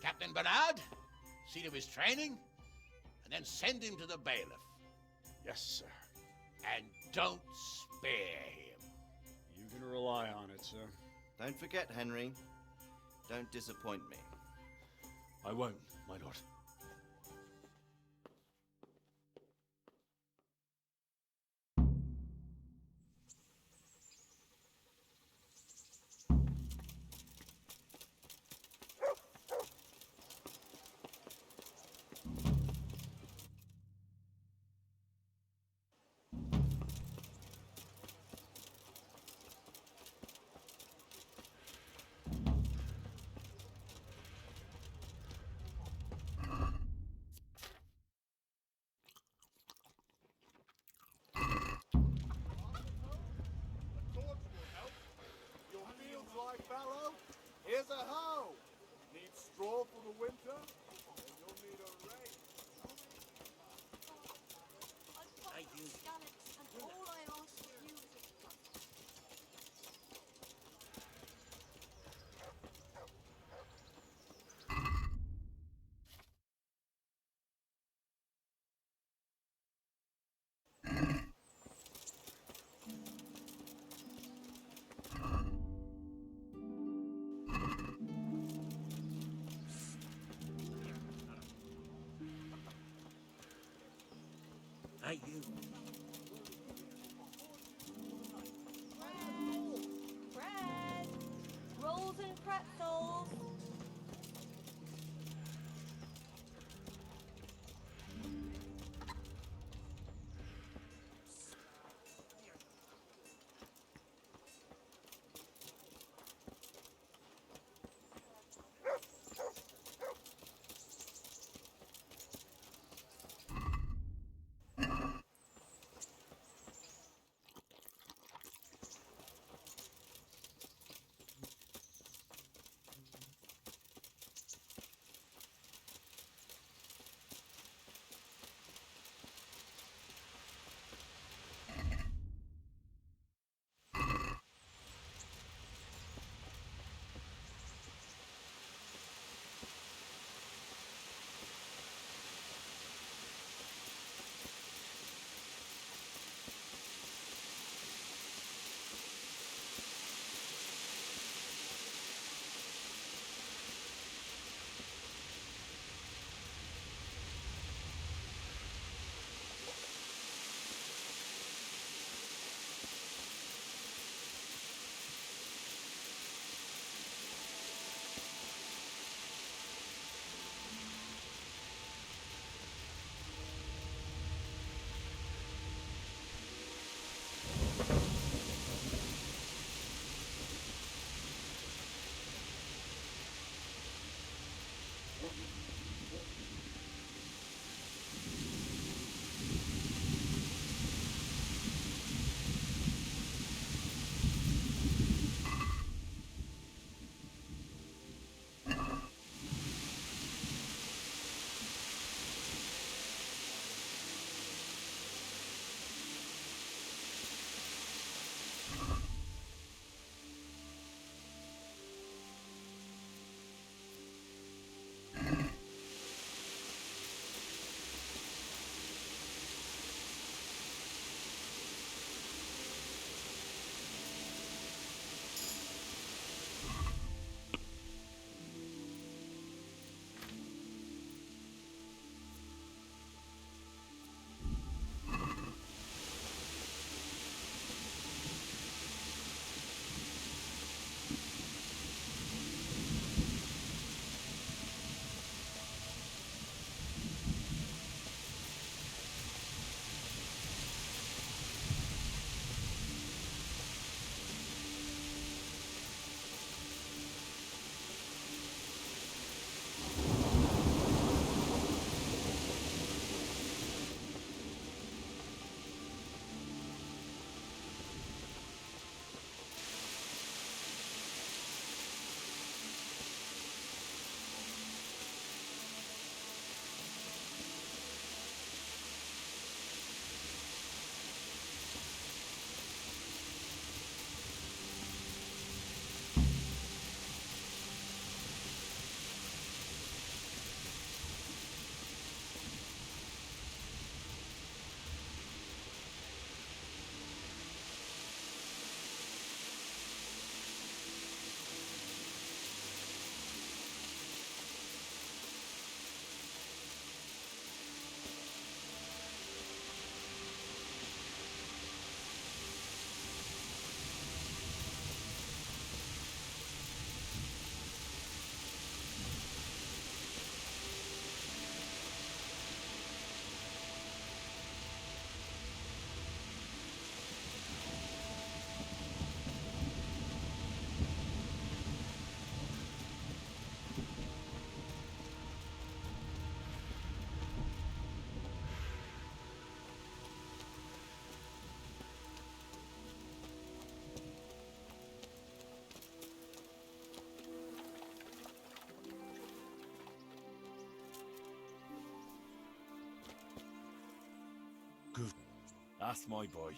Captain Bernard, see to his training, and then send him to the bailiff. Yes, sir. And don't spare him. You can rely on it, sir. Don't forget, Henry. Don't disappoint me. I won't, my lord. Your fields lie fallow? Here's a hoe! Need straw for the winter? Then you'll need a rake. Thank you. And all I ask of you is Thank you. Bread! Rolls and pretzels! Good. That's my boy.